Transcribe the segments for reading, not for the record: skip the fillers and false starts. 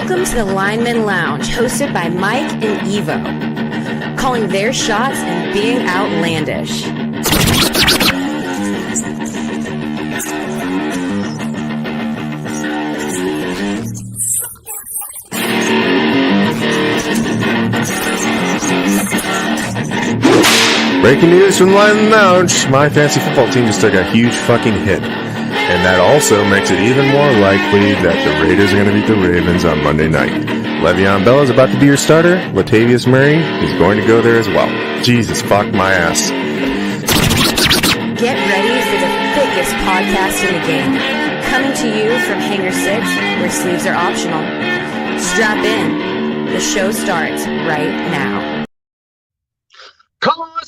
Welcome to the Lineman Lounge, hosted by Mike and Evo, calling their shots and being outlandish. Breaking news from the Lineman Lounge. My fantasy football team just took a huge fucking hit. And that also makes it even more likely that the Raiders are going to beat the Ravens on Monday night. Le'Veon Bell is about to be your starter. Latavius Murray is going to go there as well. Jesus, fuck my ass. Get ready for the thickest podcast in the game. Coming to you from Hangar 6, where sleeves are optional. Strap in. The show starts right now. Come on,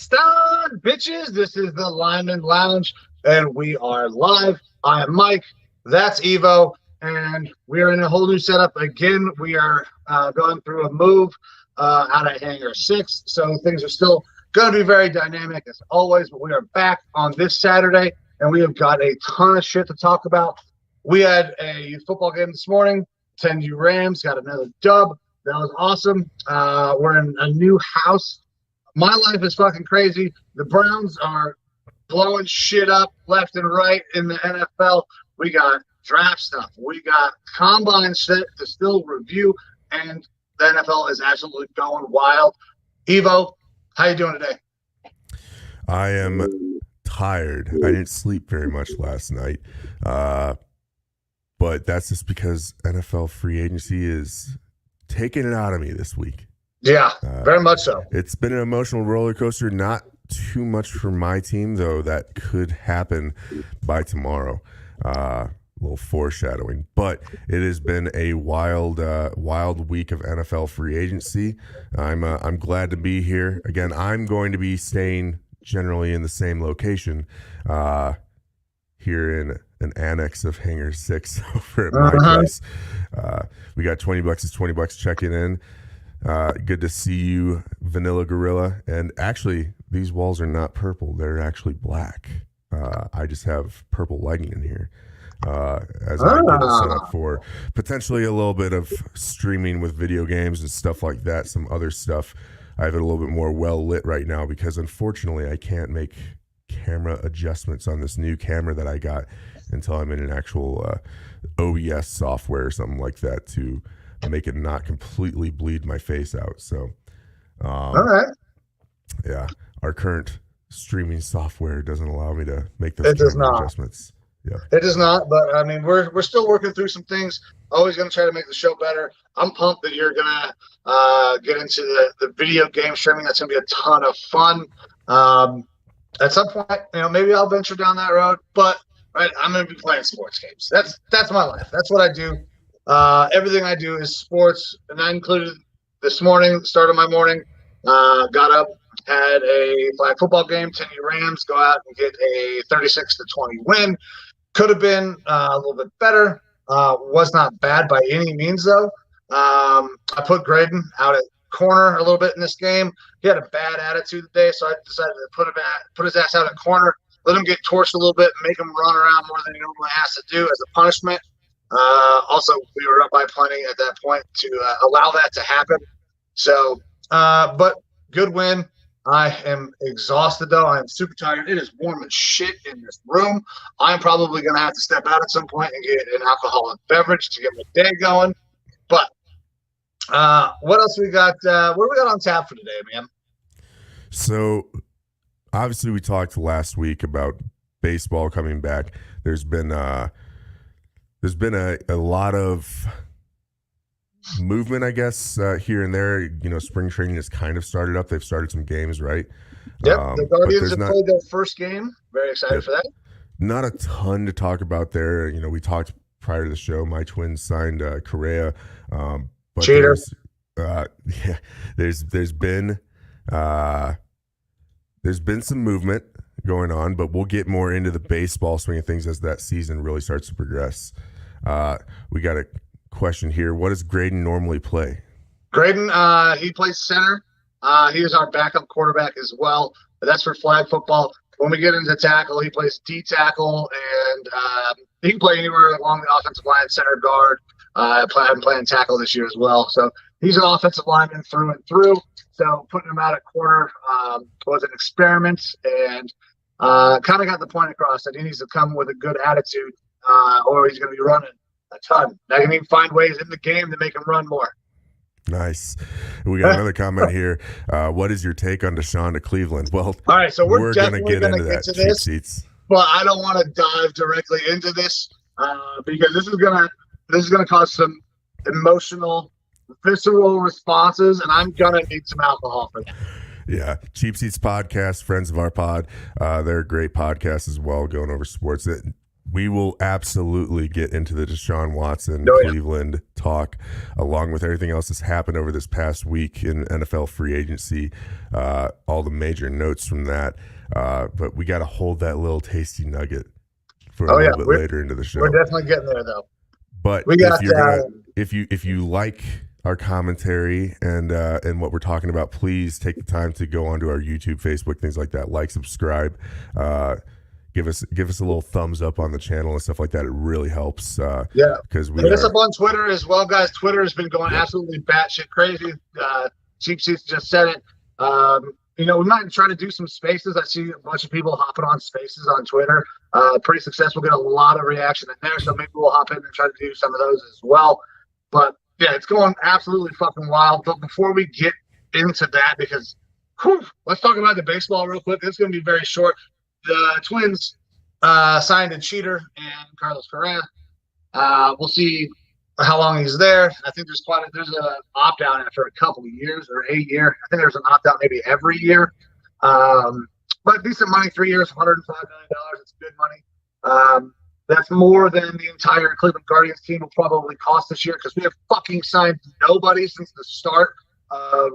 bitches. This is the Lineman Lounge, and we are live. I am Mike. That's Evo, and we are in a whole new setup. Again, we are going through a move out of Hangar 6, so things are still going to be very dynamic as always, but we are back on this Saturday, and we have got a ton of shit to talk about. We had a football game this morning. 10U Rams got another dub. That was awesome. We're in a new house. My life is fucking crazy. The Browns are blowing shit up left and right in the NFL. We got draft stuff. We got combine shit to still review, and the NFL is absolutely going wild. Evo, how you doing today? I am tired. I didn't sleep very much last night, but that's just because NFL free agency is taking it out of me this week. Yeah, very much so. It's been an emotional roller coaster. Not too much for my team, though. That could happen by tomorrow. A little foreshadowing, but it has been a wild week of NFL free agency. I'm glad to be here again. I'm going to be staying generally in the same location here in an annex of Hangar 6 over at my place. We got $20. It's $20 checking in. Good to see you, Vanilla Gorilla. And actually, these walls are not purple. They're actually black. I just have purple lighting in here as I get it set up for potentially a little bit of streaming with video games and stuff like that. Some other stuff. I have it a little bit more well lit right now because unfortunately I can't make camera adjustments on this new camera that I got until I'm in an actual OBS software or something like that to make it not completely bleed my face out. So, all right. Yeah, our current streaming software doesn't allow me to make those adjustments. Yeah, it does not. But I mean, we're still working through some things. Always going to try to make the show better. I'm pumped that you're gonna get into the video game streaming. That's going to be a ton of fun. At some point, maybe I'll venture down that road. But right, I'm going to be playing sports games. That's my life. That's what I do. Everything I do is sports, and that included this morning, start of my morning, got up, had a flag football game, 10U Rams, go out and get a 36-20 win. Could have been a little bit better. Was not bad by any means, though. I put Graydon out at corner a little bit in this game. He had a bad attitude today, so I decided to put his ass out at corner, let him get torched a little bit, make him run around more than he normally has to do as a punishment. Also, we were up by plenty at that point to allow that to happen. So, but good win. I am exhausted, though. I am super tired. It is warm as shit in this room. I'm probably going to have to step out at some point and get an alcoholic beverage to get my day going. But what else we got? What do we got on tap for today, man? So, obviously, we talked last week about baseball coming back. There's been a lot of movement, I guess, here and there. Spring training has kind of started up. They've started some games, right? Yep, the Guardians have played their first game. Very excited for that. Not a ton to talk about there. We talked prior to the show. My Twins signed Correa. But Cheater. There's been some movement going on, but we'll get more into the baseball swing of things as that season really starts to progress. We got a question here. What does Graydon normally play? Graydon, he plays center. He is our backup quarterback as well. That's for flag football. when we get into tackle, he plays D tackle, and he can play anywhere along the offensive line, center guard. I'm playing tackle this year as well. So he's an offensive lineman through and through. So putting him out at corner was an experiment, and kind of got the point across that he needs to come with a good attitude, or he's going to be running a ton. I can even find ways in the game to make him run more. Nice. We got another comment here. What is your take on Deshaun to Cleveland? Well, all right, so we're definitely going to get into this, but I don't want to dive directly into this because this is gonna cause some emotional, visceral responses, and I'm gonna need some alcohol for that. Yeah, Cheap Seats Podcast, friends of our pod, they're a great podcast as well, going over sports. We will absolutely get into the Deshaun Watson Cleveland talk, along with everything else that's happened over this past week in NFL free agency, all the major notes from that. But we got to hold that little tasty nugget for a little bit later into the show. We're definitely getting there, though. But if you like our commentary and what we're talking about, please take the time to go onto our YouTube, Facebook, things like that. Like, subscribe. Give us a little thumbs up on the channel and stuff like that. It really helps. Because we hit us up on Twitter as well, guys. Twitter has been going absolutely batshit crazy. Cheap Seats just said it. We might try to do some spaces. I see a bunch of people hopping on spaces on Twitter. Pretty successful. Get a lot of reaction in there. So maybe we'll hop in and try to do some of those as well. But yeah, it's going absolutely fucking wild. But before we get into that, because let's talk about the baseball real quick. It's going to be very short. The Twins signed a cheater and Carlos Correa. We'll see how long he's there. I think there's an opt-out after a couple of years or a year. I think there's an opt-out maybe every year. But decent money, 3 years, $105 million. It's good money. That's more than the entire Cleveland Guardians team will probably cost this year, because we have fucking signed nobody since the start of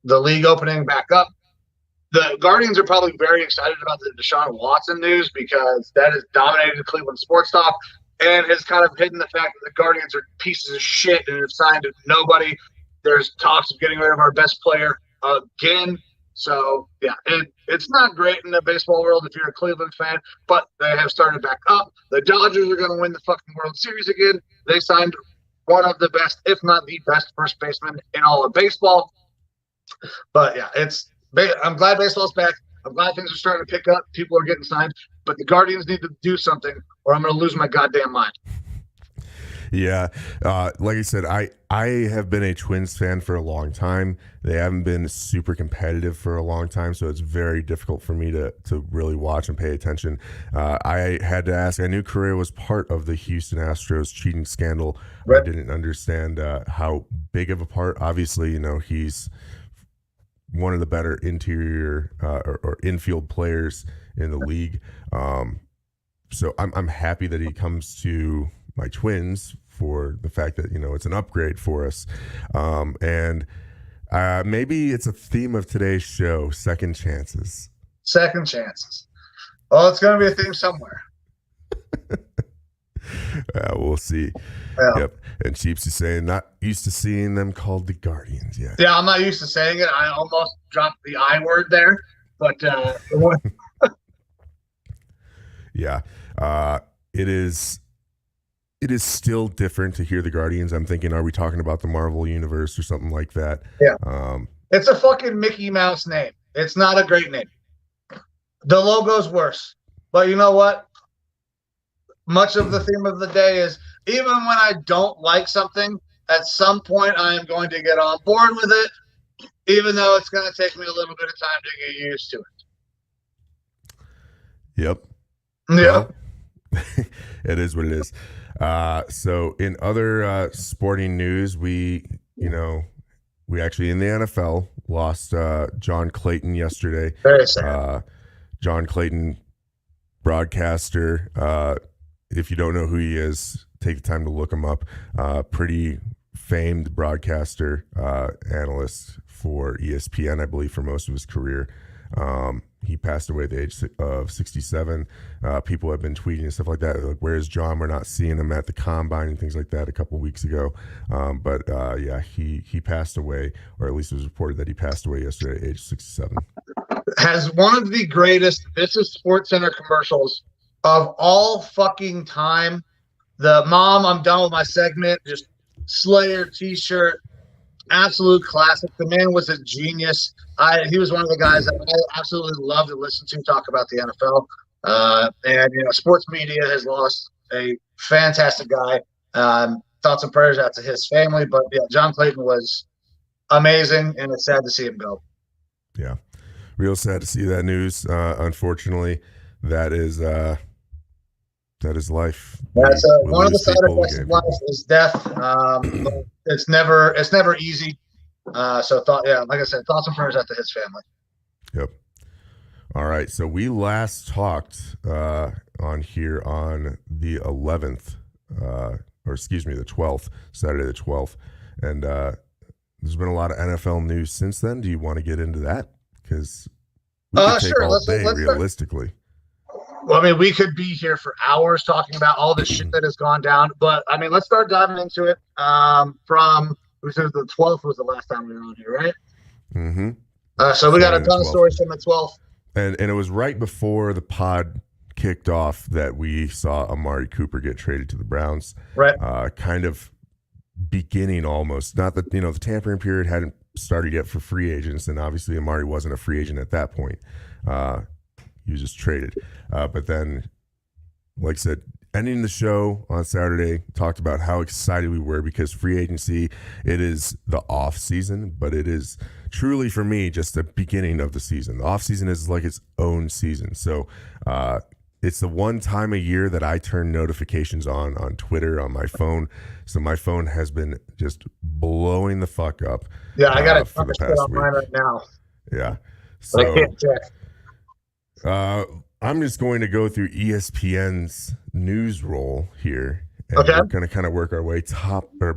the league opening back up. The Guardians are probably very excited about the Deshaun Watson news, because that has dominated Cleveland sports talk and has kind of hidden the fact that the Guardians are pieces of shit and have signed nobody. There's talks of getting rid of our best player again. So, yeah, it's not great in the baseball world if you're a Cleveland fan, but they have started back up. The Dodgers are going to win the fucking World Series again. They signed one of the best, if not the best, first baseman in all of baseball. But, yeah, I'm glad baseball's back. I'm glad things are starting to pick up. People are getting signed. But the Guardians need to do something, or I'm going to lose my goddamn mind. Yeah. Like I said, I have been a Twins fan for a long time. They haven't been super competitive for a long time, so it's very difficult for me to really watch and pay attention. I had to ask. I knew Correa was part of the Houston Astros cheating scandal. Right. I didn't understand how big of a part. Obviously, he's one of the better interior or infield players in the league. So I'm happy that he comes to my Twins for the fact that, it's an upgrade for us. And maybe it's a theme of today's show, second chances. Second chances. Well, it's going to be a theme somewhere. We'll see. Yeah. Yep. And Cheap's is saying, not used to seeing them called the Guardians yet. Yeah, I'm not used to saying it. I almost dropped the I word there, but yeah, it is still different to hear the Guardians. I'm thinking, are we talking about the Marvel universe or something like that? Yeah. It's a fucking Mickey Mouse name. It's not a great name. The logo's worse. But you know what? Much of the theme of the day is, even when I don't like something, at some point I am going to get on board with it, even though it's going to take me a little bit of time to get used to it. Yep. Yep. Well, it is what it is. So in other sporting news, we actually in the NFL lost John Clayton yesterday. Very sad. John Clayton, broadcaster. If you don't know who he is, take the time to look him up. Pretty famed broadcaster, analyst for ESPN, I believe, for most of his career. He passed away at the age of 67. People have been tweeting and stuff like that. Like, where's John? We're not seeing him at the combine and things like that a couple of weeks ago. But he passed away, or at least it was reported that he passed away yesterday at age 67. has one of the greatest "This is Sports Center" commercials of all fucking time. The "Mom, I'm done with my segment," just Slayer t-shirt, absolute classic. The man was a genius. He was one of the guys that I absolutely love to listen to talk about the NFL. And sports media has lost a fantastic guy. Thoughts and prayers out to his family, but yeah, John Clayton was amazing, and it's sad to see him go. Yeah, real sad to see that news. Unfortunately, that is life. That's one of the side effects of life is death. But it's never easy. So like I said, thoughts and prayers out to his family. Yep. All right. So we last talked on here on the 11th, the 12th, Saturday the 12th, and there's been a lot of NFL news since then. Do you want to get into that? Because we could take all day, realistically. Well, I mean, we could be here for hours talking about all this shit that has gone down, but I mean, let's start diving into it. We said the 12th was the last time we were on here, right? Mm-hmm. So we got a ton of stories from the 12th. And it was right before the pod kicked off that we saw Amari Cooper get traded to the Browns. Right. Kind of beginning almost. Not that, the tampering period hadn't started yet for free agents, and obviously Amari wasn't a free agent at that point. He was just traded. But then, like I said, ending the show on Saturday, talked about how excited we were because free agency, it is the off season, but it is truly for me just the beginning of the season. The off season is like its own season. So it's the one time a year that I turn notifications on Twitter, on my phone. So my phone has been just blowing the fuck up. Yeah, I got it for the past week. On mine right now. Yeah. So I can't check. I'm just going to go through ESPN's news roll here, and okay. We're going to kind of work our way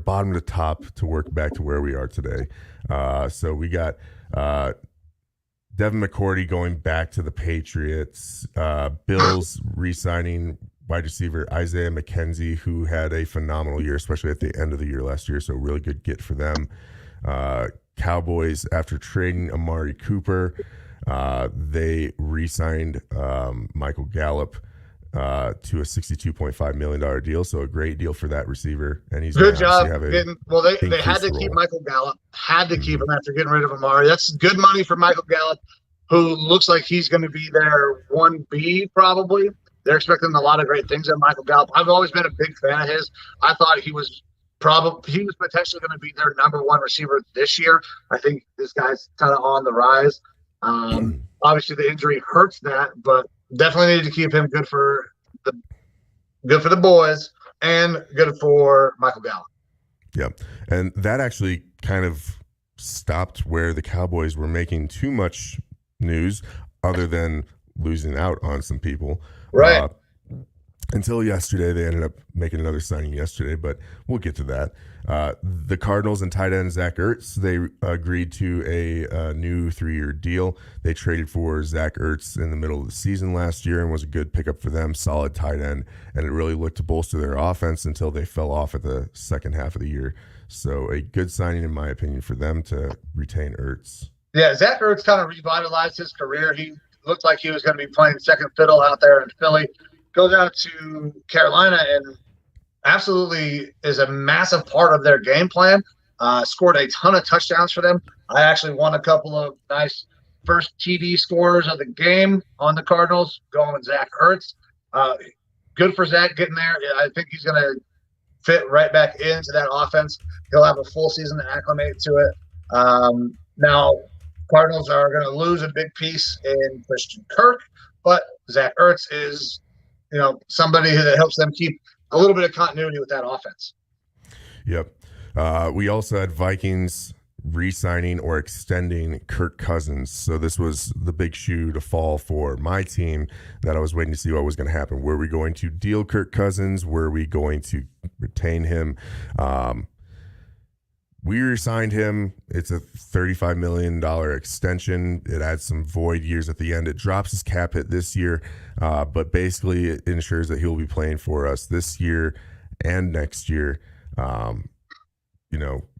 bottom to top to work back to where we are today. So we got Devin McCourty going back to the Patriots, Bills re-signing wide receiver Isaiah McKenzie, who had a phenomenal year, especially at the end of the year last year. So really good get for them. Cowboys, after trading Amari Cooper, they re-signed Michael Gallup to a $62.5 million deal. So a great deal for that receiver. And he's good job. They had to keep Michael Gallup, keep him after getting rid of Amari. That's good money for Michael Gallup, who looks like he's going to be their 1B probably. They're expecting a lot of great things at Michael Gallup. I've always been a big fan of his. I thought he was potentially going to be their number one receiver this year. I think this guy's kind of on the rise. Obviously the injury hurts that, but definitely need to keep him good for the boys and good for Michael Gallup. Yeah. And that actually kind of stopped where the Cowboys were making too much news other than losing out on some people. Right. Until yesterday, they ended up making another signing yesterday, but we'll get to that. The Cardinals and tight end Zach Ertz, they agreed to a new 3-year deal. They traded for Zach Ertz in the middle of the season last year and was a good pickup for them, solid tight end, and it really looked to bolster their offense until they fell off at the second half of the year. So a good signing, in my opinion, for them to retain Ertz. Yeah, Zach Ertz kind of revitalized his career. He looked like he was going to be playing second fiddle out there in Philly. Goes out to Carolina and absolutely is a massive part of their game plan. Scored a ton of touchdowns for them. I actually won a couple of nice first TD scorers of the game on the Cardinals, going with Zach Ertz. Good for Zach getting there. I think he's going to fit right back into that offense. He'll have a full season to acclimate to it. Now, Cardinals are going to lose a big piece in Christian Kirk, but Zach Ertz is somebody that helps them keep a little bit of continuity with that offense. Yep. We also had Vikings re-signing or extending Kirk Cousins. So this was the big shoe to fall for my team that I was waiting to see what was going to happen. Were we going to deal Kirk Cousins? Were we going to retain him? We re-signed him. It's a $35 million extension. It adds some void years at the end. It drops his cap hit this year, but basically it ensures that he'll be playing for us this year and next year.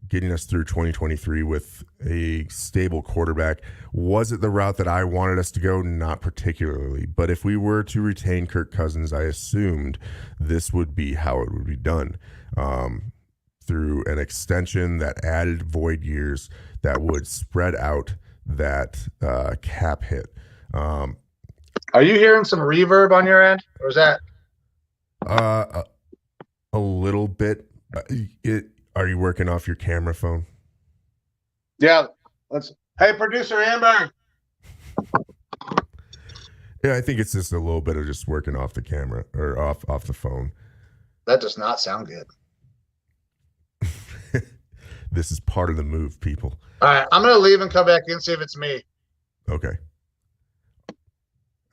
getting us through 2023 with a stable quarterback. Was it the route that I wanted us to go? Not particularly. But if we were to retain Kirk Cousins, I assumed this would be how it would be done, through an extension that added void years that would spread out that cap hit. Are you hearing some reverb on your end, or is that a little bit? Are you working off your camera phone? Yeah. Hey, producer Amber. Yeah, I think it's just a little bit of just working off the camera or off the phone. That does not sound good. This is part of the move, people. All right, I'm going to leave and come back in and see if it's me. Okay.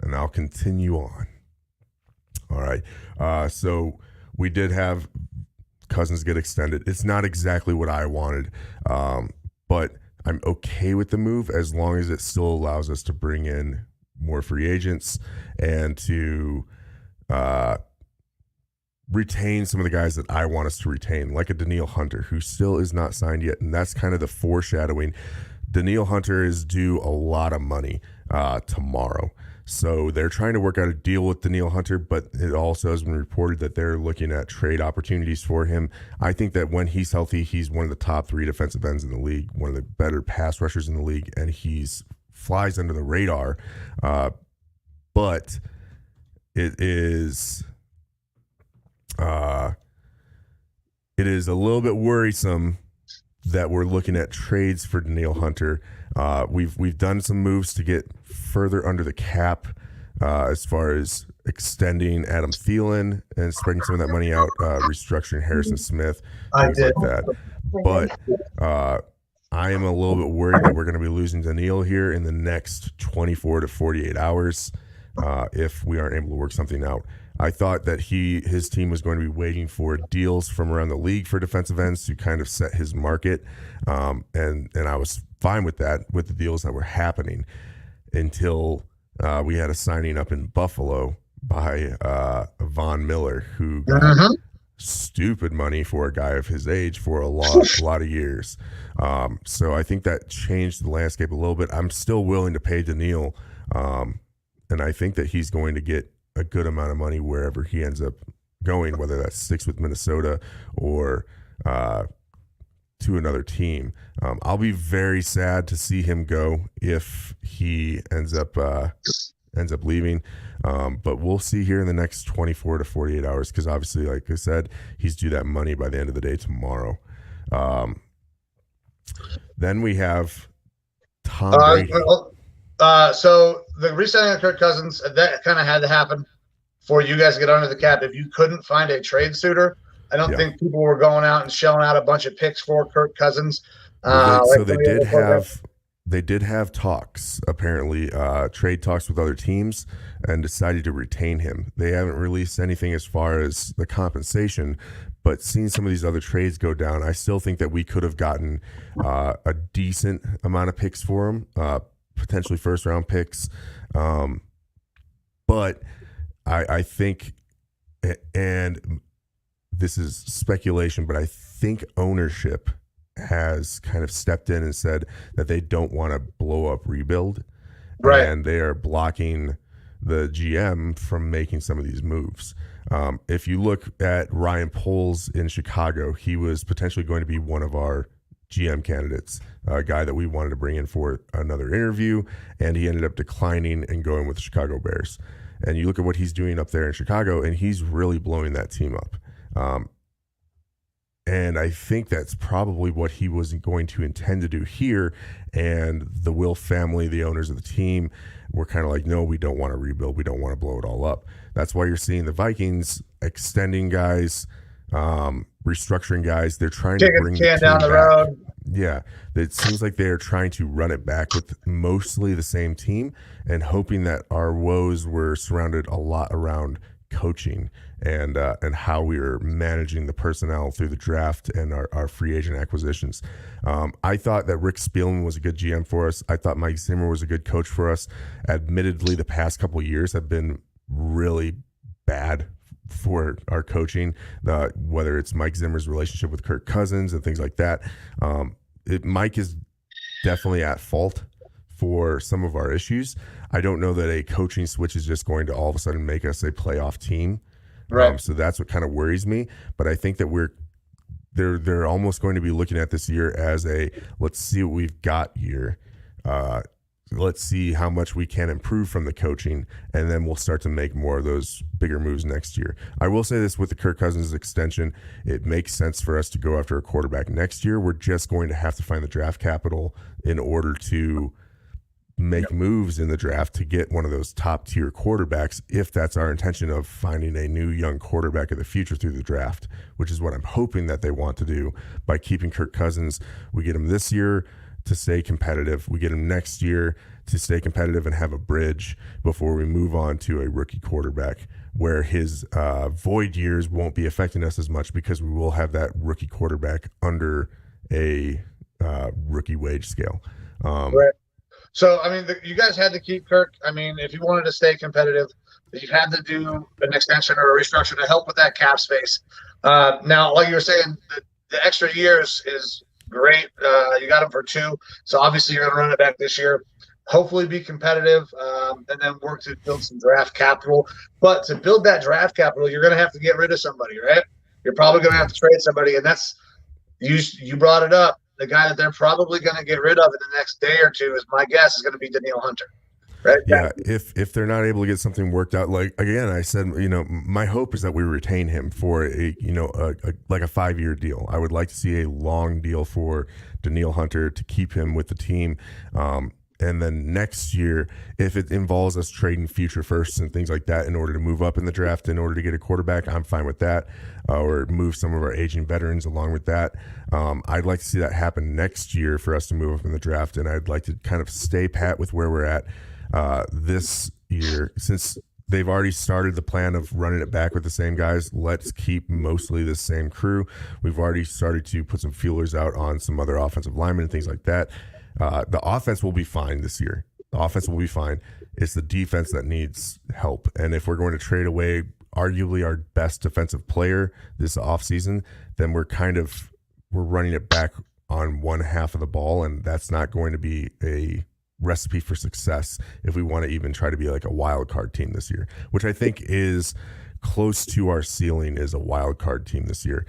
And I'll continue on. All right. So we did have Cousins get extended. It's not exactly what I wanted, but I'm okay with the move as long as it still allows us to bring in more free agents and to retain some of the guys that I want us to retain, like a Danielle Hunter, who still is not signed yet. And that's kind of the foreshadowing. Danielle Hunter is due a lot of money tomorrow. So they're trying to work out a deal with Danielle Hunter, but it also has been reported that they're looking at trade opportunities for him. I think that when he's healthy, he's one of the top 3 defensive ends in the league, one of the better pass rushers in the league, and he's flies under the radar. But it is a little bit worrisome that we're looking at trades for Danielle Hunter. We've done some moves to get further under the cap, as far as extending Adam Thielen and spreading some of that money out, restructuring Harrison Smith, things like that. But I am a little bit worried that we're going to be losing Danielle here in the next 24 to 48 hours if we aren't able to work something out. I thought that his team was going to be waiting for deals from around the league for defensive ends to kind of set his market, and I was fine with that, with the deals that were happening, until we had a signing up in Buffalo by Von Miller, who got stupid money for a guy of his age for a lot of years. So I think that changed the landscape a little bit. I'm still willing to pay Danielle, and I think that he's going to get a good amount of money wherever he ends up going, whether that sticks with Minnesota or to another team. I'll be very sad to see him go if he ends up leaving. But we'll see here in the next 24 to 48 hours, because obviously, like I said, he's due that money by the end of the day tomorrow. Then we have Tom Brady. So the re-signing of Kirk Cousins, that kind of had to happen for you guys to get under the cap. If you couldn't find a trade suitor, I don't think people were going out and shelling out a bunch of picks for Kirk Cousins. So they did have talks, apparently, trade talks with other teams, and decided to retain him. They haven't released anything as far as the compensation, but seeing some of these other trades go down, I still think that we could have gotten a decent amount of picks for him, potentially first-round picks. But I think, and this is speculation, but I think ownership has kind of stepped in and said that they don't want to blow up rebuild. Right. And they are blocking the GM from making some of these moves. If you look at Ryan Poles in Chicago, he was potentially going to be one of our GM candidates, a guy that we wanted to bring in for another interview, and he ended up declining and going with the Chicago Bears. And you look at what he's doing up there in Chicago, and he's really blowing that team up. And I think that's probably what he was going to intend to do here. And the Will family, the owners of the team, were kind of like, no, we don't want to rebuild. We don't want to blow it all up. That's why you're seeing the Vikings extending guys, restructuring guys. They're trying to bring the team down the road. Yeah, it seems like they're trying to run it back with mostly the same team, and hoping that our woes were surrounded a lot around coaching and how we were managing the personnel through the draft and our free agent acquisitions. I thought that Rick Spielman was a good GM for us. I thought Mike Zimmer was a good coach for us. Admittedly, the past couple of years have been really bad for our coaching, whether it's Mike Zimmer's relationship with Kirk Cousins and things like that. Mike is definitely at fault for some of our issues. I don't know that a coaching switch is just going to all of a sudden make us a playoff team. Right. So that's what kind of worries me. But I think that they're almost going to be looking at this year as a let's see what we've got year. Let's see how much we can improve from the coaching, and then we'll start to make more of those bigger moves next year. I will say this with the Kirk Cousins extension, it makes sense for us to go after a quarterback next year. We're just going to have to find the draft capital in order to make moves in the draft to get one of those top tier quarterbacks, if that's our intention of finding a new young quarterback of the future through the draft, which is what I'm hoping that they want to do by keeping Kirk Cousins. We get him this year to stay competitive. We get him next year to stay competitive and have a bridge before we move on to a rookie quarterback where his void years won't be affecting us as much because we will have that rookie quarterback under a rookie wage scale. Right. So, I mean, you guys had to keep Kirk. I mean, if you wanted to stay competitive, you had to do an extension or a restructure to help with that cap space. Now, like you were saying, the extra years is great. You got him for 2. So obviously you're going to run it back this year. Hopefully be competitive and then work to build some draft capital. But to build that draft capital, you're going to have to get rid of somebody, right? You're probably going to have to trade somebody. And that's you brought it up. The guy that they're probably going to get rid of in the next day or two is my guess is going to be Danielle Hunter. Right? Yeah, if they're not able to get something worked out, like again, I said, my hope is that we retain him for a 5-year deal. I would like to see a long deal for Danielle Hunter to keep him with the team. And then next year, if it involves us trading future firsts and things like that in order to move up in the draft, in order to get a quarterback, I'm fine with that. Or move some of our aging veterans along with that. I'd like to see that happen next year for us to move up in the draft. And I'd like to kind of stay pat with where we're at this year, since they've already started the plan of running it back with the same guys. Let's keep mostly the same crew. We've already started to put some feelers out on some other offensive linemen and things like that. The offense will be fine this year. The offense will be fine. It's the defense that needs help. And if we're going to trade away arguably our best defensive player this offseason, then we're running it back on one half of the ball, and that's not going to be a recipe for success if we want to even try to be like a wild card team this year, which I think is close to our ceiling, is a wild card team this year,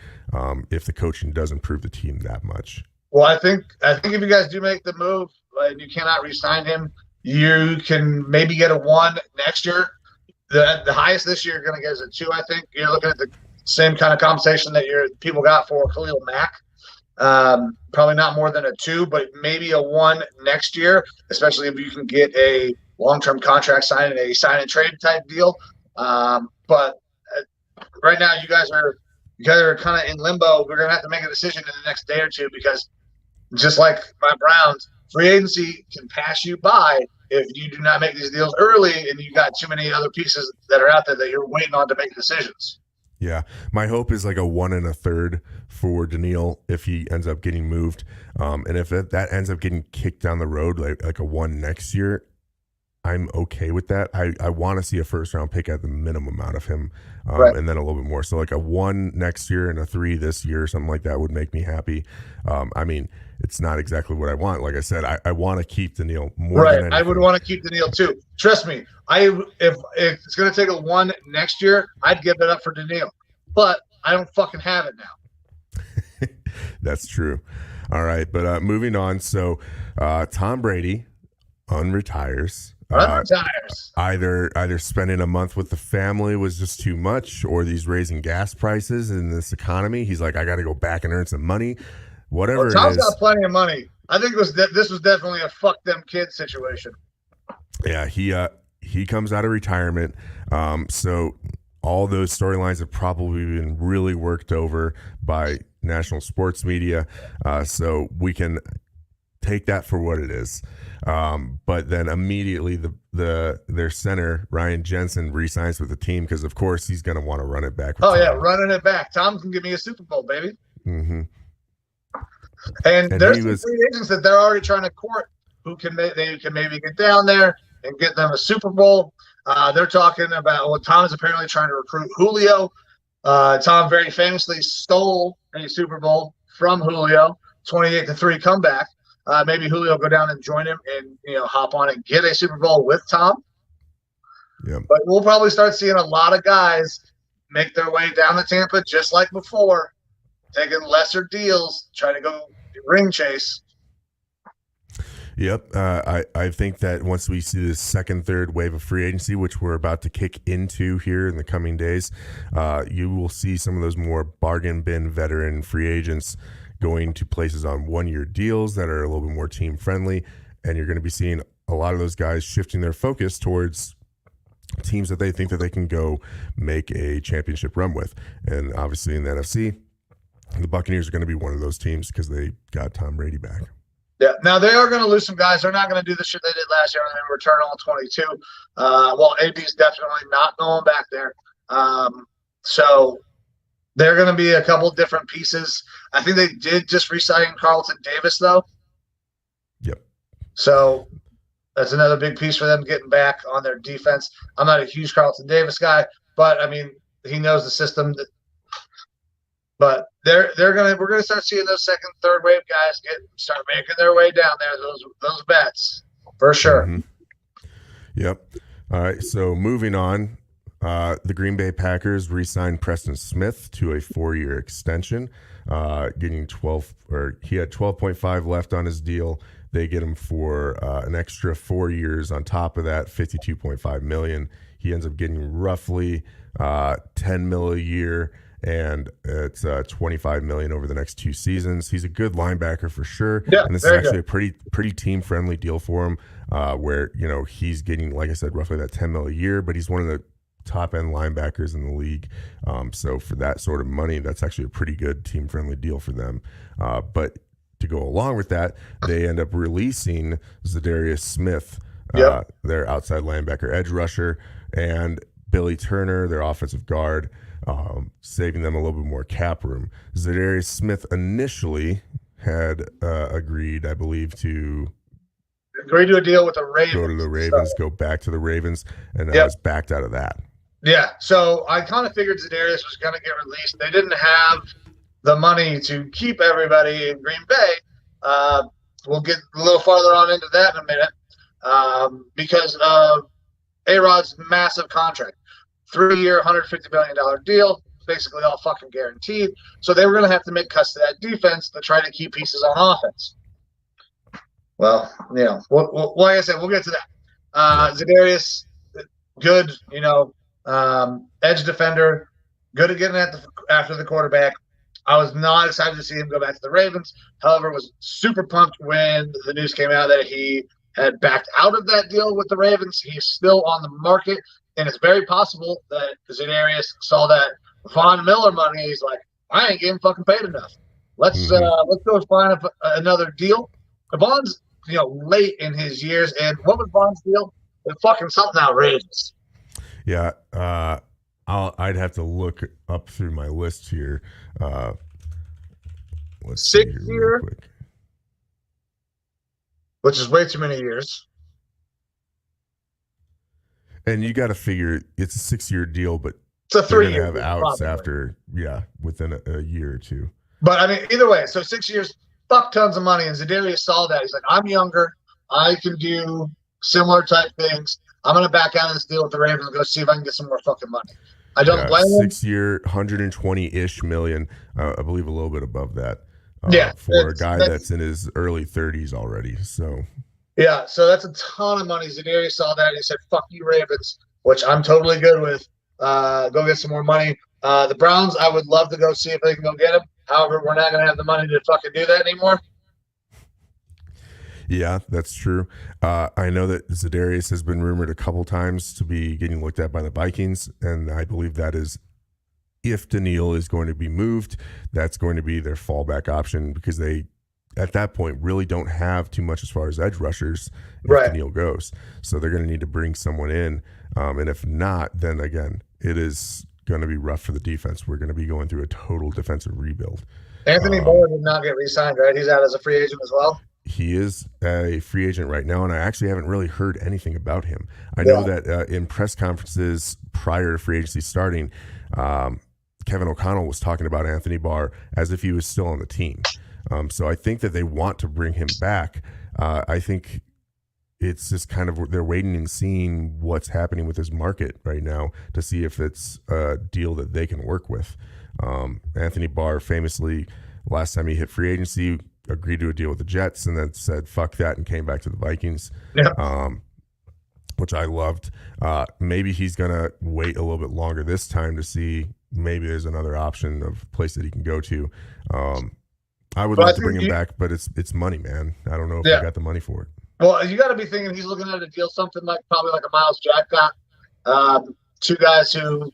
if the coaching does improve the team that much. Well, I think if you guys do make the move and you cannot re-sign him, you can maybe get a 1 next year. The highest this year you're going to get is a 2, I think. You're looking at the same kind of compensation that your people got for Khalil Mack. Probably not more than a 2, but maybe a 1 next year, especially if you can get a long-term contract signed, a sign-and-trade type deal. But right now you guys are kind of in limbo. We're going to have to make a decision in the next day or two because just like my Browns, free agency can pass you by if you do not make these deals early and you got too many other pieces that are out there that you're waiting on to make decisions. Yeah, my hope is like a 1 1/3 for Danielle if he ends up getting moved, and if that ends up getting kicked down the road, like a 1 next year, I'm okay with that. I want to see a first round pick at the minimum out of him, right, and then a little bit more. So like a 1 next year and a 3 this year, something like that would make me happy. I mean, it's not exactly what I want. Like I said, I want to keep Danielle more than anything. I would want to keep Danielle too. Trust me. If it's going to take a 1 next year, I'd give it up for Danielle. But I don't fucking have it now. That's true. All right, but moving on. So Tom Brady unretires. Either spending a month with the family was just too much, or these raising gas prices in this economy. He's like, I got to go back and earn some money. Whatever. Well, Tom's got plenty of money. I think this was definitely a fuck them kids situation. Yeah, he comes out of retirement. So all those storylines have probably been really worked over by national sports media. So we can take that for what it is. But then immediately their center, Ryan Jensen, re-signs with the team because, of course, he's going to want to run it back. Yeah, running it back. Tom can give me a Super Bowl, baby. Mm-hmm. And there's some free agents that they're already trying to court who can maybe get down there and get them a Super Bowl. They're talking about, well, Tom is apparently trying to recruit Julio. Tom very famously stole a Super Bowl from Julio, 28-3 comeback. Maybe Julio go down and join him and, hop on and get a Super Bowl with Tom. Yeah. But we'll probably start seeing a lot of guys make their way down to Tampa just like before, taking lesser deals, trying to go ring chase. Yep. I think that once we see this second, third wave of free agency, which we're about to kick into here in the coming days, you will see some of those more bargain bin veteran free agents going to places on 1-year deals that are a little bit more team friendly. And you're going to be seeing a lot of those guys shifting their focus towards teams that they think that they can go make a championship run with. And obviously in the NFC, the Buccaneers are going to be one of those teams because they got Tom Brady back. Yeah. Now they are going to lose some guys. They're not going to do the shit they did last year and then return all 22. Well, AB's definitely not going back there. So they're going to be a couple different pieces. I think they did just re-sign Carlton Davis though. Yep. So that's another big piece for them getting back on their defense. I'm not a huge Carlton Davis guy, but I mean, he knows the system. But we're gonna start seeing those second, third wave guys start making their way down there. Those bets for sure. Mm-hmm. Yep. All right. So moving on, the Green Bay Packers re-signed Preston Smith to a 4-year extension, getting 12, or he had 12.5 left on his deal. They get him for an extra 4 years on top of that, $52.5 million. He ends up getting roughly $10 million a year, and it's $25 million over the next 2 seasons. He's a good linebacker for sure, and this is actually a pretty team friendly deal for him, where he's getting, like I said, roughly that $10 million a year, but he's one of the top end linebackers in the league. So for that sort of money, that's actually a pretty good team friendly deal for them. But to go along with that, they end up releasing Zadaria Smith, their outside linebacker edge rusher, and Billy Turner, their offensive guard, saving them a little bit more cap room. Zadaria Smith initially had agreed, I believe, to a deal with the Ravens. Go to the Ravens, go back to the Ravens, and now it's backed out of that. Yeah, so I kind of figured Za'Darius was going to get released. They didn't have the money to keep everybody in Green Bay. We'll get a little farther on into that in a minute, because of A-Rod's massive contract. 3-year, $150 million deal, basically all fucking guaranteed. So they were going to have to make cuts to that defense to try to keep pieces on offense. Well, like I said, we'll get to that. Za'Darius, good, edge defender, good at getting after the quarterback. I was not excited to see him go back to the Ravens. However, was super pumped when the news came out that he had backed out of that deal with the Ravens. He's still on the market, and it's very possible that Za'Darius saw that Von Miller money. He's like, I ain't getting fucking paid enough. Let's go find another deal. Von's late in his years, and what was Von's deal? It's fucking something outrageous. Yeah, I'd have to look up through my list here. Let's 6 see here year, real quick. which is way too many years. And you got to figure it's a 6-year deal, but it's a 3-year. Have outs after, within a year or two. But I mean, either way, so 6 years, fuck tons of money, and Za'Darius saw that. He's like, I'm younger, I can do similar type things. I'm gonna back out of this deal with the Ravens and go see if I can get some more fucking money. I don't blame him. 6-year, $120-ish million, I believe a little bit above that. For a guy that's in his early 30s already. So yeah, so that's a ton of money. Za'Darius saw that and he said, "Fuck you, Ravens," which I'm totally good with. Go get some more money. The Browns, I would love to go see if they can go get him. However, we're not gonna have the money to fucking do that anymore. Yeah, that's true. I know that Za'Darius has been rumored a couple times to be getting looked at by the Vikings, and I believe that is, if Daniil is going to be moved, that's going to be their fallback option, because they, at that point, really don't have too much as far as edge rushers if Daniil goes. So they're going to need to bring someone in, and if not, then again, it is going to be rough for the defense. We're going to be going through a total defensive rebuild. Anthony Barr did not get re-signed, right? He's out as a free agent as well. he is a free agent right now, and I actually haven't really heard anything about him. I know that in press conferences prior to free agency starting, Kevin O'Connell was talking about Anthony Barr as if he was still on the team. So I think that they want to bring him back. I think it's just kind of they're waiting and seeing what's happening with his market right now to see if it's a deal that they can work with. Anthony Barr famously, last time he hit free agency, agreed to a deal with the Jets and then said fuck that and came back to the Vikings, which I loved. Maybe he's gonna wait a little bit longer this time to see maybe there's another option of place that he can go to. I would love to bring him back, but it's money, man. I don't know if I got the money for it. Well, you got to be thinking he's looking at a deal something like probably like a Miles Jack got. Two guys who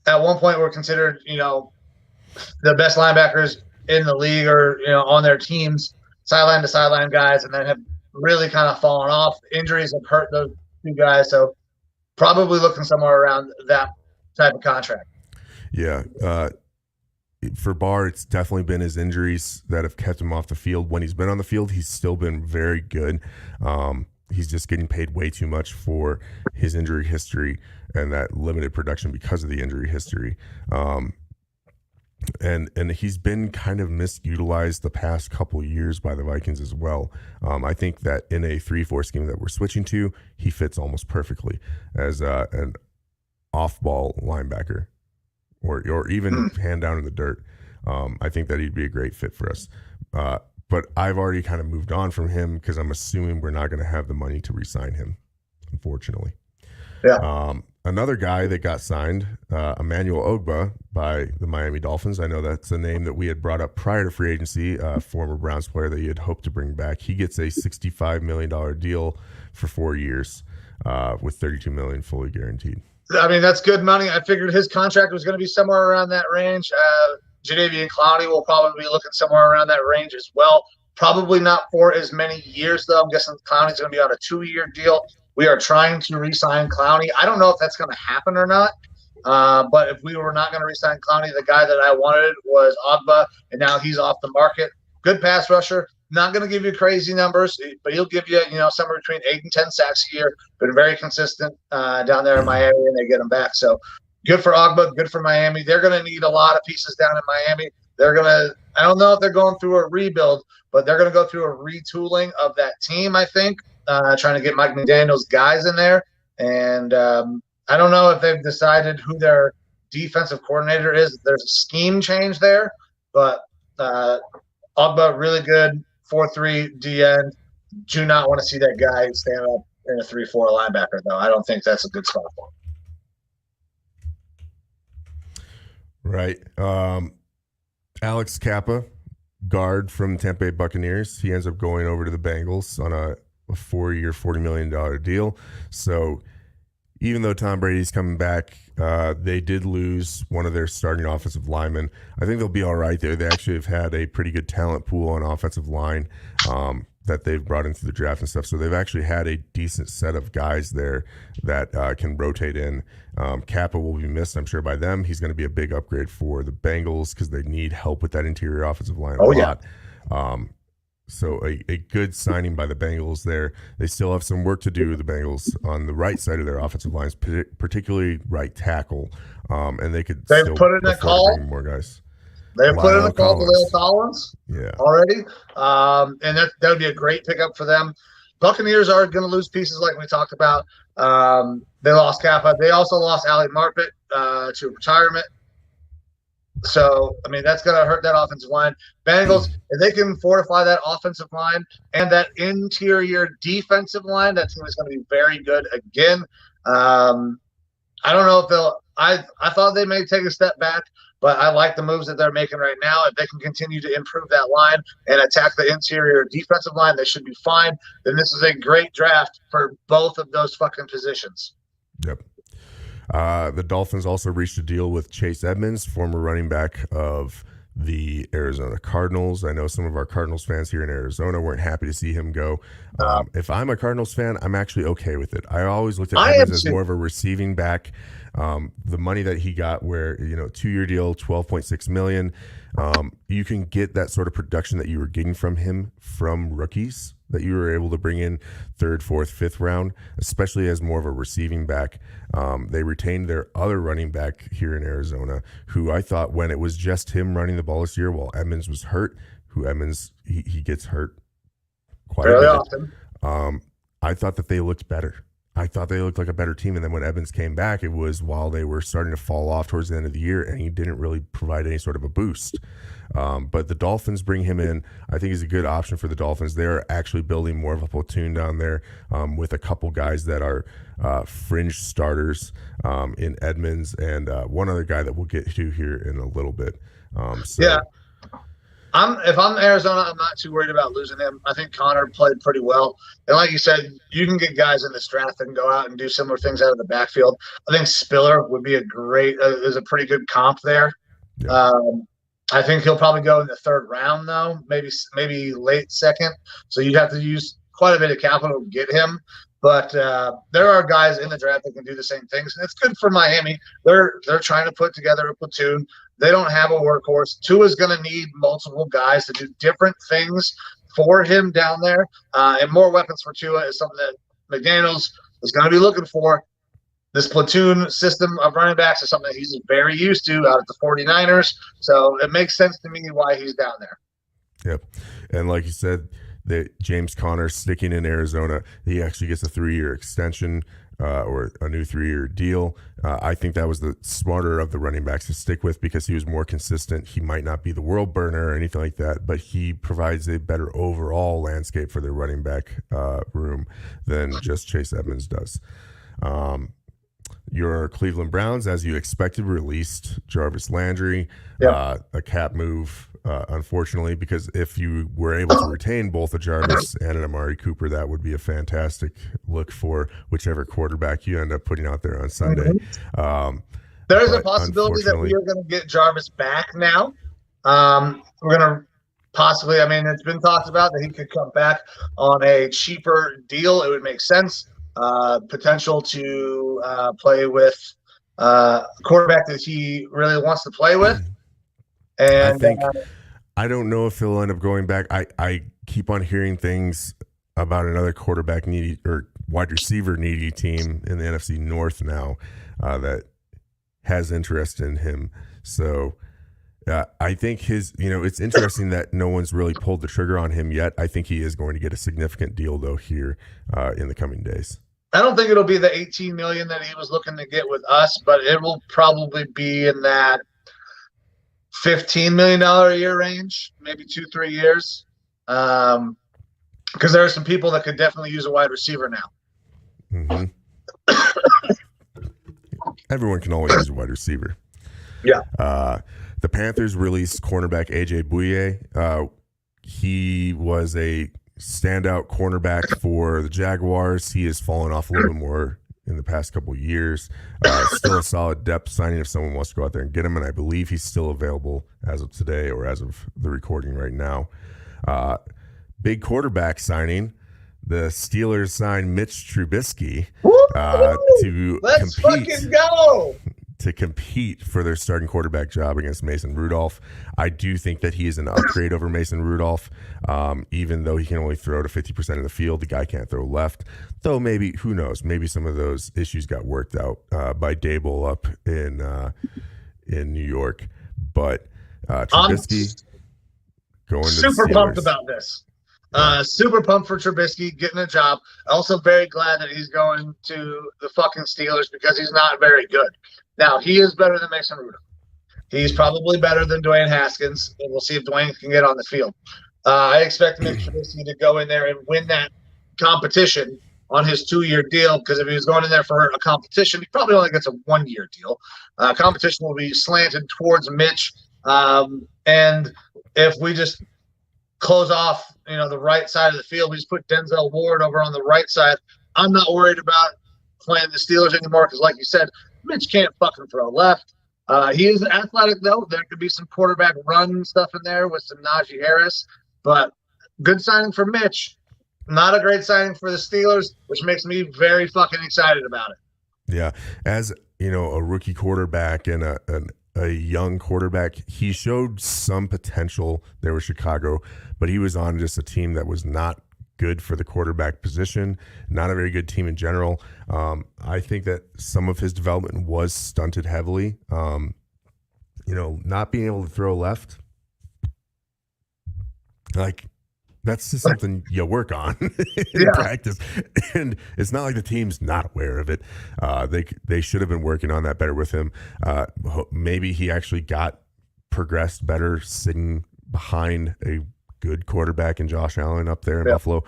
at one point were considered, the best linebackers in the league or, on their teams, sideline to sideline guys, and then have really kind of fallen off. Injuries have hurt those two guys. So probably looking somewhere around that type of contract. Yeah. For Barr, it's definitely been his injuries that have kept him off the field. When he's been on the field, he's still been very good. He's just getting paid way too much for his injury history and that limited production because of the injury history. And he's been kind of misutilized the past couple of years by the Vikings as well. I think that in a 3-4 scheme that we're switching to, he fits almost perfectly as an off-ball linebacker. Or even hand down in the dirt. I think that he'd be a great fit for us. But I've already kind of moved on from him because I'm assuming we're not going to have the money to re-sign him, unfortunately. Yeah. Another guy that got signed, Emmanuel Ogbah, by the Miami Dolphins. I know that's a name that we had brought up prior to free agency, former Browns player that you had hoped to bring back. He gets a $65 million deal for 4 years with $32 million fully guaranteed. I mean, that's good money. I figured his contract was going to be somewhere around that range. Jadeveon Clowney will probably be looking somewhere around that range as well. Probably not for as many years, though. I'm guessing Clowney's going to be on a 2-year deal. We are trying to re-sign Clowney. I don't know if that's going to happen or not. But if we were not going to re-sign Clowney, the guy that I wanted was Ogbah, and now he's off the market. Good pass rusher. Not going to give you crazy numbers, but he'll give you, somewhere between 8 and 10 sacks a year. Been very consistent down there in Miami, and they get him back. So good for Ogbah, good for Miami. They're going to need a lot of pieces down in Miami. They're going to – I don't know if they're going through a rebuild, but they're going to go through a retooling of that team, I think, trying to get Mike McDaniel's guys in there. And I don't know if they've decided who their defensive coordinator is. There's a scheme change there, but Ogbah, really good. 4-3 DN. Do not want to see that guy stand up in a 3-4 linebacker, though. I don't think that's a good spot for him. Right. Alex Kappa, guard from Tampa Bay Buccaneers. He ends up going over to the Bengals on a 4-year, $40 million deal. So even though Tom Brady's coming back, they did lose one of their starting offensive linemen. I think they'll be all right there. They actually have had a pretty good talent pool on offensive line that they've brought into the draft and stuff. So they've actually had a decent set of guys there that can rotate in. Kappa will be missed, I'm sure, by them. He's going to be a big upgrade for the Bengals because they need help with that interior offensive line a lot. So a good signing by the Bengals there. They still have some work to do, the Bengals, on the right side of their offensive lines, particularly right tackle. And they could still put in a call. More guys. They've put in a call to Lyle Collins already. And that would be a great pickup for them. Buccaneers are going to lose pieces like we talked about. They lost Kappa. They also lost Ali Marpet to retirement. So, I mean, that's going to hurt that offensive line. Bengals, if they can fortify that offensive line and that interior defensive line, that team is going to be very good again. I don't know if they'll – I thought they may take a step back, but I like the moves that they're making right now. If they can continue to improve that line and attack the interior defensive line, they should be fine. Then this is a great draft for both of those fucking positions. Yep. The Dolphins also reached a deal with Chase Edmonds, former running back of the Arizona Cardinals. I know some of our Cardinals fans here in Arizona weren't happy to see him go. If I'm a Cardinals fan, I'm actually okay with it. I always looked at Evans as more of a receiving back. The money that he got, where 2-year deal, $12.6 million, you can get that sort of production that you were getting from him from rookies that you were able to bring in 3rd, 4th, 5th round, especially as more of a receiving back. They retained their other running back here in Arizona, who I thought, when it was just him running the ball this year while Edmonds was hurt, he gets hurt quite fairly a often. I thought that they looked better. I thought they looked like a better team. And then when Evans came back, it was while they were starting to fall off towards the end of the year, and he didn't really provide any sort of a boost. But the Dolphins bring him in. I think he's a good option for the Dolphins. They're actually building more of a platoon down there with a couple guys that are fringe starters in Edmonds and one other guy that we'll get to here in a little bit. Yeah. If I'm Arizona, I'm not too worried about losing him. I think Connor played pretty well. And like you said, you can get guys in this draft that can go out and do similar things out of the backfield. I think Spiller would be is a pretty good comp there. Yeah. I think he'll probably go in the 3rd round, though, maybe late 2nd. So you'd have to use quite a bit of capital to get him. But there are guys in the draft that can do the same things. And it's good for Miami. They're trying to put together a platoon. They don't have a workhorse. Tua's going to need multiple guys to do different things for him down there. And more weapons for Tua is something that McDaniels is going to be looking for. This platoon system of running backs is something that he's very used to out at the 49ers. So it makes sense to me why he's down there. Yep. And like you said, James Conner sticking in Arizona, he actually gets a 3-year extension or a new 3-year deal. I think that was the smarter of the running backs to stick with because he was more consistent. He might not be the world burner or anything like that, but he provides a better overall landscape for their running back room than just Chase Edmonds does. Your Cleveland Browns, as you expected, released Jarvis Landry, a cap move, unfortunately, because if you were able to retain both a Jarvis and an Amari Cooper, that would be a fantastic look for whichever quarterback you end up putting out there on Sunday. There's a possibility that we are going to get Jarvis back now. We're going to possibly, it's been talked about that he could come back on a cheaper deal. It would make sense. Potential to play with a quarterback that he really wants to play with. And I don't know if he'll end up going back. I keep on hearing things about another quarterback needy or wide receiver needy team in the NFC North now that has interest in him. So I think it's interesting that no one's really pulled the trigger on him yet. I think he is going to get a significant deal though here in the coming days. I don't think it'll be the $18 million that he was looking to get with us, but it will probably be in that $15 million a year range, maybe 2-3 years. Because there are some people that could definitely use a wide receiver now. Mm-hmm. Everyone can always use a wide receiver. Yeah. The Panthers released cornerback A.J. Bouye. He was a standout cornerback for the Jaguars. He has fallen off a little bit more in the past couple of years. Still a solid depth signing if someone wants to go out there and get him, and I believe he's still available as of today or as of the recording right now. Big quarterback signing. The Steelers signed Mitch Trubisky Let's fucking go! To compete for their starting quarterback job against Mason Rudolph. I do think that he is an upgrade over Mason Rudolph, even though he can only throw to 50% of the field. The guy can't throw left, though maybe, who knows, maybe some of those issues got worked out by Dable up in New York. But Trubisky going to super pumped about this. Super pumped for Trubisky getting a job. Also very glad that he's going to the fucking Steelers because he's not very good. Now, he is better than Mason Rudolph. He's probably better than Dwayne Haskins, and we'll see if Dwayne can get on the field. I expect Mitch Trubisky to go in there and win that competition on his 2-year deal because if he was going in there for a competition, he probably only gets a 1-year deal. Competition will be slanted towards Mitch. And if we just close off, the right side of the field, we just put Denzel Ward over on the right side, I'm not worried about playing the Steelers anymore because, like you said, Mitch can't fucking throw left. He is athletic, though. There could be some quarterback run stuff in there with some Najee Harris, but good signing for Mitch. Not a great signing for the Steelers, which makes me very fucking excited about it. Yeah, as you know, a rookie quarterback and a young quarterback, he showed some potential there with Chicago, but he was on just a team that was not good for the quarterback position, not a very good team in general. I think that some of his development was stunted heavily. Not being able to throw left, like, that's just something you work on in practice. And it's not like the team's not aware of it. They should have been working on that better with him. Maybe he actually progressed better sitting behind a good quarterback in Josh Allen up there in Buffalo.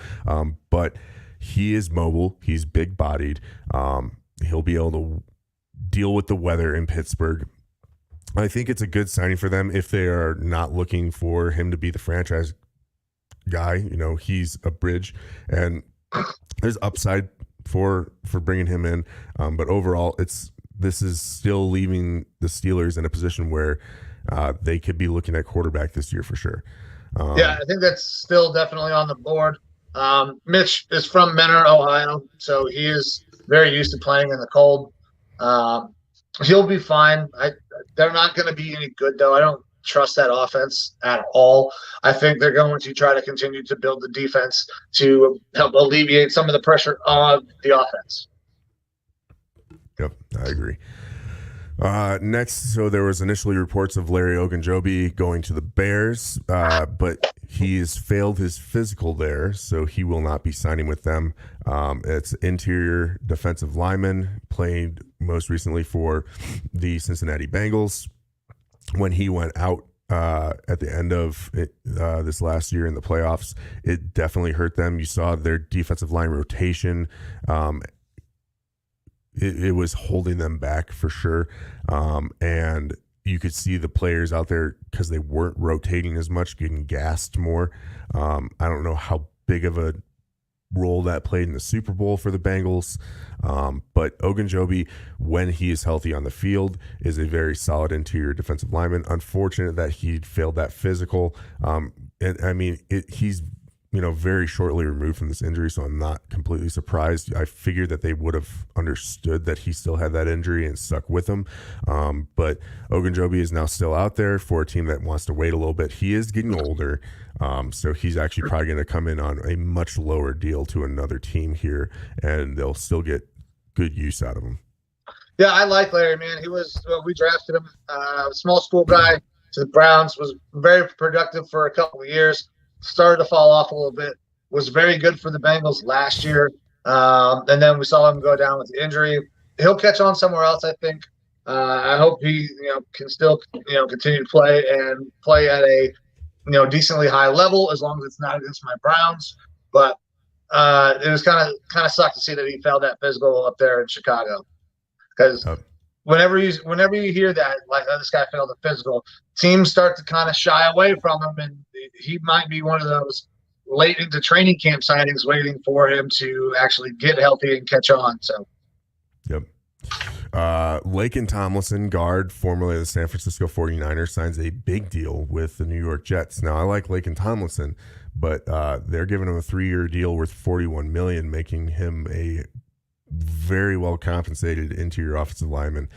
But he is mobile. He's big bodied. He'll be able to deal with the weather in Pittsburgh. I think it's a good signing for them if they are not looking for him to be the franchise guy. He's a bridge, and there's upside for bringing him in. But overall, this is still leaving the Steelers in a position where they could be looking at quarterback this year for sure. I think that's still definitely on the board. Mitch is from Mentor, Ohio, so he is very used to playing in the cold. He'll be fine. They're not going to be any good, though. I don't trust that offense at all. I think they're going to try to continue to build the defense to help alleviate some of the pressure on the offense. Yep, I agree. Next, so there was initially reports of Larry Ogunjobi going to the Bears, but he's failed his physical there, so he will not be signing with them. It's interior defensive lineman, played most recently for the Cincinnati Bengals. When he went out at the end of this last year in the playoffs, it definitely hurt them. You saw their defensive line rotation. It was holding them back for sure. And you could see the players out there, because they weren't rotating as much, getting gassed more. I don't know how big of a role that played in the Super Bowl for the Bengals. But Ogunjobi, when he is healthy on the field, is a very solid interior defensive lineman. Unfortunate that he failed that physical. He's very shortly removed from this injury, so I'm not completely surprised. I figured that they would have understood that he still had that injury and stuck with him. But Ogunjobi is now still out there for a team that wants to wait a little bit. He is getting older, so he's actually probably going to come in on a much lower deal to another team here, and they'll still get good use out of him. Yeah, I like Larry, man. We drafted him, small school guy to the Browns, was very productive for a couple of years. Started to fall off a little bit, was very good for the Bengals last year. And then we saw him go down with the injury. He'll catch on somewhere else, I think. I hope he, can still, continue to play at a, decently high level, as long as it's not against my Browns. But it was kind of sucked to see that he failed that physical up there in Chicago. Because whenever you hear that, like, this guy failed a physical, teams start to kind of shy away from him, and he might be one of those late into training camp signings waiting for him to actually get healthy and catch on. So, yep. Laken Tomlinson, guard, formerly of the San Francisco 49ers, signs a big deal with the New York Jets. Now, I like Laken Tomlinson, but they're giving him a 3-year deal worth $41 million, making him a very well compensated interior offensive lineman.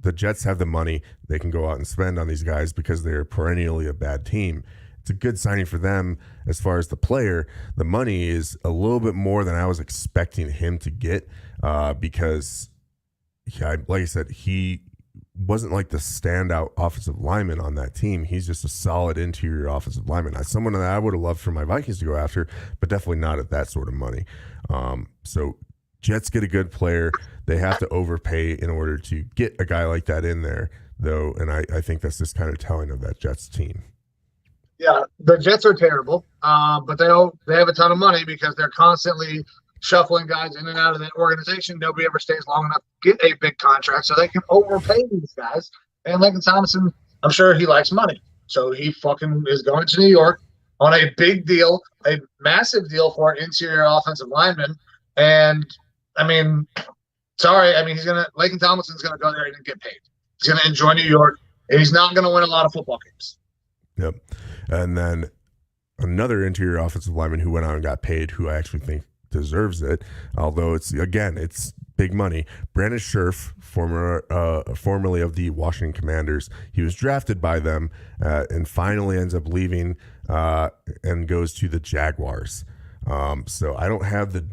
The Jets have the money. They can go out and spend on these guys because they're perennially a bad team. It's a good signing for them as far as the player. The money is a little bit more than I was expecting him to get because, like I said, he wasn't like the standout offensive lineman on that team. He's just a solid interior offensive lineman. Someone that I would have loved for my Vikings to go after, but definitely not at that sort of money. So Jets get a good player. They have to overpay in order to get a guy like that in there, though, and I think that's just kind of telling of that Jets team. Yeah, the Jets are terrible, but they have a ton of money because they're constantly shuffling guys in and out of that organization. Nobody ever stays long enough to get a big contract, so they can overpay these guys. And Laken Tomlinson, I'm sure he likes money, so he fucking is going to New York on a big deal, a massive deal for an interior offensive lineman. And Laken Tomlinson's gonna go there and get paid. He's going to enjoy New York, and he's not going to win a lot of football games. Yep. And then another interior offensive lineman who went out and got paid, who I actually think deserves it, although it's big money. Brandon Sherf, formerly of the Washington Commanders. He was drafted by them and finally ends up leaving and goes to the Jaguars. So I don't have the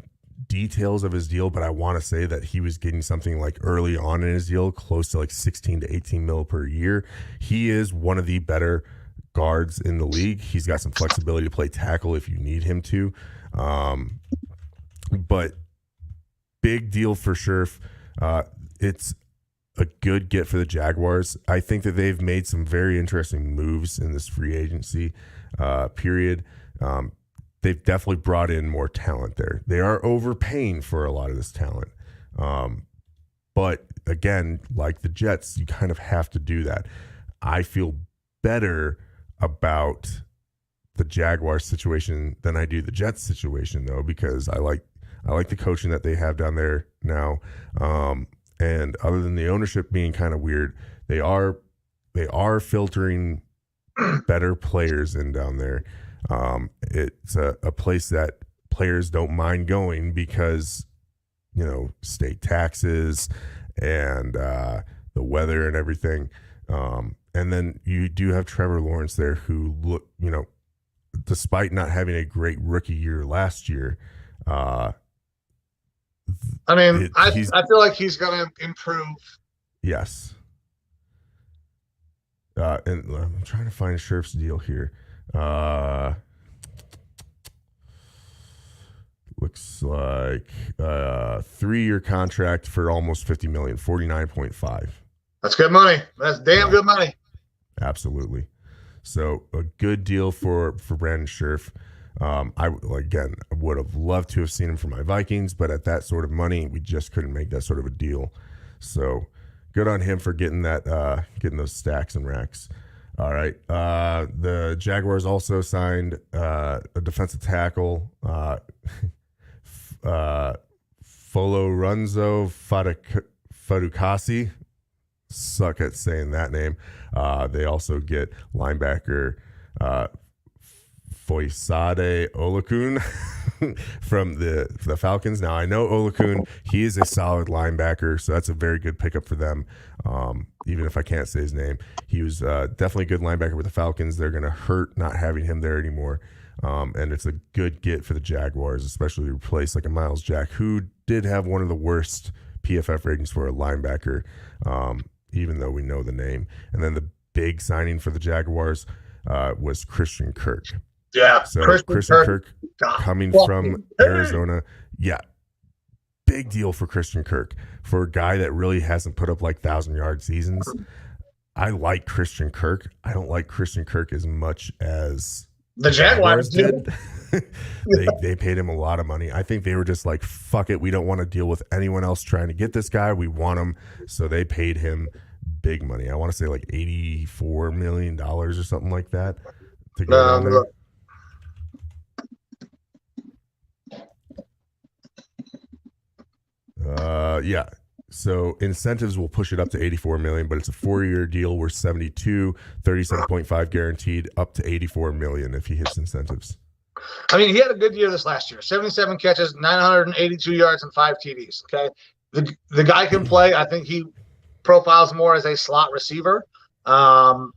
details of his deal, but I want to say that he was getting something like early on in his deal, close to like 16 to 18 mil per year. He is one of the better guards in the league. He's got some flexibility to play tackle if you need him to. But big deal for Sherf. It's a good get for the Jaguars. I think that they've made some very interesting moves in this free agency period. They've definitely brought in more talent there. They are overpaying for a lot of this talent. But again, like the Jets, you kind of have to do that. I feel better about the Jaguars situation than I do the Jets situation, though, because I like the coaching that they have down there now. And other than the ownership being kind of weird, they are filtering better players in down there. It's a place that players don't mind going because, state taxes and the weather and everything. And then you do have Trevor Lawrence there who despite not having a great rookie year last year, I feel like he's going to improve. Yes. And I'm trying to find Sherf's deal here. Looks like 3-year contract for almost $50 million, 49.5. That's good money. That's damn good money. Absolutely. So a good deal for Brandon Sherf. I would have loved to have seen him for my Vikings, but at that sort of money, we just couldn't make that sort of a deal. So good on him for getting those stacks and racks. All right. The Jaguars also signed a defensive tackle, Folorenzo Fadukasi. Suck at saying that name. They also get linebacker Foyesade Olakun from the Falcons. Now, I know Olakun, he is a solid linebacker, so that's a very good pickup for them, even if I can't say his name. He was definitely a good linebacker with the Falcons. They're going to hurt not having him there anymore, and it's a good get for the Jaguars, especially to replace like a Miles Jack, who did have one of the worst PFF ratings for a linebacker, even though we know the name. And then the big signing for the Jaguars was Christian Kirk. Yeah, so Christian Kirk coming from Arizona. Yeah, big deal for Christian Kirk. For a guy that really hasn't put up like 1,000-yard seasons, I like Christian Kirk. I don't like Christian Kirk as much as the Jaguars did. They paid him a lot of money. I think they were just like, fuck it, we don't want to deal with anyone else trying to get this guy. We want him, so they paid him big money. I want to say like $84 million or something like that to go down there. Yeah. So incentives will push it up to $84 million, but it's a 4-year deal worth $72, 37.5 guaranteed, up to $84 million if he hits incentives. I mean, he had a good year this last year. 77 catches, 982 yards, and 5 TDs. Okay, the guy can play. I think he profiles more as a slot receiver, that's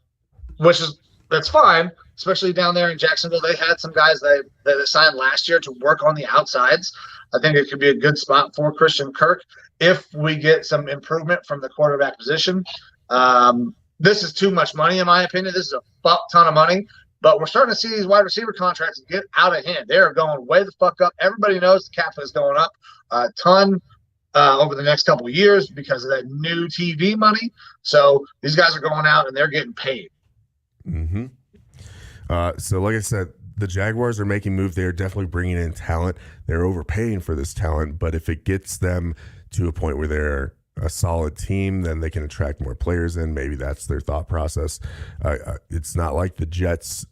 fine. Especially down there in Jacksonville, they had some guys that they signed last year to work on the outsides. I think it could be a good spot for Christian Kirk if we get some improvement from the quarterback position. This is too much money, in my opinion. This is a fuck ton of money. But we're starting to see these wide receiver contracts get out of hand. They're going way the fuck up. Everybody knows the cap is going up a ton over the next couple of years because of that new TV money. So these guys are going out and they're getting paid. Mm-hmm. So like I said, the Jaguars are making moves. They're definitely bringing in talent. They're overpaying for this talent. But if it gets them to a point where they're a solid team, then they can attract more players in. Maybe that's their thought process. It's not like the Jets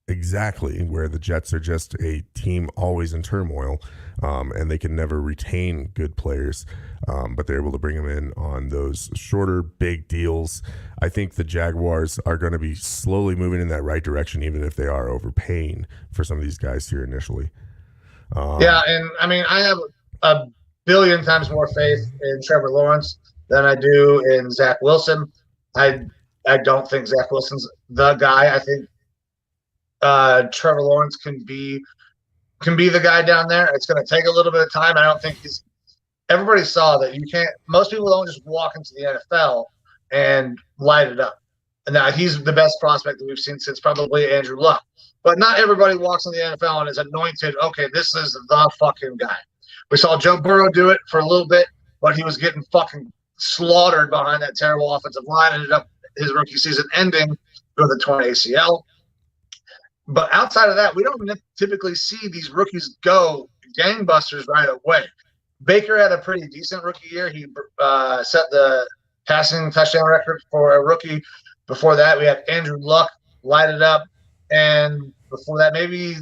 exactly, where the Jets are just a team always in turmoil. and they can never retain good players, but they're able to bring them in on those shorter, big deals. I think the Jaguars are going to be slowly moving in that right direction, even if they are overpaying for some of these guys here initially. Yeah, and I mean, I have a billion times more faith in Trevor Lawrence than I do in Zach Wilson. I don't think Zach Wilson's the guy. I think Trevor Lawrence can be the guy down there. It's going to take a little bit of time. I don't think everybody saw that you can't. Most people don't just walk into the NFL and light it up. And now he's the best prospect that we've seen since probably Andrew Luck. But not everybody walks in the NFL and is anointed, okay, this is the fucking guy. We saw Joe Burrow do it for a little bit, but he was getting fucking slaughtered behind that terrible offensive line. Ended up his rookie season ending with a torn ACL. But outside of that, we don't typically see these rookies go gangbusters right away. Baker had a pretty decent rookie year. He set the passing touchdown record for a rookie. Before that, we had Andrew Luck light it up. And before that, maybe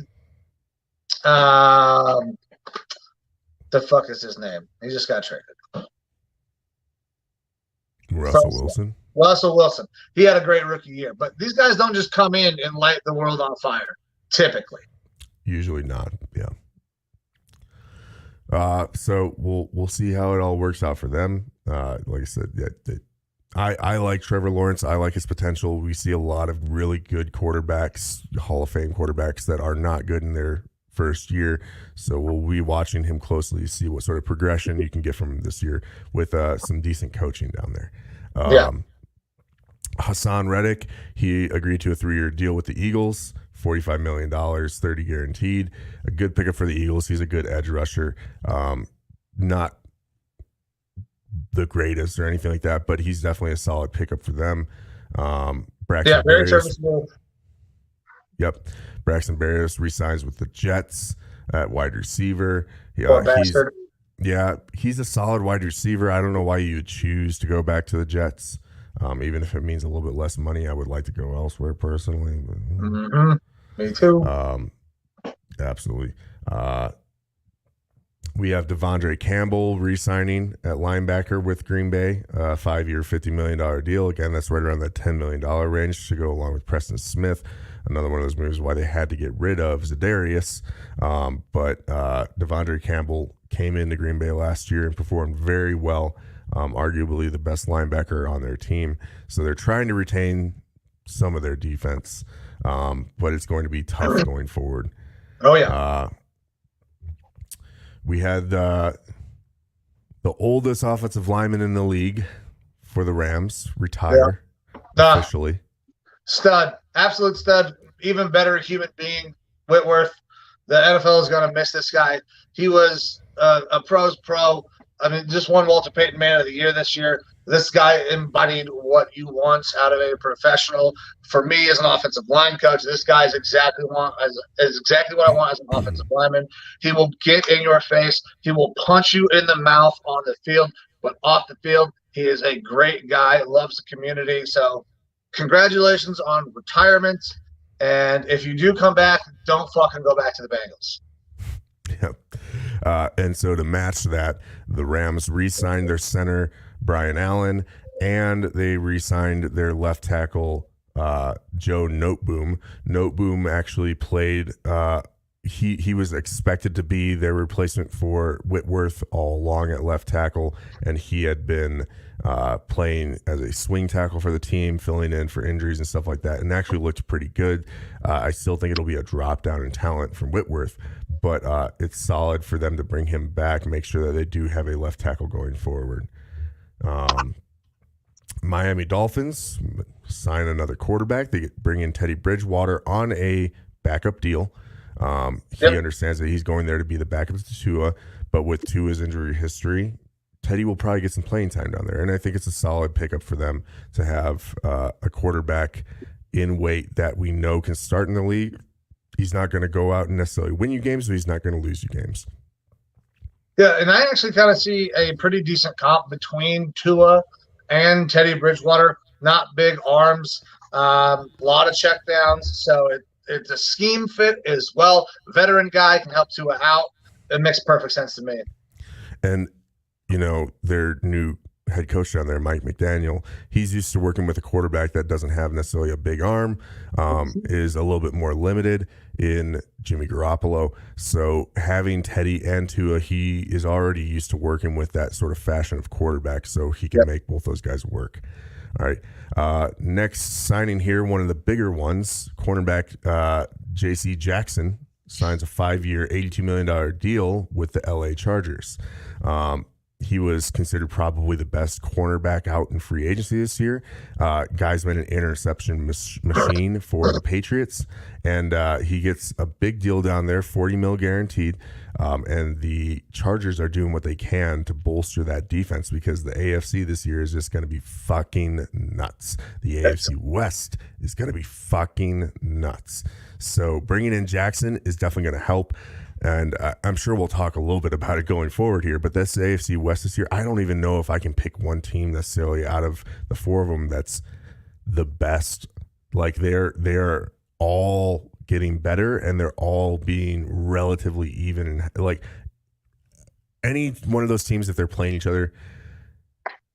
the fuck is his name? He just got traded. Russell Wilson. He had a great rookie year. But these guys don't just come in and light the world on fire, typically. Usually not, yeah. So we'll see how it all works out for them. Like I said, I like Trevor Lawrence. I like his potential. We see a lot of really good quarterbacks, Hall of Fame quarterbacks that are not good in their first year. So we'll be watching him closely to see what sort of progression you can get from him this year with some decent coaching down there. Hassan Reddick, he agreed to a 3-year deal with the Eagles, $45 million, 30 guaranteed. A good pickup for the Eagles. He's a good edge rusher. Not the greatest or anything like that, but he's definitely a solid pickup for them. Braxton very Barrios, serviceable. Yep. Braxton Barrios resigns with the Jets at wide receiver. He's a solid wide receiver. I don't know why you would choose to go back to the Jets. Even if it means a little bit less money, I would like to go elsewhere personally. But, Me too. Absolutely. We have Devondre Campbell re-signing at linebacker with Green Bay, 5-year, $50 million deal. Again, that's right around that $10 million range to go along with Preston Smith. Another one of those moves why they had to get rid of Zadarius. But Devondre Campbell came into Green Bay last year and performed very well, arguably the best linebacker on their team. So they're trying to retain some of their defense, but it's going to be tough going forward. Oh, yeah. We had the oldest offensive lineman in the league for the Rams retire officially. Stud. Absolute stud. Even better human being, Whitworth. The NFL is going to miss this guy. He was a pro's pro. I mean, just won Walter Payton Man of the Year this year. This guy embodied what you want out of a professional. For me, as an offensive line coach, this guy is exactly what I want as an offensive lineman. He will get in your face. He will punch you in the mouth on the field, but off the field, he is a great guy, loves the community. So congratulations on retirement. And if you do come back, don't fucking go back to the Bengals. Yep. And so to match that, the Rams re-signed their center, Brian Allen, and they re-signed their left tackle, Joe Noteboom. Noteboom actually played he was expected to be their replacement for Whitworth all along at left tackle, and he had been playing as a swing tackle for the team, filling in for injuries and stuff like that, and actually looked pretty good. I still think it'll be a drop down in talent from Whitworth, but it's solid for them to bring him back, make sure that they do have a left tackle going forward. Miami Dolphins sign another quarterback. They bring in Teddy Bridgewater on a backup deal. He understands that he's going there to be the backup to Tua, but with Tua's injury history, Teddy will probably get some playing time down there. And I think it's a solid pickup for them to have a quarterback in weight that we know can start in the league. He's not going to go out and necessarily win you games, but he's not going to lose you games. Yeah, and I actually kind of see a pretty decent comp between Tua and Teddy Bridgewater. Not big arms, a lot of checkdowns, so it's a scheme fit as well. Veteran guy can help Tua out. it makes perfect sense to me. And, you know, their new head coach down there, Mike McDaniel, he's used to working with a quarterback that doesn't have necessarily a big arm, is a little bit more limited in Jimmy Garoppolo. So having Teddy and Tua, he is already used to working with that sort of fashion of quarterback, so he can make both those guys work. All right. Next signing here, one of the bigger ones, cornerback J.C. Jackson signs a 5-year, $82 million deal with the L.A. Chargers. He was considered probably the best cornerback out in free agency this year. Guy's been an interception machine for the Patriots, and he gets a big deal down there, $40 million guaranteed. And the Chargers are doing what they can to bolster that defense because the AFC this year is just going to be fucking nuts. The AFC West is going to be fucking nuts. So bringing in Jackson is definitely going to help. And I'm sure we'll talk a little bit about it going forward here, but this AFC West this year, I don't even know if I can pick one team necessarily out of the four of them that's the best. Like they're all getting better and they're all being relatively even. And like any one of those teams, if they're playing each other,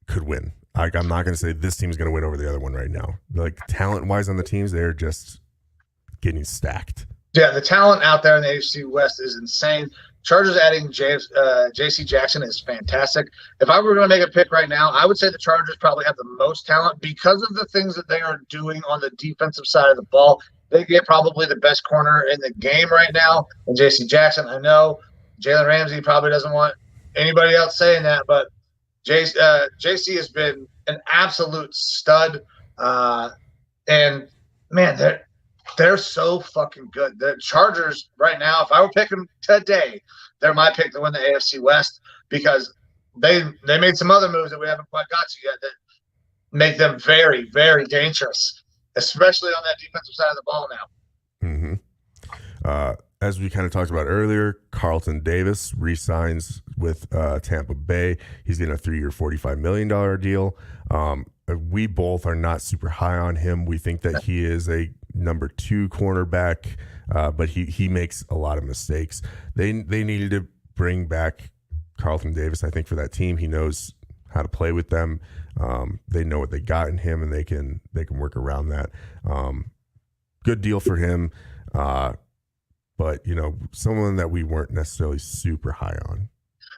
could win. Like I'm not going to say this team's going to win over the other one right now. Like talent wise on the teams, they're just getting stacked. Yeah, the talent out there in the AFC West is insane. Chargers adding J.C. Jackson is fantastic. If I were going to make a pick right now, I would say the Chargers probably have the most talent because of the things that they are doing on the defensive side of the ball. They get probably the best corner in the game right now. And J.C. Jackson, I know Jalen Ramsey probably doesn't want anybody else saying that, but J.C. has been an absolute stud. And, man, they're so fucking good. The Chargers right now, if I were picking today, they're my pick to win the AFC West because they made some other moves that we haven't quite got to yet that make them very, very dangerous, especially on that defensive side of the ball now. Mm-hmm. As we kind of talked about earlier, Carlton Davis re-signs with Tampa Bay. He's getting a 3-year, $45 million deal. We both are not super high on him. We think that he is a number 2 cornerback, but he makes a lot of mistakes. They needed to bring back Carlton Davis, I think, for that team. He knows how to play with them. They know what they got in him, and they can work around that. Good deal for him, but you know, someone that we weren't necessarily super high on.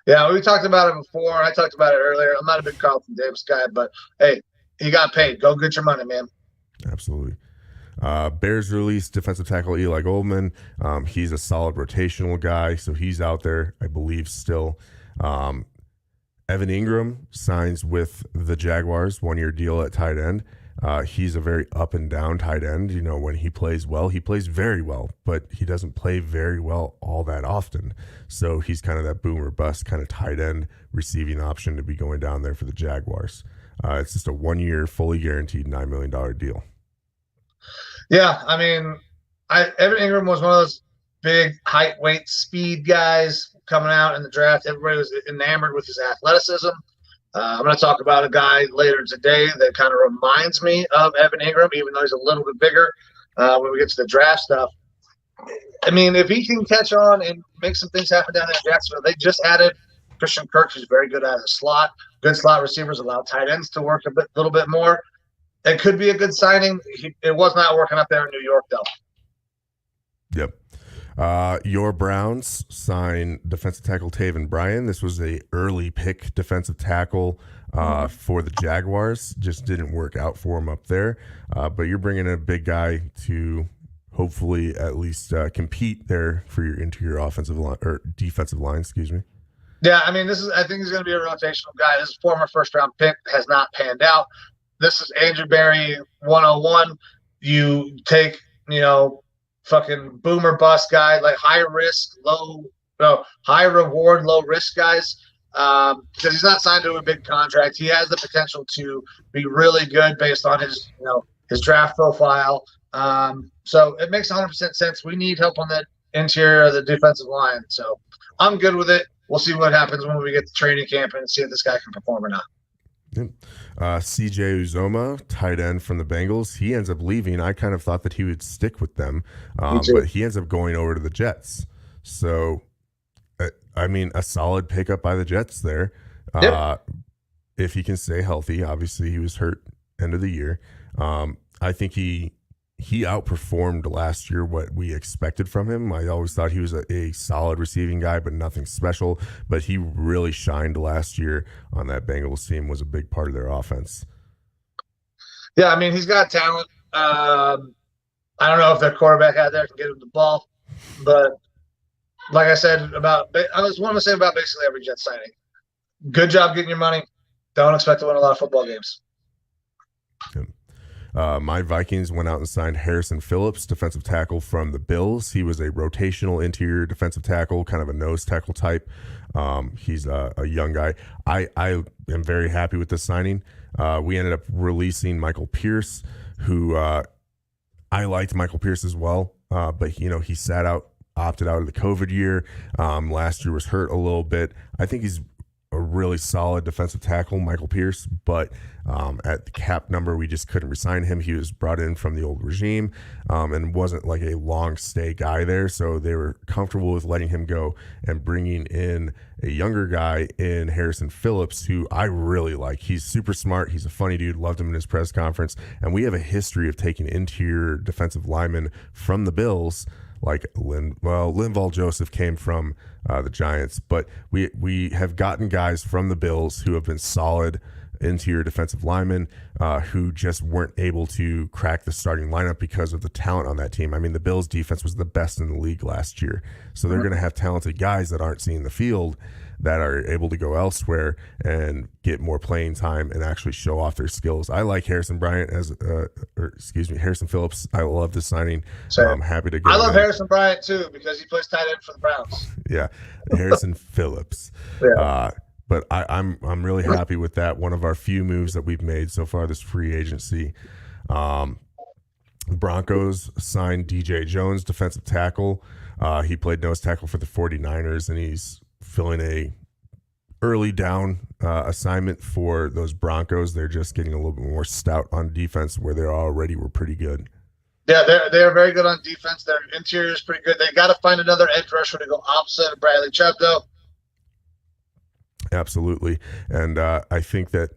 Yeah, we talked about it before. I talked about it earlier. I'm not a big Carlton Davis guy, but hey, he got paid. Go get your money, man. Absolutely. Bears released defensive tackle Eli Goldman. He's a solid rotational guy, so he's out there, I believe, still. Evan Ingram signs with the Jaguars, 1-year deal at tight end. He's a very up and down tight end. You know, when he plays well, he plays very well, but he doesn't play very well all that often. So he's kind of that boom or bust kind of tight end receiving option to be going down there for the Jaguars. It's just a 1-year, fully guaranteed $9 million deal. Yeah, I mean, Evan Ingram was one of those big height, weight, speed guys coming out in the draft. Everybody was enamored with his athleticism. I'm going to talk about a guy later today that kind of reminds me of Evan Ingram, even though he's a little bit bigger when we get to the draft stuff. I mean, if he can catch on and make some things happen down in Jacksonville, they just added Christian Kirk, who's very good at a slot. Good slot receivers allow tight ends to work a little bit more. It could be a good signing. It was not working up there in New York, though. Yep. Your Browns sign defensive tackle Taven Bryan. This was a early pick defensive tackle for the Jaguars. Just didn't work out for him up there. But you're bringing in a big guy to hopefully at least compete there for your interior offensive line or defensive line. Excuse me. Yeah, I mean, I think he's going to be a rotational guy. This former first-round pick has not panned out. This is Andrew Berry 101. You take, fucking boomer bust guy, like high reward, low risk guys. Because he's not signed to a big contract. He has the potential to be really good based on his draft profile. So it makes 100% sense. We need help on that interior of the defensive line. So I'm good with it. We'll see what happens when we get to training camp and see if this guy can perform or not. Yep. CJ Uzoma, tight end from the Bengals, he ends up leaving. I kind of thought that he would stick with them, but he ends up going over to the Jets. So I mean, a solid pickup by the Jets there. Yep. If he can stay healthy, obviously he was hurt end of the year. I think he outperformed last year what we expected from him. I always thought he was a solid receiving guy, but nothing special. But he really shined last year on that Bengals team, was a big part of their offense. Yeah, I mean, he's got talent. I don't know if their quarterback out there can get him the ball, but like I said I was want to say about basically every Jet signing. Good job getting your money. Don't expect to win a lot of football games. My Vikings went out and signed Harrison Phillips, defensive tackle from the Bills. He was a rotational interior defensive tackle, kind of a nose tackle type. He's a young guy. I am very happy with this signing. We ended up releasing Michael Pierce, who I liked Michael Pierce as well, but he opted out of the COVID year. Last year was hurt a little bit. I think he's a really solid defensive tackle, Michael Pierce, but at the cap number, we just couldn't resign him. He was brought in from the old regime and wasn't like a long stay guy there, so they were comfortable with letting him go and bringing in a younger guy in Harrison Phillips, who I really like. He's super smart. He's a funny dude. Loved him in his press conference, and we have a history of taking interior defensive linemen from the Bills. Like Linval Joseph came from the Giants, but we have gotten guys from the Bills who have been solid interior defensive linemen who just weren't able to crack the starting lineup because of the talent on that team. I mean, the Bills defense was the best in the league last year, so they're going to have talented guys that aren't seeing the field that are able to go elsewhere and get more playing time and actually show off their skills. I like Harrison Phillips. I love this signing. So I'm happy to get I love Harrison Bryant too because he plays tight end for the Browns. Yeah, Harrison Phillips. Yeah. But I'm really happy with that. One of our few moves that we've made so far this free agency. Broncos signed DJ Jones, defensive tackle. He played nose tackle for the 49ers, and he's filling a early down assignment for those Broncos. They're just getting a little bit more stout on defense where they already were pretty good. Yeah, they're very good on defense. Their interior is pretty good. They got to find another edge rusher to go opposite of Bradley Chubb, though. Absolutely, and I think that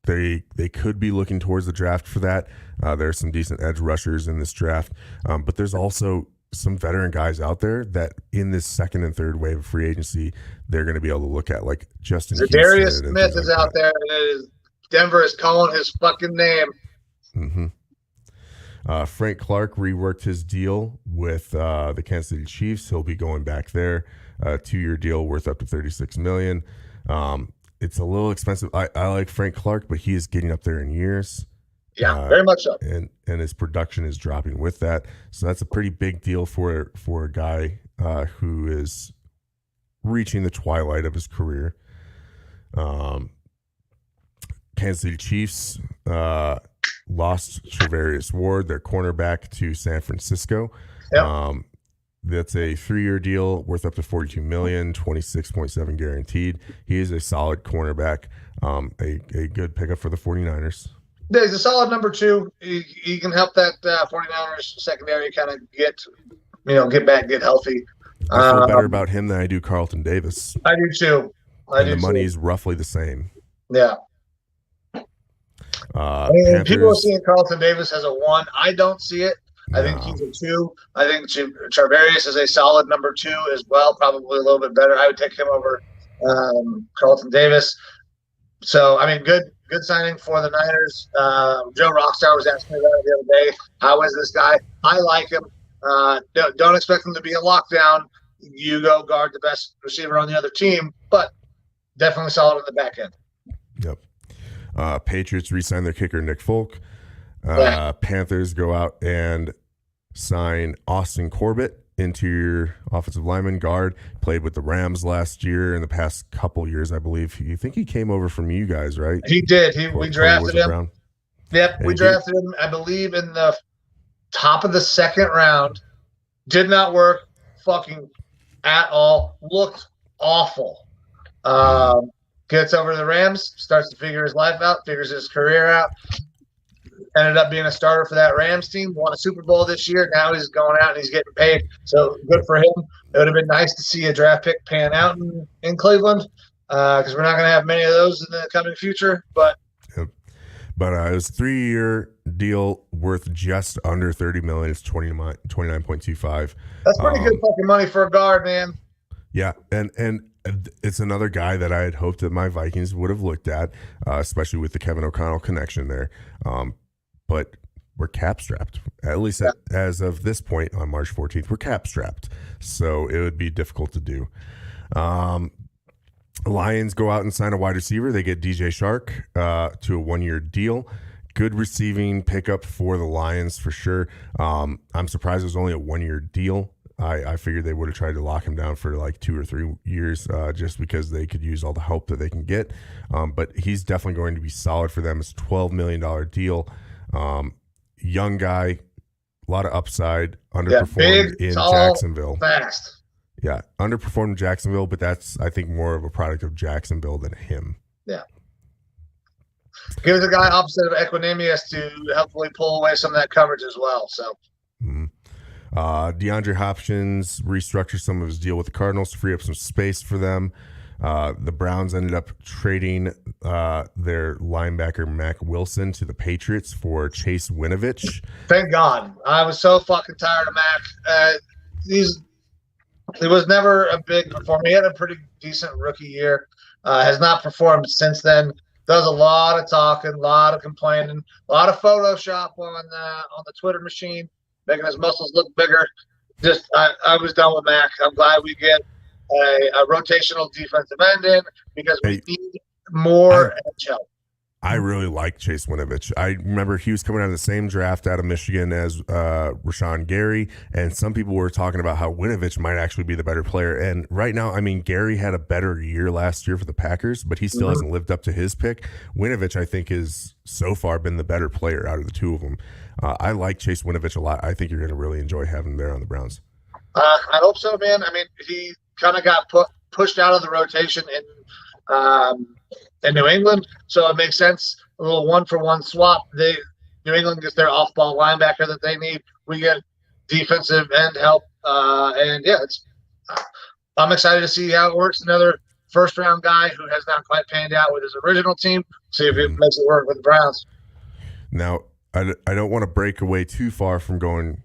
they could be looking towards the draft for that. There are some decent edge rushers in this draft, but there's also some veteran guys out there that in this second and third wave of free agency, they're going to be able to look at, like Justin Zadaria Smith is out there. Denver is calling his fucking name. Mm-hmm. Frank Clark reworked his deal with the Kansas City Chiefs. He'll be going back there. 2-year deal worth up to $36 million. It's a little expensive. I like Frank Clark, but he is getting up there in years. Yeah, very much so. And his production is dropping with that. So that's a pretty big deal for a guy who is reaching the twilight of his career. Kansas City Chiefs lost Travarius Ward, their cornerback, to San Francisco. Yep. That's a 3-year deal worth up to $42 million, 26.7 guaranteed. He is a solid cornerback, a good pickup for the 49ers. Yeah, he's a solid number 2. He can help that 49ers secondary kind of get back, get healthy. I feel better about him than I do Carlton Davis. I do too. The money is roughly the same. Yeah. People are seeing Carlton Davis as a 1. I don't see it. I think he's a 2. I think Charvarius is a solid number 2 as well, probably a little bit better. I would take him over Carlton Davis. So, I mean, good signing for the Niners. Joe Rockstar was asking me about it the other day. How is this guy? I like him. Don't expect him to be a lockdown. You go guard the best receiver on the other team, but definitely solid on the back end. Yep. Patriots re-signed their kicker, Nick Folk. Panthers go out and sign Austin Corbett, interior offensive lineman, guard. Played with the Rams last year. In the past couple years, I believe. You think he came over from you guys, right? He did. We drafted him. Brown. Yep, we drafted him, I believe, in the top of the second round. Did not work fucking at all. Looked awful. Gets over to the Rams, starts to figure his life out, figures his career out. ended up being a starter for that Rams team, won a Super Bowl this year. Now he's going out and he's getting paid. So good for him. It would have been nice to see a draft pick pan out in Cleveland because we're not going to have many of those in the coming future. But it was a 3-year deal worth just under $30 million. It's 29.25. That's pretty good fucking money for a guard, man. Yeah, and it's another guy that I had hoped that my Vikings would have looked at, especially with the Kevin O'Connell connection there. But we're cap strapped, at least as of this point on March 14th. We're cap strapped, so it would be difficult to do. Lions go out and sign a wide receiver. They get DJ Shark to a 1-year deal. Good receiving pickup for the Lions for sure. I'm surprised it was only a 1-year deal. I figured they would have tried to lock him down for like 2 or 3 years just because they could use all the help that they can get. But he's definitely going to be solid for them. It's a $12 million deal. Young guy, a lot of upside, underperformed in Jacksonville. Fast. Yeah, underperformed in Jacksonville, but that's, I think, more of a product of Jacksonville than him. Yeah. Give the guy opposite of Equinemius to hopefully pull away some of that coverage as well. So. DeAndre Hopkins restructured some of his deal with the Cardinals to free up some space for them. The Browns ended up trading their linebacker Mac Wilson to the Patriots for Chase Winovich. Thank God. I was so fucking tired of Mac. He was never a big performer. He had a pretty decent rookie year. Has not performed since then. Does a lot of talking, a lot of complaining, a lot of Photoshop on the Twitter machine, making his muscles look bigger. Just I was done with Mac. I'm glad we get a rotational defensive end in because we need more edge help. I really like Chase Winovich. I remember he was coming out of the same draft out of Michigan as Rashawn Gary, and some people were talking about how Winovich might actually be the better player. And right now, I mean, Gary had a better year last year for the Packers, but he still hasn't lived up to his pick. Winovich, I think, has so far been the better player out of the two of them. I like Chase Winovich a lot. I think you're going to really enjoy having him there on the Browns. I hope so, man. I mean, he kind of got pushed out of the rotation in New England, so it makes sense. A little 1-for-1 swap. New England gets their off-ball linebacker that they need. We get defensive end help, and yeah, I'm excited to see how it works. Another first-round guy who has not quite panned out with his original team. See if it makes it work with the Browns. Now, I don't want to break away too far from going,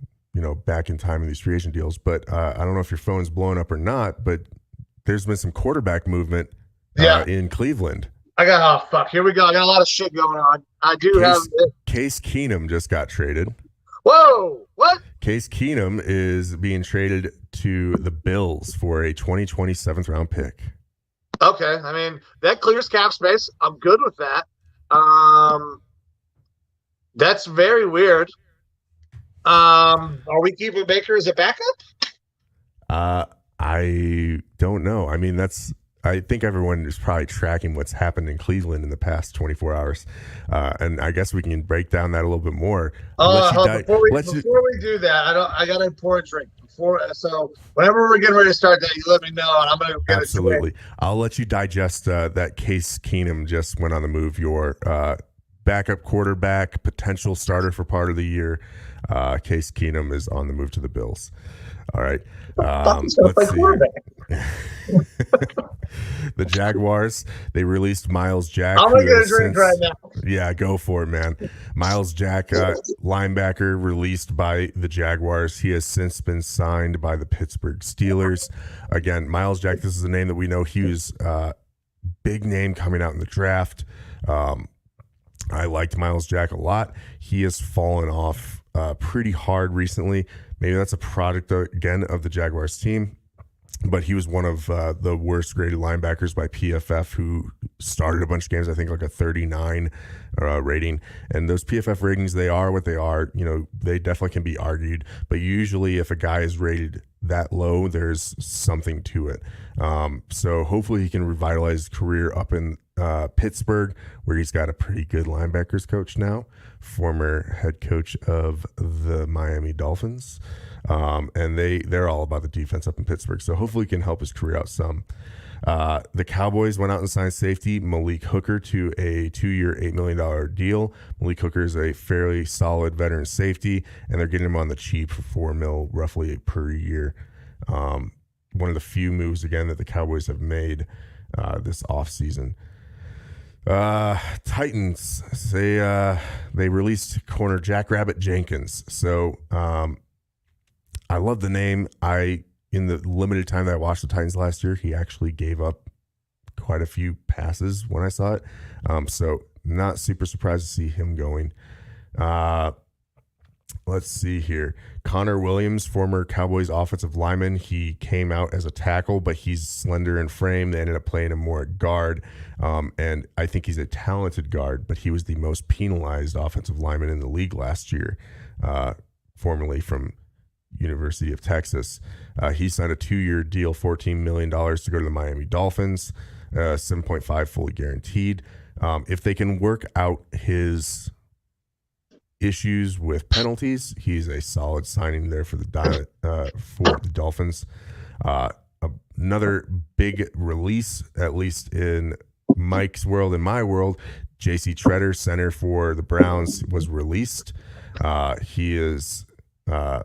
back in time in these free agent deals, but I don't know if your phone's blowing up or not, but there's been some quarterback movement in Cleveland. Here we go. I got a lot of shit going on. I do have Case Keenum just got traded. Whoa, what? Case Keenum is being traded to the Bills for a 2020 7th-round pick. Okay, I mean, that clears cap space. I'm good with that. That's very weird. Are we keeping Baker as a backup? I don't know. I mean, I think everyone is probably tracking what's happened in Cleveland in the past 24 hours. And I guess we can break down that a little bit more. Before we do that, I got to pour a drink. So whenever we're getting ready to start that, you let me know, and I'm going to get Absolutely. I'll let you digest that Case Keenum just went on the move. Your backup quarterback, potential starter for part of the year. Case Keenum is on the move to the Bills. All right. Let's see. The Jaguars, they released Miles Jack. I'm going to get a drink right now. Yeah, go for it, man. Miles Jack, linebacker, released by the Jaguars. He has since been signed by the Pittsburgh Steelers. Again, Miles Jack, this is a name that we know. He was big name coming out in the draft. I liked Miles Jack a lot. He has fallen off pretty hard recently. Maybe that's a product, again, of the Jaguars team. But he was one of the worst graded linebackers by PFF, who started a bunch of games, I think like a 39 rating. And those PFF ratings, they are what they are. They definitely can be argued. But usually if a guy is rated that low, there's something to it. So hopefully he can revitalize his career up in Pittsburgh, where he's got a pretty good linebackers coach now, former head coach of the Miami Dolphins. And they're all about the defense up in Pittsburgh. So hopefully he can help his career out some. The Cowboys went out and signed safety Malik Hooker to a 2-year, $8 million deal. Malik Hooker is a fairly solid veteran safety, and they're getting him on the cheap for $4 million roughly per year. One of the few moves, again, that the Cowboys have made this offseason. Titans, they released corner Jackrabbit Jenkins. So I love the name. In the limited time that I watched the Titans last year, he actually gave up quite a few passes when I saw it. So not super surprised to see him going. Let's see here. Connor Williams, former Cowboys offensive lineman. He came out as a tackle, but he's slender in frame. They ended up playing him more at guard. And I think he's a talented guard, but he was the most penalized offensive lineman in the league last year, formerly from University of Texas. He signed a 2-year deal, $14 million to go to the Miami Dolphins, 7.5 fully guaranteed. If they can work out his issues with penalties, he's a solid signing there for the Dolphins. Another big release, at least in Mike's world and my world, J.C. Tretter, center for the Browns, was released. He is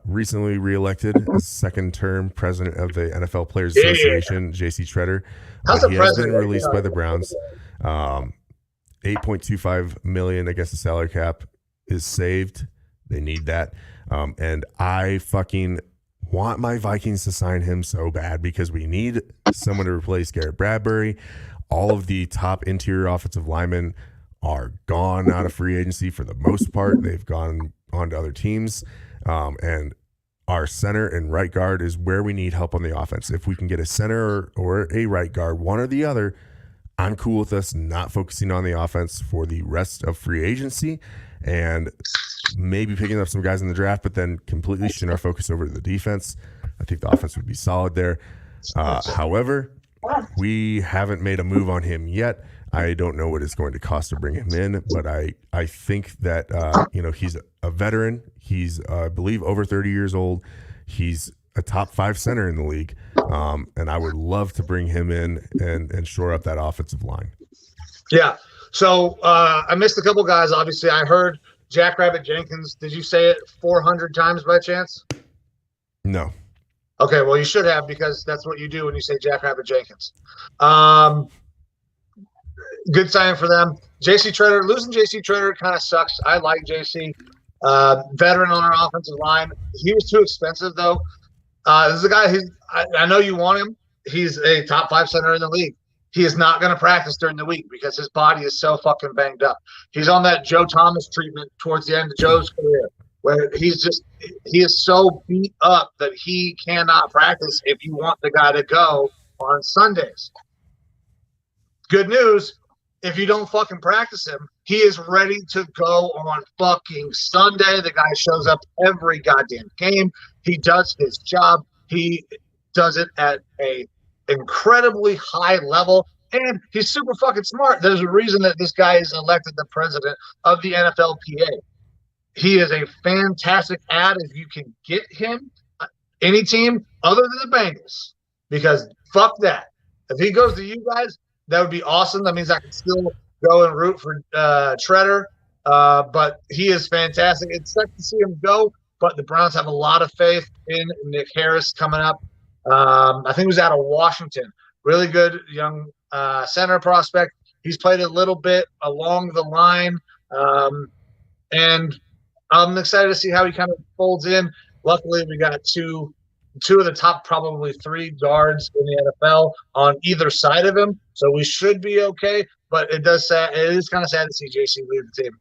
recently reelected as second-term president of the NFL Players Association, J.C. Tretter. He has been released by the Browns. $8.25 million, I guess the salary cap is saved. They need that. And I fucking want my Vikings to sign him so bad because we need someone to replace Garrett Bradbury. All of the top interior offensive linemen are gone out of free agency for the most part. They've gone on to other teams. And our center and right guard is where we need help on the offense. If we can get a center or a right guard, one or the other, I'm cool with us not focusing on the offense for the rest of free agency and maybe picking up some guys in the draft, but then completely shifting our focus over to the defense. I think the offense would be solid there. However, we haven't made a move on him yet. I don't know what it's going to cost to bring him in, but I think that he's a veteran. He's I believe over 30 years old. He's a top 5 center in the league, and I would love to bring him in and shore up that offensive line. Yeah. So I missed a couple guys. Obviously, I heard Jackrabbit Jenkins. Did you say it 400 times by chance? No. Okay, well, you should have, because that's what you do when you say Jackrabbit Jenkins. Good sign for them. J.C. Tretter, losing J.C. Tretter kind of sucks. I like J.C. Veteran on our offensive line. He was too expensive, though. This is a guy I know you want him. He's a top 5 center in the league. He is not going to practice during the week because his body is so fucking banged up. He's on that Joe Thomas treatment towards the end of Joe's career, where he is so beat up that he cannot practice if you want the guy to go on Sundays. Good news, if you don't fucking practice him, he is ready to go on fucking Sunday. The guy shows up every goddamn game. He does his job. He does it at a incredibly high level, and he's super fucking smart. There's a reason that this guy is elected the president of the NFLPA. He is a fantastic ad if you can get him any team other than the Bengals, because fuck that. If he goes to you guys, that would be awesome. That means I can still go and root for Tretter, but he is fantastic. It sucks to see him go, but the Browns have a lot of faith in Nick Harris coming up. I think he was out of Washington. Really good young center prospect. He's played a little bit along the line, and I'm excited to see how he kind of folds in. Luckily, we got two of the top probably 3 guards in the NFL on either side of him, so we should be okay. But it is kind of sad to see JC leave the team.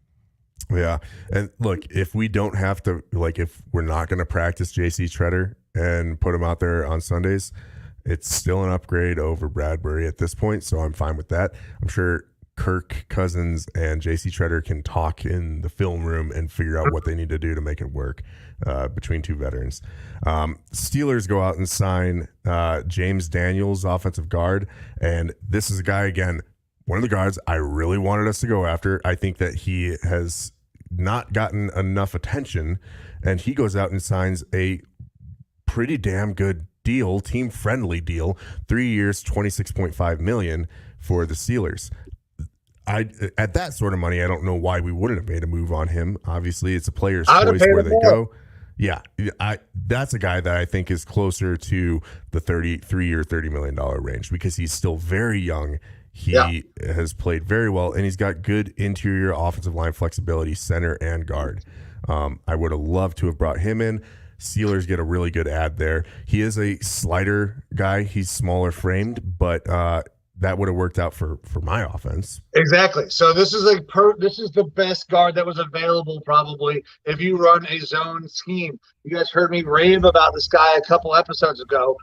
Yeah, and look, if we don't have to, if we're not going to practice JC Tretter and put him out there on Sundays, it's still an upgrade over Bradbury at this point, so I'm fine with that. I'm sure Kirk Cousins and JC Tretter can talk in the film room and figure out what they need to do to make it work between 2 veterans. Steelers go out and sign James Daniels, offensive guard, and this is a guy, again, one of the guards I really wanted us to go after. I think that he has not gotten enough attention, and he goes out and signs a pretty damn good deal, team-friendly deal, 3 years, $26.5 million for the Steelers. At that sort of money, I don't know why we wouldn't have made a move on him. Obviously, it's a player's choice where they go. Yeah, that's a guy that I think is closer to the 3-year, $30 million range because he's still very young. He has played very well, and he's got good interior offensive line flexibility, center and guard. I would have loved to have brought him in. Steelers get a really good ad there. He is a slider guy. He's smaller framed, but that would have worked out for my offense. Exactly. So this is this is the best guard that was available probably if you run a zone scheme. You guys heard me rave about this guy a couple episodes ago.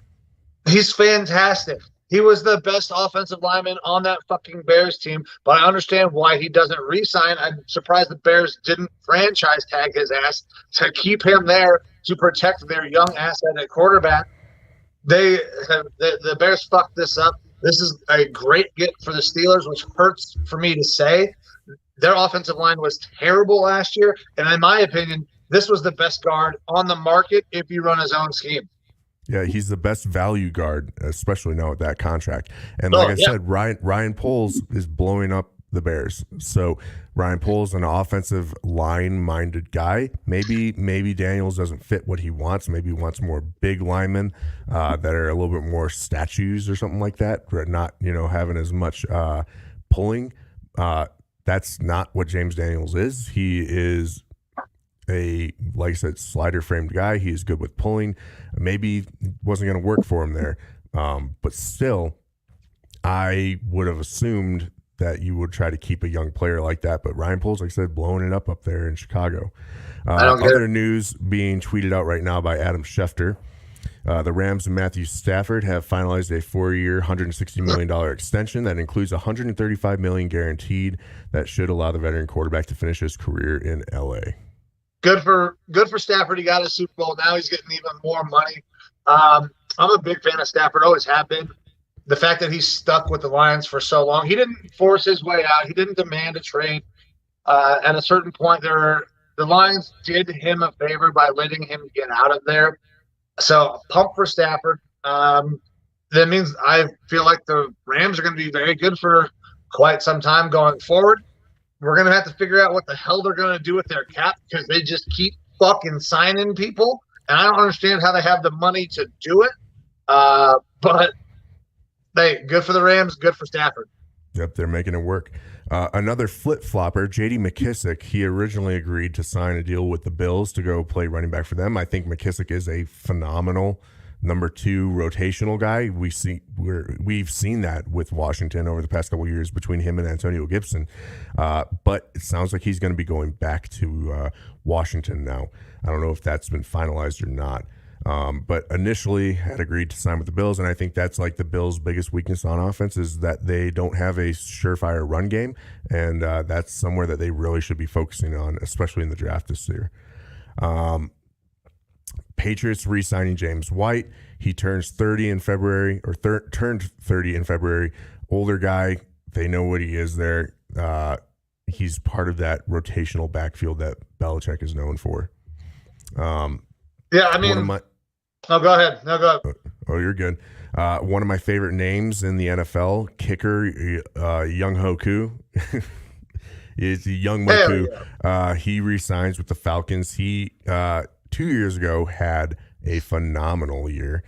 He's fantastic. He was the best offensive lineman on that fucking Bears team, but I understand why he doesn't re-sign. I'm surprised the Bears didn't franchise tag his ass to keep him there to protect their young asset at quarterback. The Bears fucked this up. This is a great get for the Steelers, which hurts for me to say. Their offensive line was terrible last year, and in my opinion, this was the best guard on the market if you run his own scheme. Yeah, he's the best value guard, especially now with that contract. And like I said, Ryan Poles is blowing up the Bears. So Ryan Poles, an offensive line-minded guy. Maybe Daniels doesn't fit what he wants. Maybe he wants more big linemen that are a little bit more statues or something like that, but not having as much pulling. That's not what James Daniels is. He is like I said, slider framed guy. He's good with pulling. Maybe it wasn't going to work for him there, but still, I would have assumed that you would try to keep a young player like that. But Ryan Poles, like I said, blowing it up there in Chicago. Other news being tweeted out right now by Adam Schefter. The Rams and Matthew Stafford have finalized a 4-year, $160 million extension that includes $135 million guaranteed. That should allow the veteran quarterback to finish his career in LA. Good for Stafford. He got a Super Bowl. Now he's getting even more money. I'm a big fan of Stafford. Always have been. The fact that he's stuck with the Lions for so long, he didn't force his way out. He didn't demand a trade. At a certain point, the Lions did him a favor by letting him get out of there. So pump for Stafford. That means I feel like the Rams are going to be very good for quite some time going forward. We're going to have to figure out what the hell they're going to do with their cap because they just keep fucking signing people. And I don't understand how they have the money to do it. But good for the Rams, good for Stafford. Yep, they're making it work. Another flip-flopper, J.D. McKissick, he originally agreed to sign a deal with the Bills to go play running back for them. I think McKissick is a phenomenal number 2 rotational guy. We've seen that with Washington over the past couple of years between him and Antonio Gibson. But it sounds like he's going to be going back to Washington now. I don't know if that's been finalized or not. But initially had agreed to sign with the Bills, and I think that's like the Bills' biggest weakness on offense is that they don't have a surefire run game, and that's somewhere that they really should be focusing on, especially in the draft this year. Patriots re-signing James White. He turns 30 in February, or turned 30 in February. Older guy, they know what he is there. He's part of that rotational backfield that Belichick is known for. Yeah, I mean, go ahead. No, go ahead. Oh, you're good. One of my favorite names in the NFL, kicker, Young Hoku. Is Young Moku. Yeah. He re-signs with the Falcons. He 2 years ago had a phenomenal year.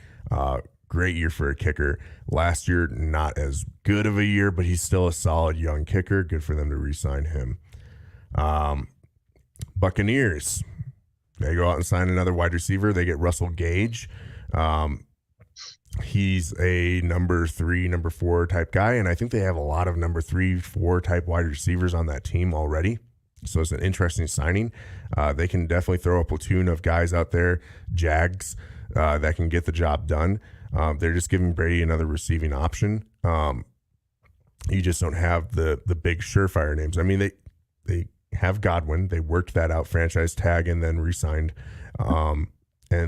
Great year for a kicker. Last year, not as good of a year, but he's still a solid young kicker. Good for them to re-sign him. Buccaneers. They go out and sign another wide receiver. They get Russell Gage. He's a number 3, number 4 type guy, and I think they have a lot of number 3, 4 type wide receivers on that team already. So it's an interesting signing. They can definitely throw a platoon of guys out there, Jags, that can get the job done. They're just giving Brady another receiving option. You just don't have the big surefire names. I mean, they have Godwin. They worked that out, franchise tag, and then re-signed. And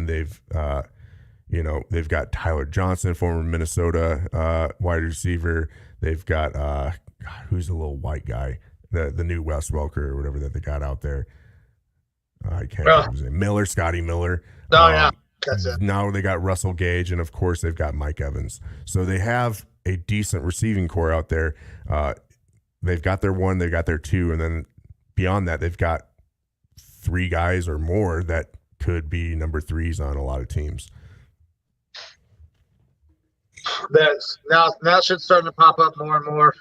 they've got Tyler Johnson, former Minnesota wide receiver. They've got who's the little white guy, the new Wes Welker or whatever that they got out there. I can't remember his name. Scotty Miller. Oh yeah, That's it. Now they got Russell Gage, and of course they've got Mike Evans. So they have a decent receiving core out there. They've got their one, they've got their two, and then beyond that, they've got 3 guys or more that could be number 3s on a lot of teams. That's now shit's starting to pop up more and more.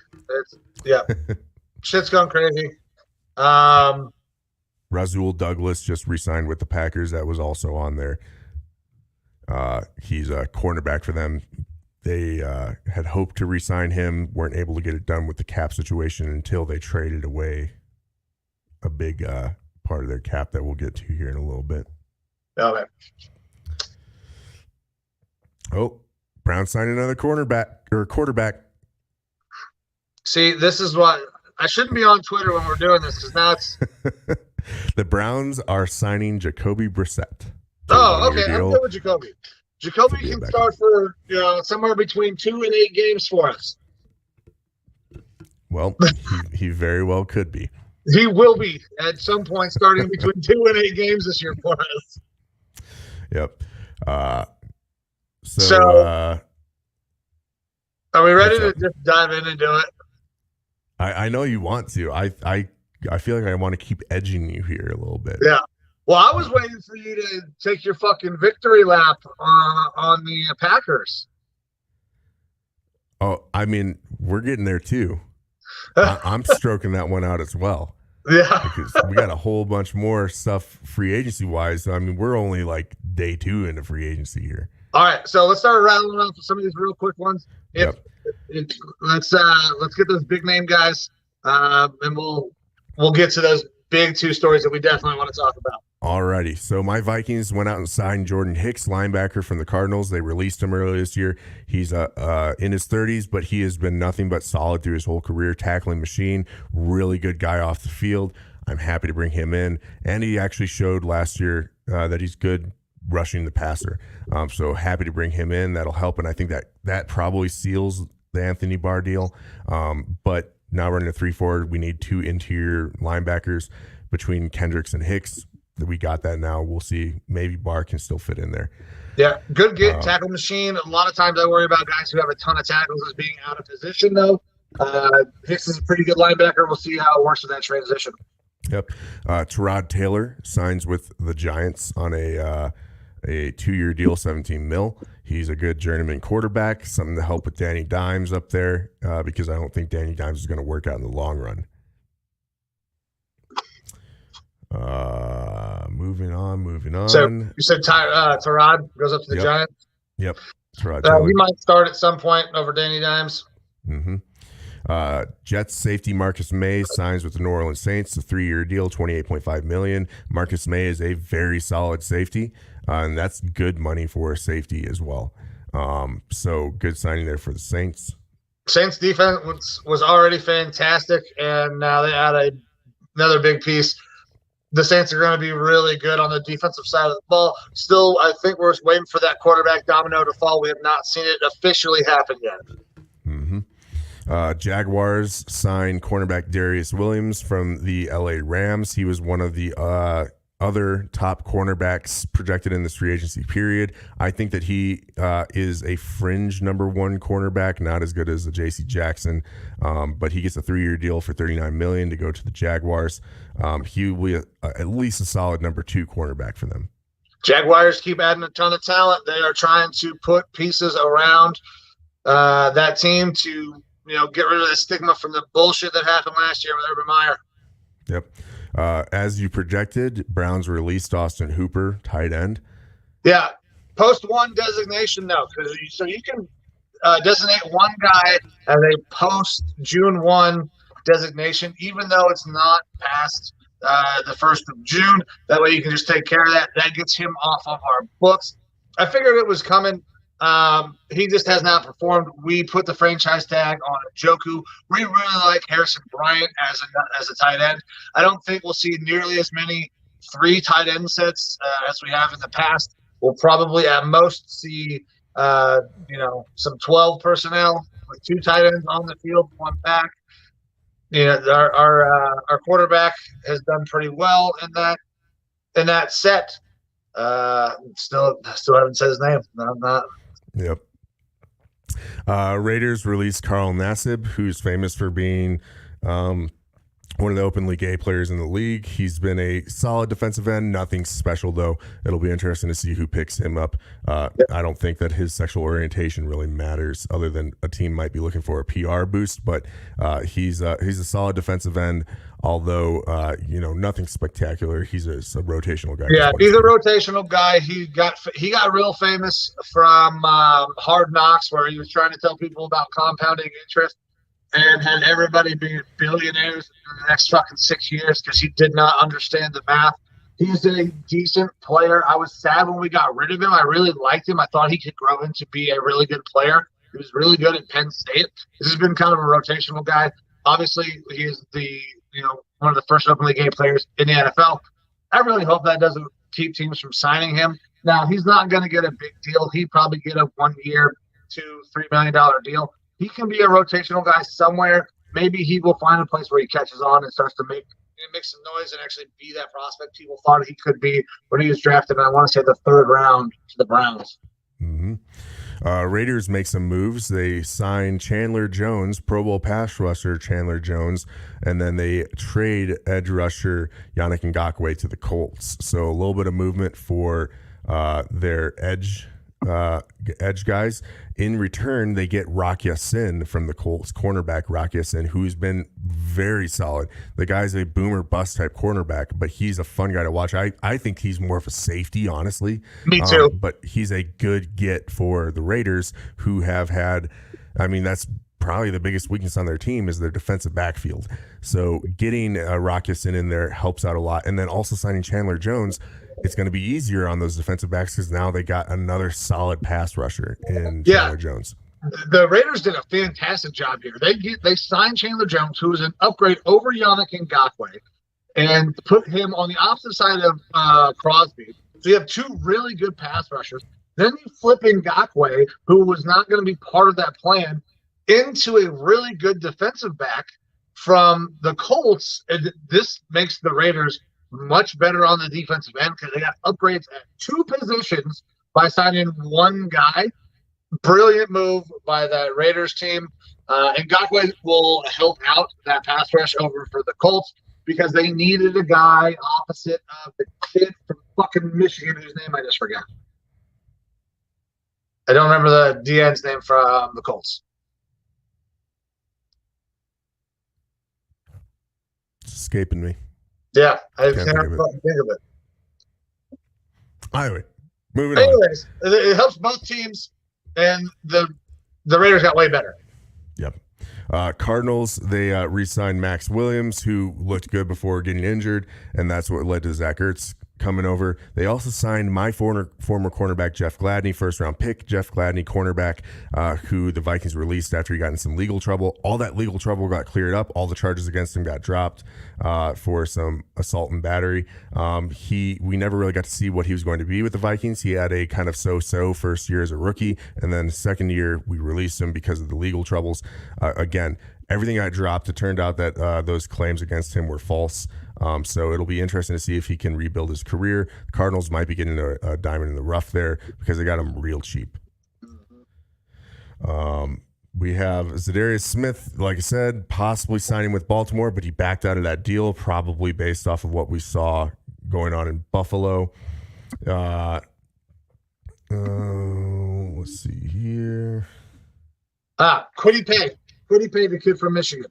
Shit's going crazy. Rasul Douglas just re-signed with the Packers. That was also on there. He's a cornerback for them. They had hoped to re-sign him, weren't able to get it done with the cap situation until they traded away a big part of their cap that we'll get to here in a little bit. Okay. Oh, Browns signed another quarterback. See, this is what I shouldn't be on Twitter when we're doing this because now it's the Browns are signing Jacoby Brissett. Oh, okay. I'm good with Jacoby. Jacoby can start for somewhere between 2 and 8 games for us. Well, he very well could be. He will be at some point starting between 2 and 8 games this year for us. Yep. So are we ready to just dive in and do it? I know you want to. I feel like I want to keep edging you here a little bit. Yeah. Well, I was waiting for you to take your fucking victory lap on the Packers. Oh, I mean, we're getting there too. I'm stroking that one out as well. Yeah. Because we got a whole bunch more stuff free agency wise. So, I mean, we're only like day 2 into free agency here. All right. So let's start rattling off some of these real quick ones. Let's get those big name guys, and we'll get to those big 2 stories that we definitely want to talk about. Alrighty. So my Vikings went out and signed Jordan Hicks, linebacker from the Cardinals. They released him earlier this year. He's in his 30s, but he has been nothing but solid through his whole career. Tackling machine, really good guy off the field. I'm happy to bring him in. And he actually showed last year that he's good rushing the passer. So happy to bring him in. That'll help. And I think that probably seals the Anthony Barr deal. But now we're in a 3-4. We need 2 interior linebackers between Kendricks and Hicks. We got that now. We'll see. Maybe Barr can still fit in there. Yeah, good tackle machine. A lot of times I worry about guys who have a ton of tackles as being out of position, though. Hicks is a pretty good linebacker. We'll see how it works with that transition. Yep. Tyrod Taylor signs with the Giants on a 2-year deal, $17 million. He's a good journeyman quarterback, something to help with Danny Dimes up there because I don't think Danny Dimes is going to work out in the long run. Moving on. So you said Tyrod goes up to the Giants? Yep. Tyrod. He might start at some point over Danny Dimes. Mm-hmm. Jets safety Marcus May signs with the New Orleans Saints, a 3-year deal, $28.5 million. Marcus May is a very solid safety, and that's good money for a safety as well. So good signing there for the Saints. Saints defense was already fantastic, and now they add another big piece. The Saints are going to be really good on the defensive side of the ball. Still, I think we're waiting for that quarterback domino to fall. We have not seen it officially happen yet. Mm-hmm. Jaguars signed cornerback Darius Williams from the LA Rams. He was one of the other top cornerbacks projected in this free agency period. I think that he is a fringe number 1 cornerback, not as good as the J.C. Jackson, but he gets a 3-year deal for $39 million to go to the Jaguars. He will be at least a solid number 2 cornerback for them. Jaguars keep adding a ton of talent. They are trying to put pieces around that team to get rid of the stigma from the bullshit that happened last year with Urban Meyer. Yep. As you projected, Browns released Austin Hooper, tight end. Yeah, post 1 designation though, so you can designate one guy as a post June 1 designation, even though it's not past the 1st of June. That way you can just take care of that. That gets him off of our books. I figured it was coming. He just has not performed. We put the franchise tag on Njoku. We really like Harrison Bryant as a tight end. I don't think we'll see nearly as many 3 tight end sets as we have in the past. We'll probably at most see some 12 personnel with 2 tight ends on the field, 1 back. Our quarterback has done pretty well in that set. Still haven't said his name. No, I'm not. Yep. Raiders released Carl Nassib, who's famous for being one of the openly gay players in the league. He's been a solid defensive end, nothing special though. It'll be interesting to see who picks him up. I don't think that his sexual orientation really matters, other than a team might be looking for a PR boost. But he's a solid defensive end, although nothing spectacular. He's a rotational guy. Yeah, he's a rotational guy. He got real famous from Hard Knocks, where he was trying to tell people about compounding interest, and had everybody being billionaires in the next fucking 6 years because he did not understand the math. He's a decent player. I was sad when we got rid of him. I really liked him. I thought he could grow into be a really good player. He was really good at Penn State. This has been kind of a rotational guy. Obviously, he is one of the first openly gay players in the NFL. I really hope that doesn't keep teams from signing him. Now, he's not going to get a big deal. He'd probably get a 1 year, $2-3 million deal. He can be a rotational guy somewhere. Maybe he will find a place where he catches on and starts to make some noise and actually be that prospect people thought he could be when he was drafted. And I want to say the 3rd round to the Browns. Mm-hmm. Raiders make some moves. They sign Chandler Jones, Pro Bowl pass rusher Chandler Jones, and then they trade edge rusher Yannick Ngakoue to the Colts. So a little bit of movement for their edge guys. In return, they get Rock Ya-Sin from the Colts, cornerback Rock Ya-Sin, who's been very solid. The guy's a boomer bust type cornerback, but he's a fun guy to watch. I think he's more of a safety, honestly. Me too. But he's a good get for the Raiders, who have had, that's probably the biggest weakness on their team is their defensive backfield. So getting Rock Ya-Sin in there helps out a lot. And then also signing Chandler Jones, it's going to be easier on those defensive backs because now they got another solid pass rusher in Chandler Jones. The Raiders did a fantastic job here. They signed Chandler Jones, who was an upgrade over Yannick Ngakoue, and put him on the opposite side of Crosby. So you have 2 really good pass rushers. Then you flip Ngakoue, who was not going to be part of that plan, into a really good defensive back from the Colts. And this makes the Raiders much better on the defensive end because they got upgrades at 2 positions by signing 1 guy. Brilliant move by the Raiders team. And Ngakoue will help out that pass rush over for the Colts because they needed a guy opposite of the kid from fucking Michigan whose name I just forgot. I don't remember the DN's name from the Colts. It's escaping me. Yeah, I can't think of it. Anyway, moving on. Anyways, it helps both teams, and the Raiders got way better. Yep. Cardinals, they re-signed Max Williams, who looked good before getting injured, and that's what led to Zach Ertz coming over. They also signed my former cornerback, Jeff Gladney, first-round pick, Jeff Gladney, cornerback, who the Vikings released after he got in some legal trouble. All that legal trouble got cleared up. All the charges against him got dropped for some assault and battery. We never really got to see what he was going to be with the Vikings. He had a kind of so-so first year as a rookie, and then second year we released him because of the legal troubles. Again, everything got dropped. It turned out that those claims against him were false. So it'll be interesting to see if he can rebuild his career. The Cardinals might be getting a diamond in the rough there because they got him real cheap. We have Zadaria Smith, like I said, possibly signing with Baltimore, but he backed out of that deal, probably based off of what we saw going on in Buffalo. Let's see here. Quiddy Pay, the kid from Michigan.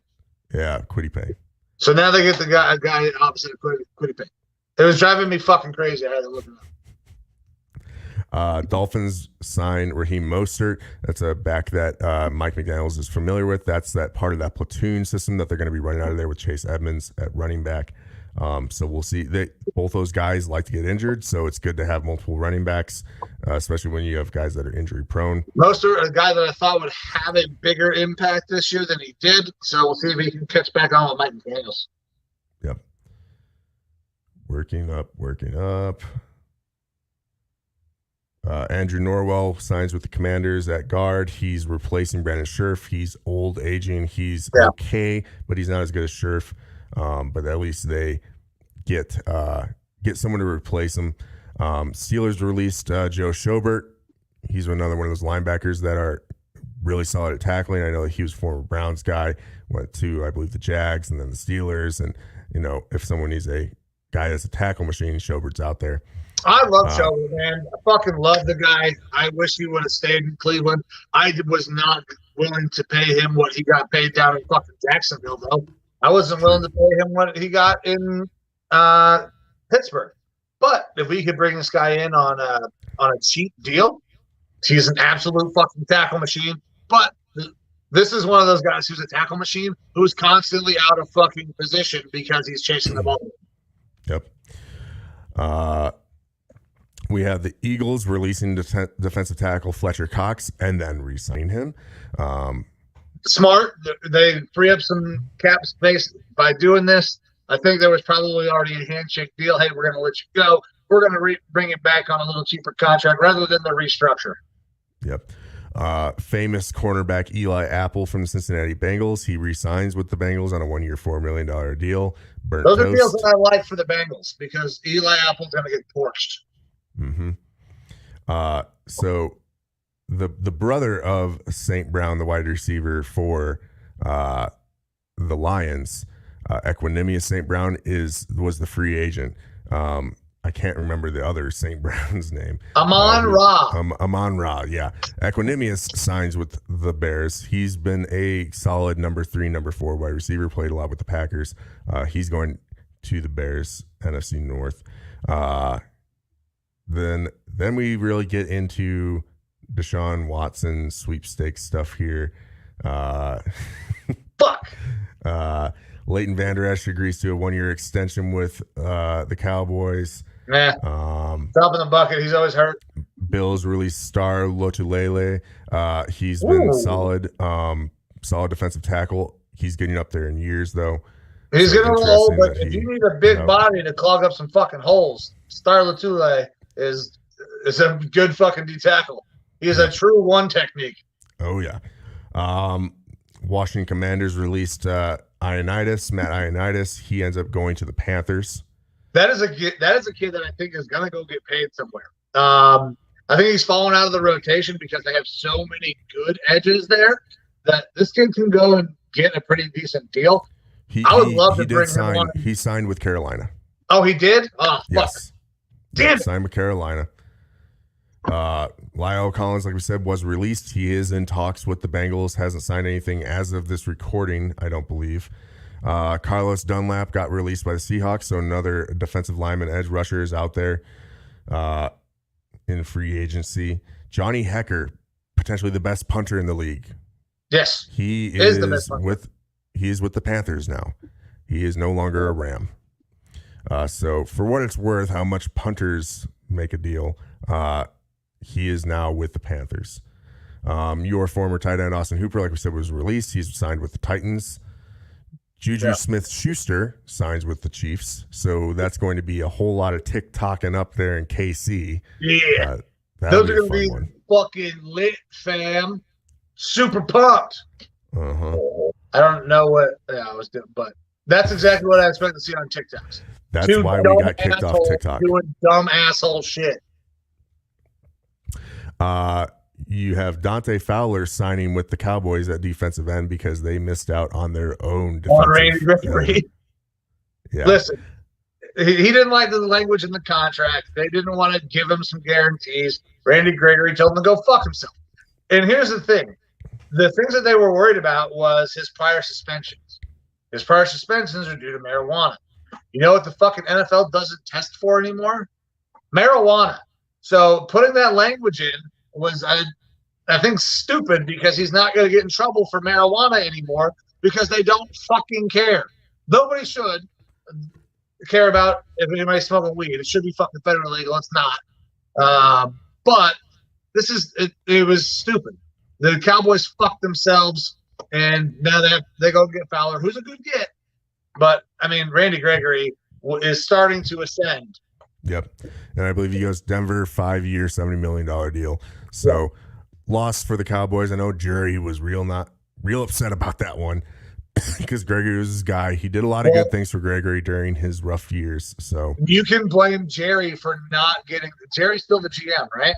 Yeah, Quiddy Pay. So now they get the guy opposite of Quiddy Pay. It was driving me fucking crazy. I had to look it up. Dolphins sign Raheem Mostert. That's a back that Mike McDaniels is familiar with. That's that part of that platoon system that they're going to be running out of there with Chase Edmonds at running back. So we'll see. Both those guys like to get injured, so it's good to have multiple running backs, especially when you have guys that are injury prone. Mostert, a guy that I thought would have a bigger impact this year than he did, so we'll see if he can catch back on with Mike McDaniels. Yep. Working up. Andrew Norwell signs with the Commanders at guard. He's replacing Brandon Sherf. He's old, aging. He's okay, but he's not as good as Sherf. But at least they get someone to replace him. Steelers released Joe Schobert. He's another one of those linebackers that are really solid at tackling. I know that he was a former Browns guy, went to, I believe, the Jags and then the Steelers. And, if someone needs a guy that's a tackle machine, Schobert's out there. I love Joby, man. I fucking love the guy. I wish he would have stayed in Cleveland. I was not willing to pay him what he got paid down in fucking Jacksonville, though. I wasn't willing to pay him what he got in Pittsburgh. But if we could bring this guy in on a cheap deal, he's an absolute fucking tackle machine. But this is one of those guys who's a tackle machine who's constantly out of fucking position because he's chasing the ball. Yep. We have the Eagles releasing defensive tackle Fletcher Cox and then re-signing him. Smart. They free up some cap space by doing this. I think there was probably already a handshake deal. Hey, we're going to let you go. We're going to bring it back on a little cheaper contract rather than the restructure. Yep. Famous cornerback Eli Apple from the Cincinnati Bengals. He re-signs with the Bengals on a 1-year, $4 million deal. Those are deals that I like for the Bengals because Eli Apple's going to get torched. Mm-hmm. So the brother of St. Brown, the wide receiver for the Lions, Equanimous St. Brown was the free agent. I can't remember the other St. Brown's name. Amon-Ra. Amon-Ra, yeah. Equanimous signs with the Bears. He's been a solid number 3, number 4 wide receiver, played a lot with the Packers. He's going to the Bears, NFC North. Then we really get into Deshaun Watson sweepstakes stuff here. Fuck. Leighton Vander Esch agrees to a 1-year extension with the Cowboys. Nah. Top in the bucket. He's always hurt. Bills released Star Lotulelei. He's been solid defensive tackle. He's getting up there in years, though. He's getting a little old, but if you need a big body to clog up some fucking holes, Star Lotulelei is a good fucking D tackle. He is a true one technique. Oh yeah. Washington Commanders released Matt Ioannidis. He ends up going to the Panthers. That is a kid that I think is gonna go get paid somewhere. I think he's fallen out of the rotation because they have so many good edges there that this kid can go and get a pretty decent deal. I would love to bring him on. He signed with Carolina. Oh, he did? Oh, fuck. Yes. Damn it. Signed with Carolina. Lyle Collins, like we said, was released. He is in talks with the Bengals. Hasn't signed anything as of this recording, I don't believe. Carlos Dunlap got released by the Seahawks, so another defensive lineman edge rusher is out there in free agency. Johnny Hecker, potentially the best punter in the league. Yes. He is the best punter. He is with the Panthers now. He is no longer a Ram. So for what it's worth, how much punters make a deal, he is now with the Panthers. Your former tight end, Austin Hooper, like we said, was released. He's signed with the Titans. Juju Smith-Schuster signs with the Chiefs. So that's going to be a whole lot of TikToking up there in KC. Yeah. Those are going to be fucking lit, fam. Super pumped. Uh-huh. I don't know what I was doing, but that's exactly what I expect to see on TikToks. That's why we got kicked off TikTok. Doing dumb asshole shit. You have Dante Fowler signing with the Cowboys at defensive end because they missed out on their own defensive end. Yeah. Listen, he didn't like the language in the contract. They didn't want to give him some guarantees. Randy Gregory told him to go fuck himself. And here's the thing. The things that they were worried about was his prior suspensions. His prior suspensions are due to marijuana. You know what the fucking NFL doesn't test for anymore? Marijuana. So putting that language in was, I think, stupid because he's not going to get in trouble for marijuana anymore because they don't fucking care. Nobody should care about if anybody's smoking weed. It should be fucking federally legal. It's not. But this is it was stupid. The Cowboys fucked themselves, and now they go get Fowler, who's a good get. But, I mean, Randy Gregory is starting to ascend. Yep. And I believe he goes Denver, 5-year, $70 million deal. So, loss for the Cowboys. I know Jerry was real upset about that one. because Gregory was his guy. He did a lot of good things for Gregory during his rough years. So you can blame Jerry for not getting. Jerry's still the GM, right?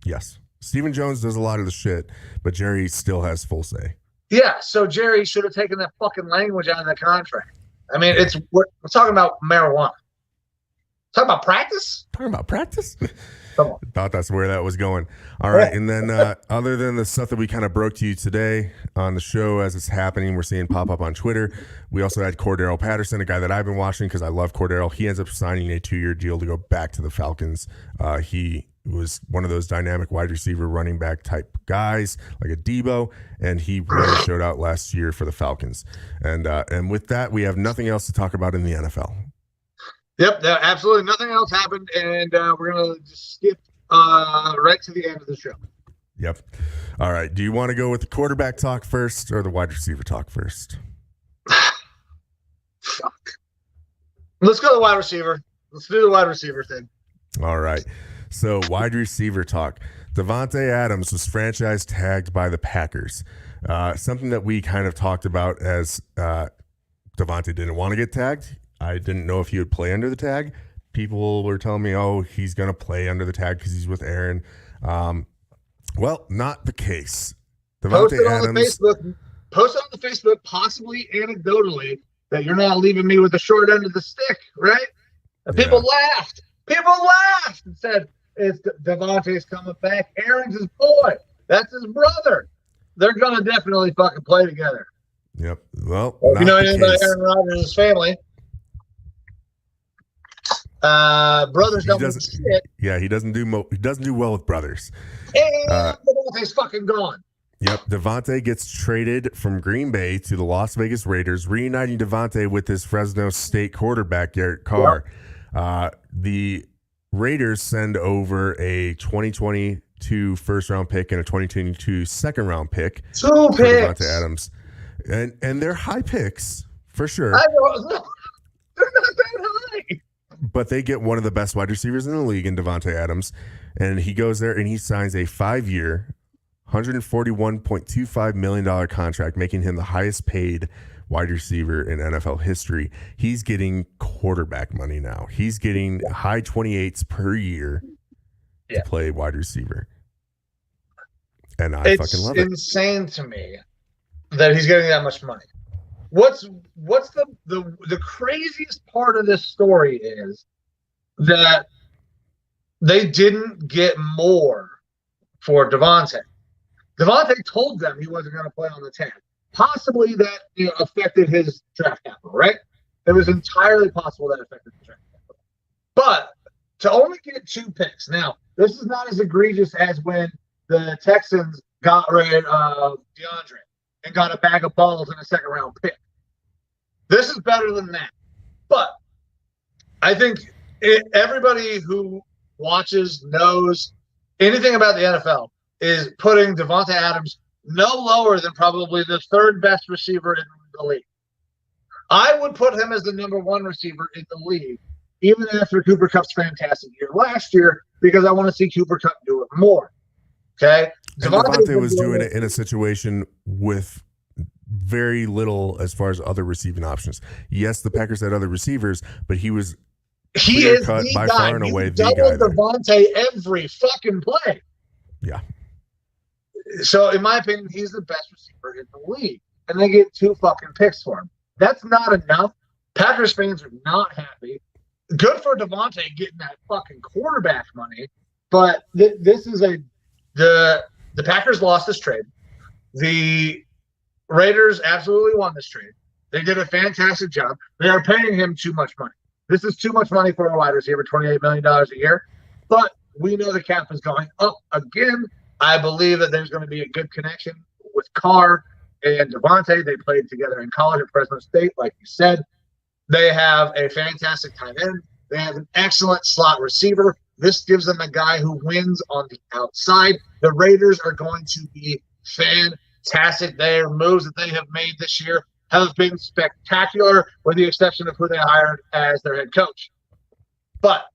Yes. Stephen Jones does a lot of the shit, but Jerry still has full say. Yeah, so Jerry should have taken that fucking language out of the contract. I mean, we're talking about marijuana. Talking about practice? Talking about practice? Come on. Thought that's where that was going. All right, and then other than the stuff that we kind of broke to you today on the show as it's happening, we're seeing pop up on Twitter. We also had Cordaro Patterson, a guy that I've been watching because I love Cordaro. He ends up signing a 2-year deal to go back to the Falcons. He was one of those dynamic wide receiver running back type guys like a Debo, and he really showed out last year for the Falcons. And with that, we have nothing else to talk about in the NFL. Yep, absolutely nothing else happened, and we're going to just skip right to the end of the show. Yep. All right. Do you want to go with the quarterback talk first or the wide receiver talk first? Fuck. Let's go to the wide receiver. Let's do the wide receiver thing. All right. So wide receiver talk. Davante Adams was franchise tagged by the Packers. Something that we kind of talked about as Davante didn't want to get tagged. I didn't know if he would play under the tag. People were telling me, oh, he's going to play under the tag because he's with Aaron. Well, not the case. Posted on the Facebook, possibly anecdotally, that you're not leaving me with the short end of the stick, right? And people laughed. People laughed and said, it's Davante's coming back. Aaron's his boy. That's his brother. They're going to definitely fucking play together. Yep. Well, if you know anything about Aaron Rodgers' family, brothers don't do shit. Yeah, he doesn't do well with brothers. And Davante's fucking gone. Yep, Davante gets traded from Green Bay to the Las Vegas Raiders, reuniting Davante with his Fresno State quarterback, Derek Carr. Yep. The Raiders send over a 2022 first-round pick and a 2022 second-round pick. 2 picks. Davante Adams. And they're high picks, for sure. They're not that high. But they get one of the best wide receivers in the league in Davante Adams. And he goes there and he signs a 5-year, $141.25 million contract, making him the highest paid wide receiver in NFL history. He's getting quarterback money now. He's getting high 28s per year to play wide receiver. And I fucking love it. It's insane to me that he's getting that much money. What's the craziest part of this story is that they didn't get more for Davante. Davante told them he wasn't going to play on the tag. Possibly that affected his draft capital, right? It was entirely possible that affected the draft capital. But to only get 2 picks. Now, this is not as egregious as when the Texans got rid of DeAndre and got a bag of balls and a second-round pick. This is better than that. But I think everybody who watches, knows anything about the NFL is putting Davante Adams no lower than probably the 3rd best receiver in the league. I would put him as the number 1 receiver in the league, even after Cooper Kupp's fantastic year last year, because I want to see Cooper Kupp do it more. Okay? Davante was doing it in a situation with very little as far as other receiving options. Yes, the Packers had other receivers, but he is the by guy. Far and away the guy. Davante every fucking play. Yeah. So, in my opinion, he's the best receiver in the league. And they get 2 fucking picks for him. That's not enough. Packers fans are not happy. Good for Davante getting that fucking quarterback money. But this is the Packers lost this trade. The Raiders absolutely won this trade. They did a fantastic job. They are paying him too much money. This is too much money for a wide receiver, $28 million a year. But we know the cap is going up again. I believe that there's going to be a good connection with Carr and Davante. They played together in college at Fresno State, like you said. They have a fantastic tight end. They have an excellent slot receiver. This gives them a guy who wins on the outside. The Raiders are going to be fantastic. Their moves that they have made this year have been spectacular, with the exception of who they hired as their head coach. But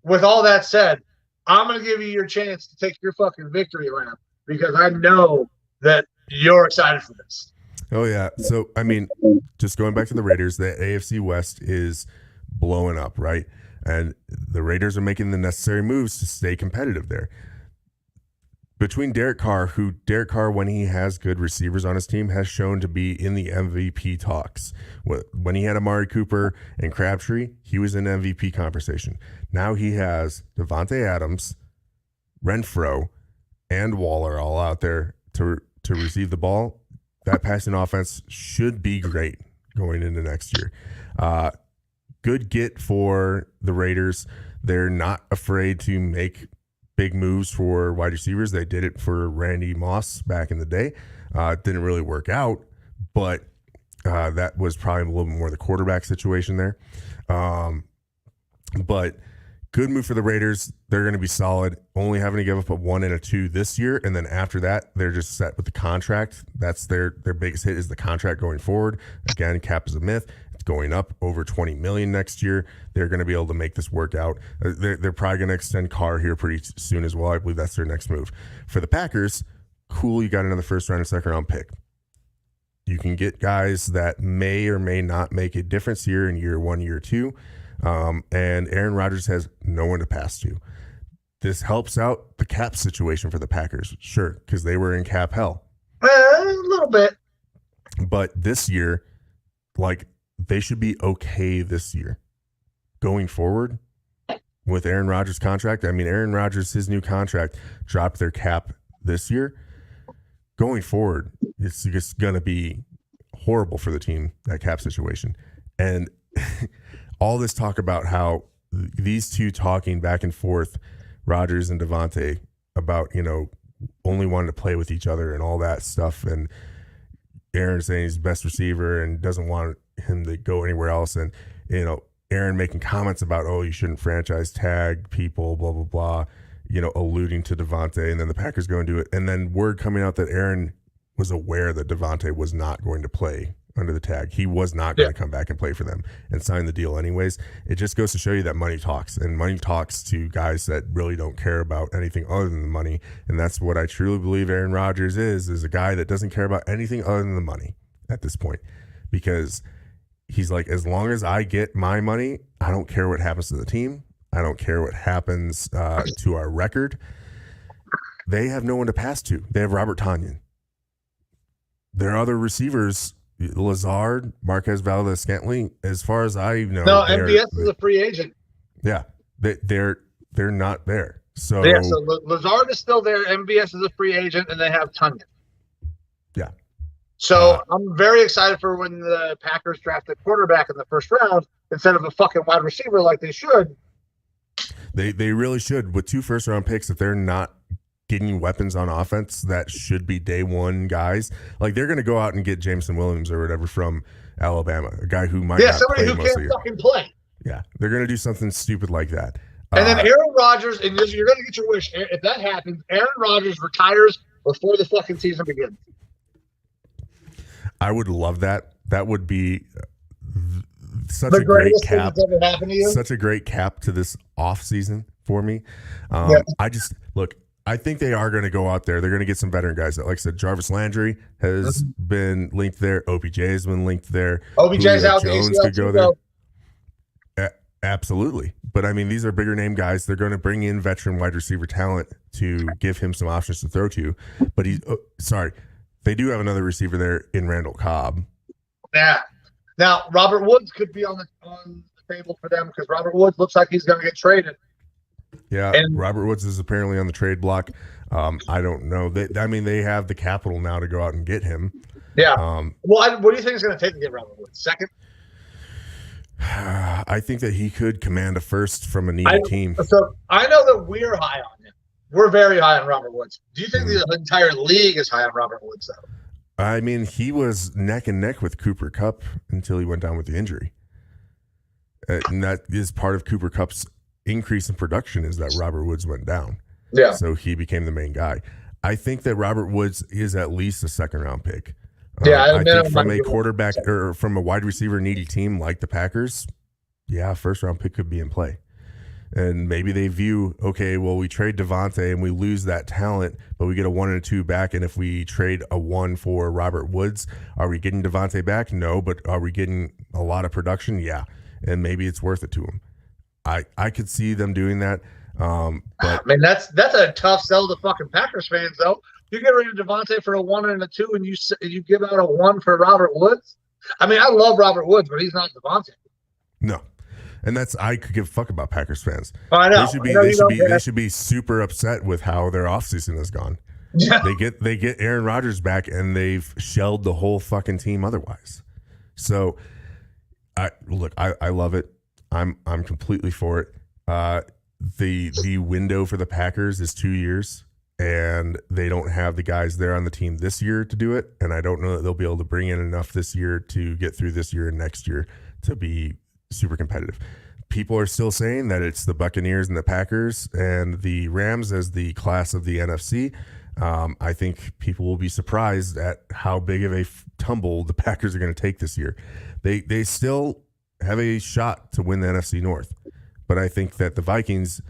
with all that said, I'm going to give you your chance to take your fucking victory lap, because I know that you're excited for this. Oh yeah. So I mean, just going back to the Raiders, the AFC West is blowing up, right? And the Raiders are making the necessary moves to stay competitive there. Between Derek Carr, when he has good receivers on his team, has shown to be in the MVP talks. When he had Amari Cooper and Crabtree, he was in MVP conversation. Now he has Devontae Adams, Renfro, and Waller all out there to receive the ball. That passing offense should be great going into next year. Good get for the Raiders. They're not afraid to make big moves for wide receivers. They did it for Randy Moss back in the day. It didn't really work out, but that was probably a little bit more the quarterback situation there. But good move for the Raiders. They're going to be solid, only having to give up a 1 and a 2 this year. And then after that, they're just set with the contract. That's their biggest hit is the contract going forward. Again, cap is a myth. It's going up over $20 million next year. They're going to be able to make this work out. They're probably going to extend Carr here pretty soon as well. I believe that's their next move. For the Packers, cool, you got another first round and second round pick. You can get guys that may or may not make a difference here in year 1, year 2. And Aaron Rodgers has no one to pass to. This helps out the cap situation for the Packers, sure, because they were in cap hell. A little bit. But this year, like, they should be okay this year. Going forward with Aaron Rodgers' contract, I mean, Aaron Rodgers, his new contract dropped their cap this year. Going forward, it's just going to be horrible for the team, that cap situation. And all this talk about how these two talking back and forth, Rodgers and Devontae, about, only wanting to play with each other and all that stuff. And Aaron saying he's the best receiver and doesn't want him to go anywhere else. And, Aaron making comments about, oh, you shouldn't franchise tag people, blah, blah, blah, alluding to Devontae. And then the Packers go and do it. And then word coming out that Aaron was aware that Devontae was not going to play under the tag. He was not going to come back and play for them and sign the deal anyways. It just goes to show you that money talks, and money talks to guys that really don't care about anything other than the money. And that's what I truly believe Aaron Rodgers is a guy that doesn't care about anything other than the money at this point, because he's like, as long as I get my money, I don't care what happens to the team. I don't care what happens to our record. They have no one to pass to. They have Robert Tonyan. Their other receivers, Lazard, Marquez Valdez-Scantling, as far as I know. No, MVS is a free agent. Yeah, they're not there. So Lazard is still there. MVS is a free agent, and they have Tonyan. Yeah. So I'm very excited for when the Packers draft a quarterback in the first round instead of a fucking wide receiver like they should. They really should. With 2 first-round picks, if they're not getting weapons on offense that should be day one guys, like they're going to go out and get Jameson Williams or whatever from Alabama, a guy who might not somebody play who most can't of fucking play. Yeah, they're going to do something stupid like that. And then Aaron Rodgers, and you're going to get your wish. If that happens, Aaron Rodgers retires before the fucking season begins. I would love that. That would be such a great cap. Such a great cap to this off season for me. I think they are going to go out there. They're going to get some veteran guys. Like I said, Jarvis Landry has been linked there. OBJ has been linked there. OBJ's out. Jones could go there. Absolutely. But, I mean, these are bigger name guys. They're going to bring in veteran wide receiver talent to give him some options to throw to. But they do have another receiver there in Randall Cobb. Yeah. Now, Robert Woods could be on the table for them because Robert Woods looks like he's going to get traded. Yeah, and Robert Woods is apparently on the trade block. I don't know. They have the capital now to go out and get him. Yeah. What do you think is going to take to get Robert Woods? Second? I think that he could command a first from a needy team. So I know that we're high on him. We're very high on Robert Woods. Do you think the entire league is high on Robert Woods, though? I mean, he was neck and neck with Cooper Kupp until he went down with the injury. And that is part of Cooper Kupp's increase in production is that Robert Woods went down. Yeah. So he became the main guy. I think that Robert Woods is at least a second-round pick. I think from a quarterback or from a wide receiver needy team like the Packers, first-round pick could be in play. And maybe they view, okay, well, we trade Devontae and we lose that talent, but we get a 1 and a 2 back. And if we trade a 1 for Robert Woods, are we getting Devontae back? No, but are we getting a lot of production? Yeah. And maybe it's worth it to them. I could see them doing that. But I mean, that's a tough sell to fucking Packers fans, though. You get rid of Devontae for a 1 and a 2, and you give out a 1 for Robert Woods. I mean, I love Robert Woods, but he's not Devontae. No. And I could give a fuck about Packers fans. I know. They should be super upset with how their offseason has gone. Yeah. They get Aaron Rodgers back and they've shelled the whole fucking team otherwise. So I love it. I'm completely for it. The window for the Packers is 2 years, and they don't have the guys there on the team this year to do it. And I don't know that they'll be able to bring in enough this year to get through this year and next year to be super competitive. People are still saying that it's the Buccaneers and the Packers and the Rams as the class of the NFC. I think people will be surprised at how big of a tumble the Packers are going to take this year. They still have a shot to win the NFC North, but I think that the Vikings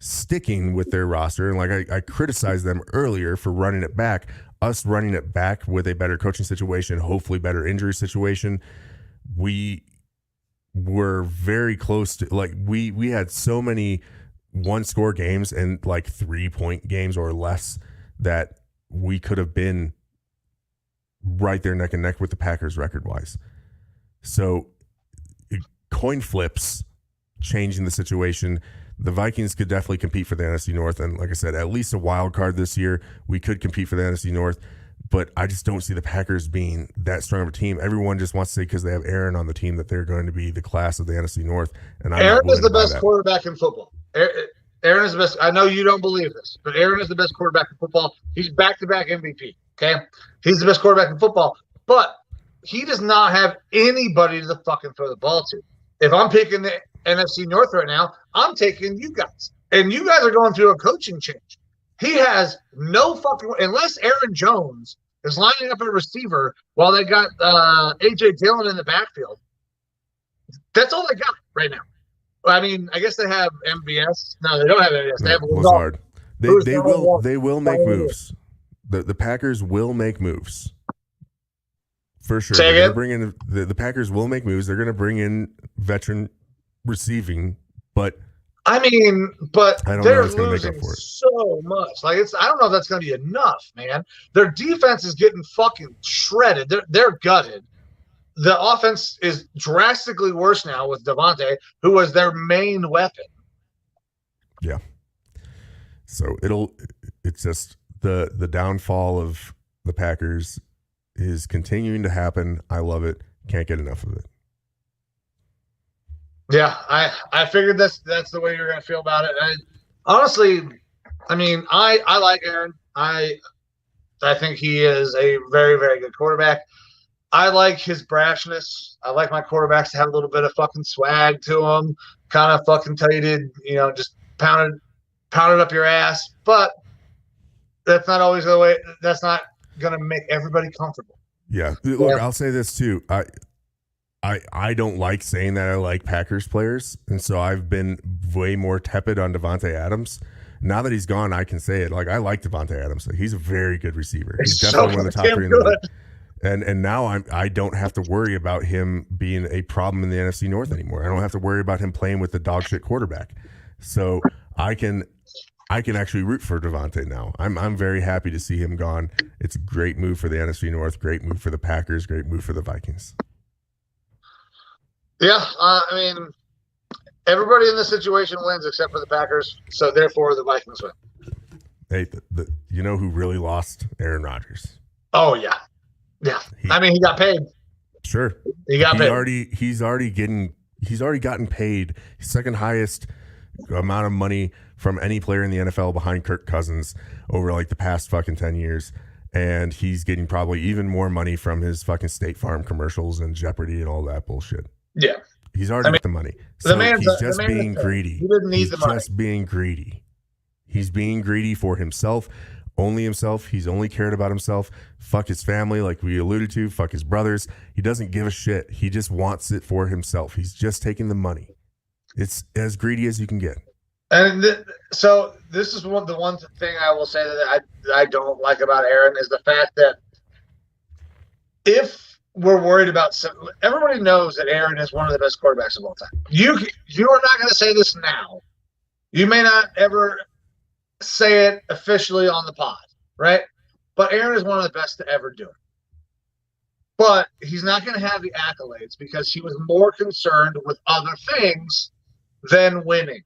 sticking with their roster, and like I criticized them earlier for running it back, us running it back with a better coaching situation, hopefully better injury situation, we were very close to, like, we had so many 1-score games and like 3-point games or less that we could have been right there neck and neck with the Packers record wise. So coin flips changing the situation. The Vikings could definitely compete for the NFC North. And like I said, at least a wild card this year, we could compete for the NFC North. But I just don't see the Packers being that strong of a team. Everyone just wants to say because they have Aaron on the team that they're going to be the class of the NFC North. And Aaron is the best quarterback in football. Aaron is the best. I know you don't believe this, but Aaron is the best quarterback in football. He's back-to-back MVP, okay? He's the best quarterback in football. But he does not have anybody to fucking throw the ball to. If I'm picking the NFC North right now, I'm taking you guys. And you guys are going through a coaching change. He has no fucking – unless Aaron Jones is lining up a receiver while they got A.J. Dillon in the backfield. That's all they got right now. I mean, I guess they have MVS. No, they don't have MVS. They have Lazard. They will make moves. The Packers will make moves. For sure. They're gonna bring in the Packers will make moves. They're going to bring in veteran receiving, but I mean, but I don't they're know it's gonna losing make up for it. so much. Like I don't know if that's going to be enough, man. Their defense is getting fucking shredded. They're gutted. The offense is drastically worse now with Devontae, who was their main weapon. Yeah. So it's just the downfall of the Packers is continuing to happen. I love it. Can't get enough of it. Yeah, I figured that's the way you're going to feel about it. Honestly, I mean, I like Aaron. I think he is a very, very good quarterback. I like his brashness. I like my quarterbacks to have a little bit of fucking swag to them, kind of fucking tell you to, just pound it up your ass. But that's not always the way. That's not going to make everybody comfortable. Yeah. Look, I'll say this too. I don't like saying that I like Packers players, and so I've been way more tepid on Devontae Adams. Now that he's gone, I can say it. Like, I like Devontae Adams. He's a very good receiver. He's definitely one of the top 3 in the league. And now I don't have to worry about him being a problem in the NFC North anymore. I don't have to worry about him playing with the dog shit quarterback. So I can actually root for Devontae now. I'm very happy to see him gone. It's a great move for the NFC North, great move for the Packers, great move for the Vikings. Yeah, I mean, everybody in this situation wins except for the Packers, so therefore the Vikings win. Hey, you know who really lost? Aaron Rodgers. Oh, yeah. Yeah. I mean, he got paid. Sure. He got paid. He's already gotten paid second highest amount of money from any player in the NFL behind Kirk Cousins over like the past fucking 10 years. And he's getting probably even more money from his fucking State Farm commercials and Jeopardy and all that bullshit. Yeah. He's already got the money. So he's just being greedy. He didn't need the money. He's just being greedy. He's being greedy for himself. Only himself. He's only cared about himself. Fuck his family, like we alluded to. Fuck his brothers. He doesn't give a shit. He just wants it for himself. He's just taking the money. It's as greedy as you can get. And so this is the one thing I will say that I don't like about Aaron is the fact that if we're worried about everybody knows that Aaron is one of the best quarterbacks of all time. You are not going to say this now. You may not ever say it officially on the pod, right? But Aaron is one of the best to ever do it. But he's not going to have the accolades because he was more concerned with other things than winning.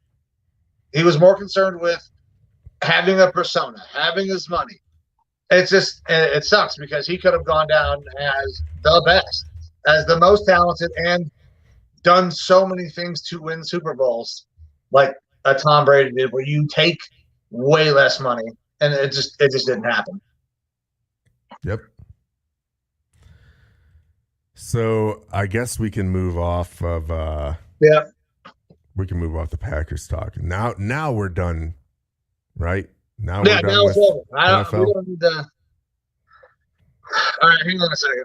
He was more concerned with having a persona, having his money. It sucks because he could have gone down as the best, as the most talented, and done so many things to win Super Bowls like a Tom Brady did, where you take way less money, and it just didn't happen. Yep. So I guess we can move off of we can move off the Packers talk. Now we're done, right? Now we're done now it's over. NFL. We don't need to. All right, hang on a second.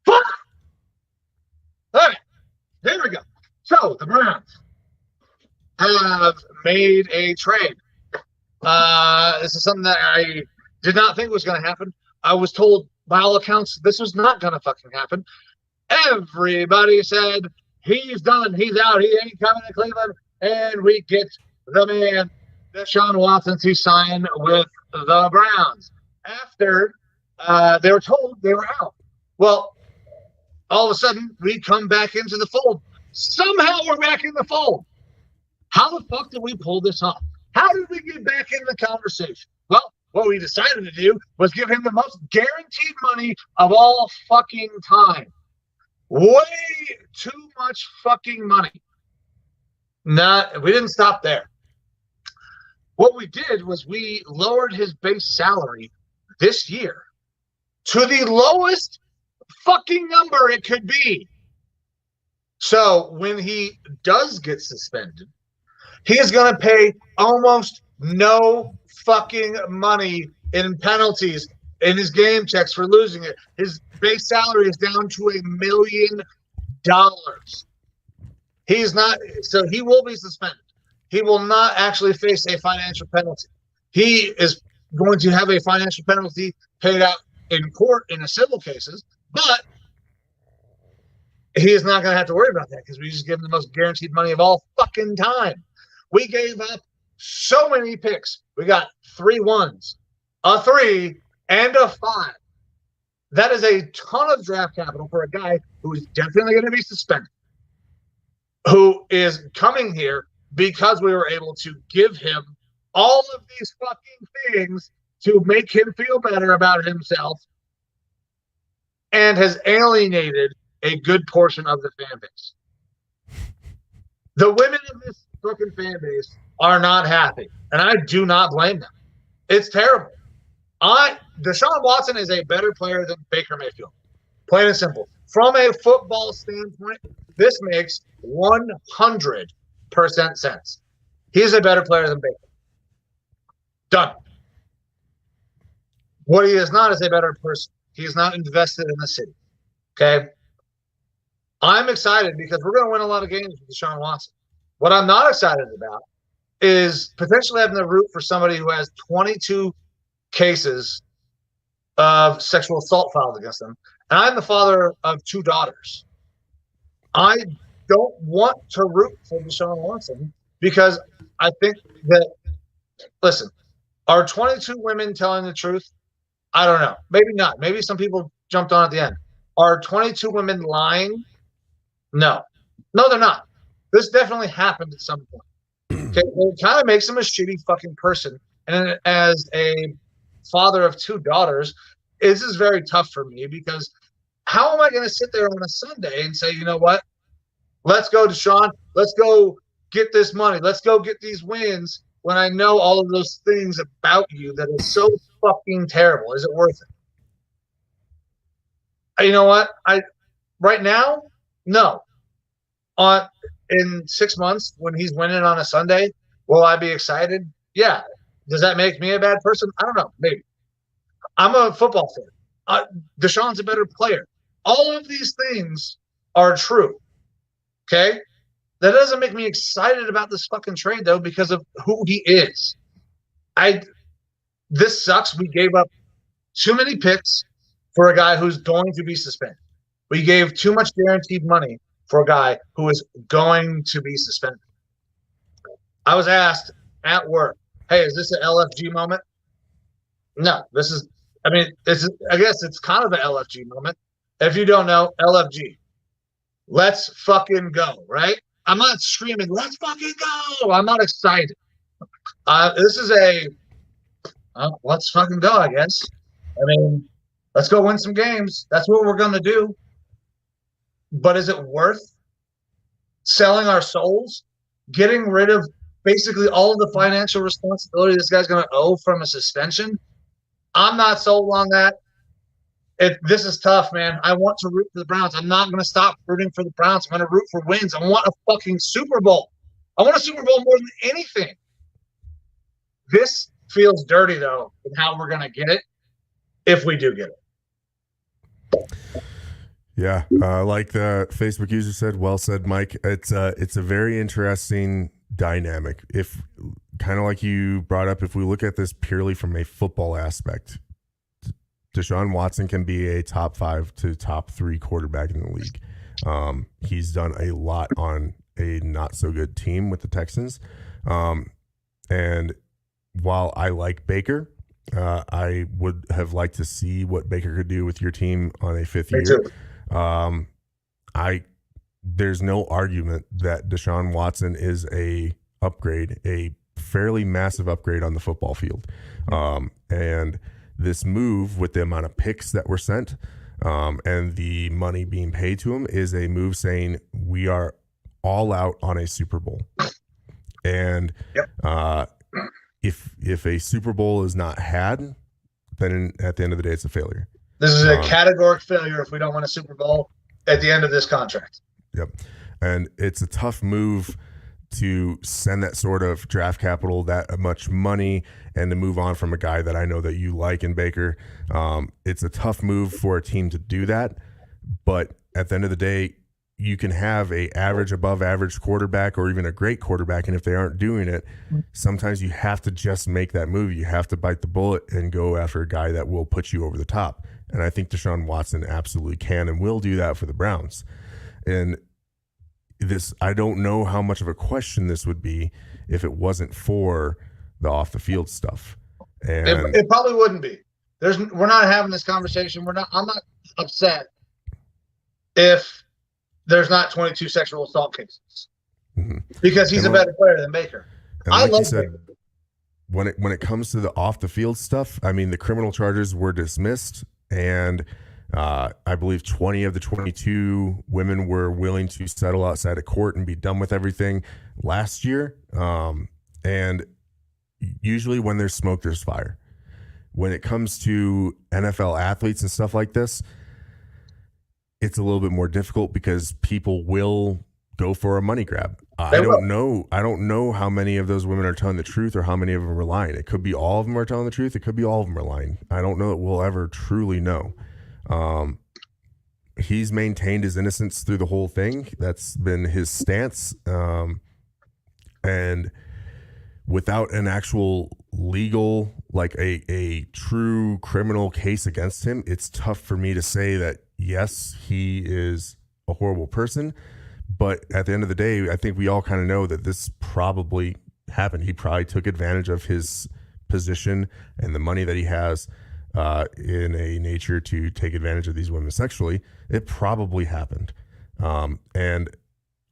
Fuck! All right, there we go. So the Browns have made a trade. This is something that I did not think was going to happen. I was told by all accounts this was not going to fucking happen. Everybody said he's done, he's out, he ain't coming to Cleveland, and we get the man, Deshaun Watson, to sign with the Browns after they were told they were out. Well, all of a sudden, we come back into the fold. Somehow we're back in the fold. How the fuck did we pull this off? How did we get back in the conversation? Well, what we decided to do was give him the most guaranteed money of all fucking time. Way too much fucking money. We didn't stop there. What we did was we lowered his base salary this year to the lowest fucking number it could be. So when he does get suspended, he is going to pay almost no fucking money in penalties in his game checks for losing it. His base salary is down to $1 million. He's not, so he will be suspended. He will not actually face a financial penalty. He is going to have a financial penalty paid out in court in the civil cases, but he is not going to have to worry about that because we just give him the most guaranteed money of all fucking time. We gave up so many picks. We got 3 1s, a 3, and a 5. That is a ton of draft capital for a guy who is definitely going to be suspended, who is coming here because we were able to give him all of these fucking things to make him feel better about himself, and has alienated a good portion of the fan base. The women of this fucking fan base are not happy, and I do not blame them. It's terrible. Deshaun Watson is a better player than Baker Mayfield. Plain and simple. From a football standpoint, this makes 100% sense. He's a better player than Baker. Done. What he is not is a better person. He is not invested in the city. Okay? I'm excited because we're going to win a lot of games with Deshaun Watson. What I'm not excited about is potentially having to root for somebody who has 22 cases of sexual assault filed against them. And I'm the father of 2 daughters. I don't want to root for Deshaun Watson because I think that, listen, are 22 women telling the truth? I don't know. Maybe not. Maybe some people jumped on at the end. Are 22 women lying? No. No, they're not. This definitely happened at some point. Okay, it kind of makes him a shitty fucking person. And as a father of 2 daughters, this is very tough for me because how am I going to sit there on a Sunday and say, you know what? Let's go, Deshaun. Let's go get this money. Let's go get these wins when I know all of those things about you that is so fucking terrible. Is it worth it? You know what? Right now, no. In 6 months, when he's winning on a Sunday, will I be excited? Yeah. Does that make me a bad person? I don't know. Maybe. I'm a football fan. Deshaun's a better player. All of these things are true. Okay? That doesn't make me excited about this fucking trade, though, because of who he is. This sucks. We gave up too many picks for a guy who's going to be suspended. We gave too much guaranteed money for a guy who is going to be suspended. I was asked at work, hey, is this an LFG moment? No, I guess it's kind of an LFG moment. If you don't know, LFG. Let's fucking go, right? I'm not screaming, let's fucking go. I'm not excited. This is let's fucking go, I guess. I mean, let's go win some games. That's what we're going to do. But is it worth selling our souls, getting rid of basically all of the financial responsibility this guy's going to owe from a suspension? I'm not sold on that. This is tough, man. I want to root for the Browns. I'm not going to stop rooting for the Browns. I'm going to root for wins. I want a fucking Super Bowl. I want a Super Bowl more than anything. This feels dirty, though, in how we're going to get it, if we do get it. Yeah, like the Facebook user said, well said, Mike. It's a very interesting dynamic. If kind of like you brought up, if we look at this purely from a football aspect, Deshaun Watson can be a top 5 to top 3 quarterback in the league. He's done a lot on a not so good team with the Texans. And while I like Baker, I would have liked to see what Baker could do with your team on a 5th year. There's no argument that Deshaun Watson is a upgrade, a fairly massive upgrade on the football field. And this move with the amount of picks that were sent and the money being paid to him is a move saying we are all out on a Super Bowl. And if a Super Bowl is not had, then at the end of the day, it's a failure. This is a categorical failure if we don't win a Super Bowl at the end of this contract. Yep. And it's a tough move to send that sort of draft capital, that much money, and to move on from a guy that I know that you like in Baker. It's a tough move for a team to do that. But at the end of the day, you can have a average, above average quarterback or even a great quarterback. And if they aren't doing it, sometimes you have to just make that move. You have to bite the bullet and go after a guy that will put you over the top. And I think Deshaun Watson absolutely can and will do that for the Browns. And this, I don't know how much of a question this would be if it wasn't for the off the field stuff. And it probably wouldn't be. We're not having this conversation. I'm not upset if there's not 22 sexual assault cases because he's a better player than Baker. And like you said, Baker. When it comes to the off the field stuff, I mean, the criminal charges were dismissed, and I believe 20 of the 22 women were willing to settle outside of court and be done with everything last year. And usually when there's smoke, there's fire. When it comes to NFL athletes and stuff like this, it's a little bit more difficult because people will go for a money grab. I don't know how many of those women are telling the truth or how many of them are lying. It could be all of them are telling the truth. It could be all of them are lying. I don't know that we'll ever truly know. He's maintained his innocence through the whole thing. That's been his stance. And without an actual legal, like a true criminal case against him, it's tough for me to say that, yes, he is a horrible person. But at the end of the day, I think we all kind of know that this probably happened. He probably took advantage of his position and the money that he has in a nature to take advantage of these women sexually. It probably happened. And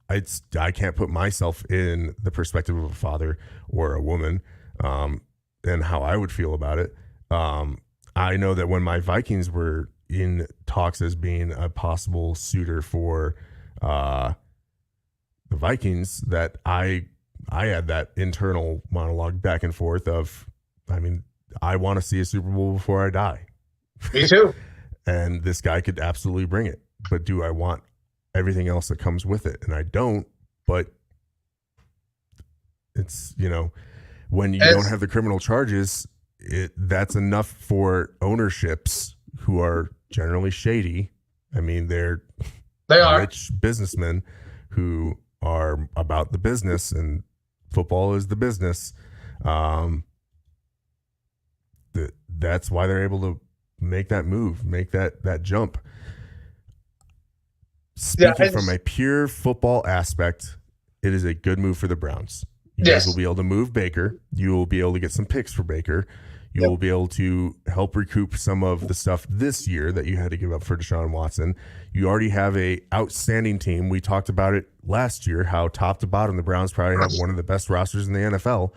I can't put myself in the perspective of a father or a woman and how I would feel about it. I know that when my Vikings were in talks as being a possible suitor for the Vikings, that I had that internal monologue back and forth of, I mean, I want to see a Super Bowl before I die. Me too. And this guy could absolutely bring it. But do I want everything else that comes with it? And I don't. But it's, when you don't have the criminal charges, that's enough for ownerships who are generally shady. I mean, they're rich businessmen who are about the business, and football is the business. That's why they're able to make that move, make that jump. Speaking from a pure football aspect, it is a good move for the Browns. You guys will be able to move Baker. You will be able to get some picks for Baker. You will be able to help recoup some of the stuff this year that you had to give up for Deshaun Watson. You already have a outstanding team. We talked about it last year, how top to bottom the Browns probably have one of the best rosters in the NFL.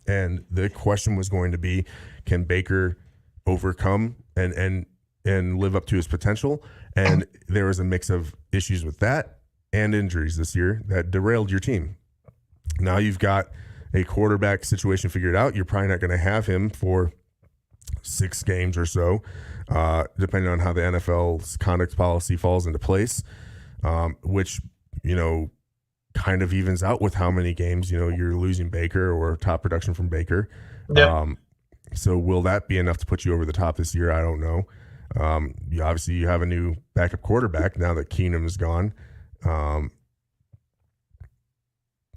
And the question was going to be, can Baker overcome and live up to his potential? And there was a mix of issues with that and injuries this year that derailed your team. Now you've got a quarterback situation figured out. You're probably not going to have him for 6 games or so, depending on how the NFL's conduct policy falls into place, which, kind of evens out with how many games, you're losing Baker or top production from Baker. So will that be enough to put you over the top this year? I don't know. Obviously you have a new backup quarterback now that Keenum is gone.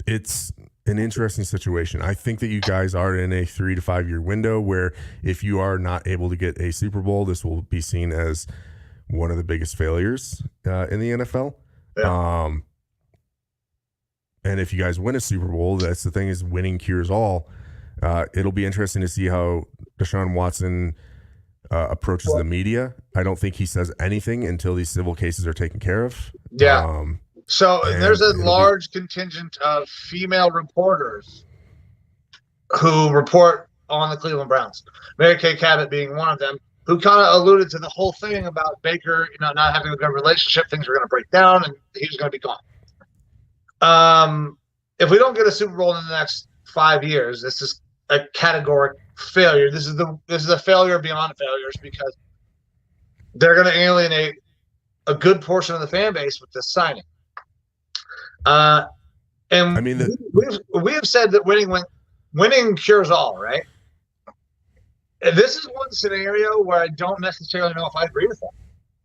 It's an interesting situation. I think that you guys are in a 3 to 5 year window where if you are not able to get a Super Bowl, this will be seen as one of the biggest failures in the NFL. Yeah. And if you guys win a Super Bowl, that's the thing, is winning cures all. It'll be interesting to see how Deshaun Watson approaches the media. I don't think he says anything until these civil cases are taken care of. Yeah. So there's a large contingent of female reporters who report on the Cleveland Browns. Mary Kay Cabot being one of them, who kind of alluded to the whole thing about Baker, not having a good relationship. Things were going to break down, and he was going to be gone. If we don't get a Super Bowl in the next 5 years, this is a categoric failure. This is a failure beyond failures, because they're going to alienate a good portion of the fan base with this signing. And I mean, we have said that winning cures all, right? This is one scenario where I don't necessarily know if I agree with that.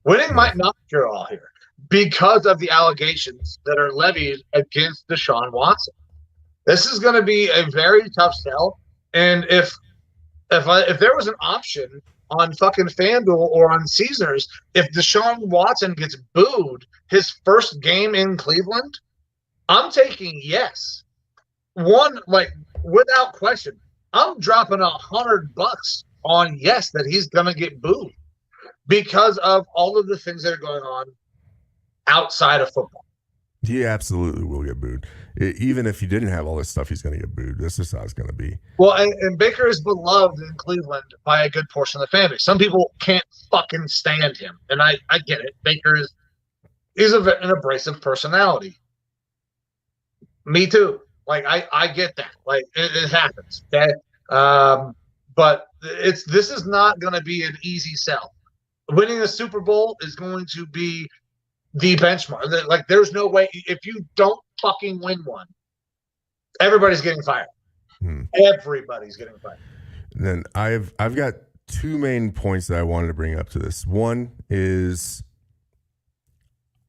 Winning might not cure all here because of the allegations that are levied against Deshaun Watson. This is going to be a very tough sell. And if there was an option on fucking FanDuel or on Caesars, if Deshaun Watson gets booed his first game in Cleveland, I'm taking yes. Without question. I'm dropping $100 on yes that he's gonna get booed because of all of the things that are going on outside of football. He absolutely will get booed. Even if he didn't have all this stuff, he's going to get booed. This is how it's going to be. Well, and Baker is beloved in Cleveland by a good portion of the family. Some people can't fucking stand him, and I get it. Baker is an abrasive personality. Me too. I get that. It happens. Okay. But this is not going to be an easy sell. Winning a Super Bowl is going to be the benchmark. There's no way, if you don't fucking win one, everybody's getting fired. Everybody's getting fired. And then I've got 2 main points that I wanted to bring up to this. One is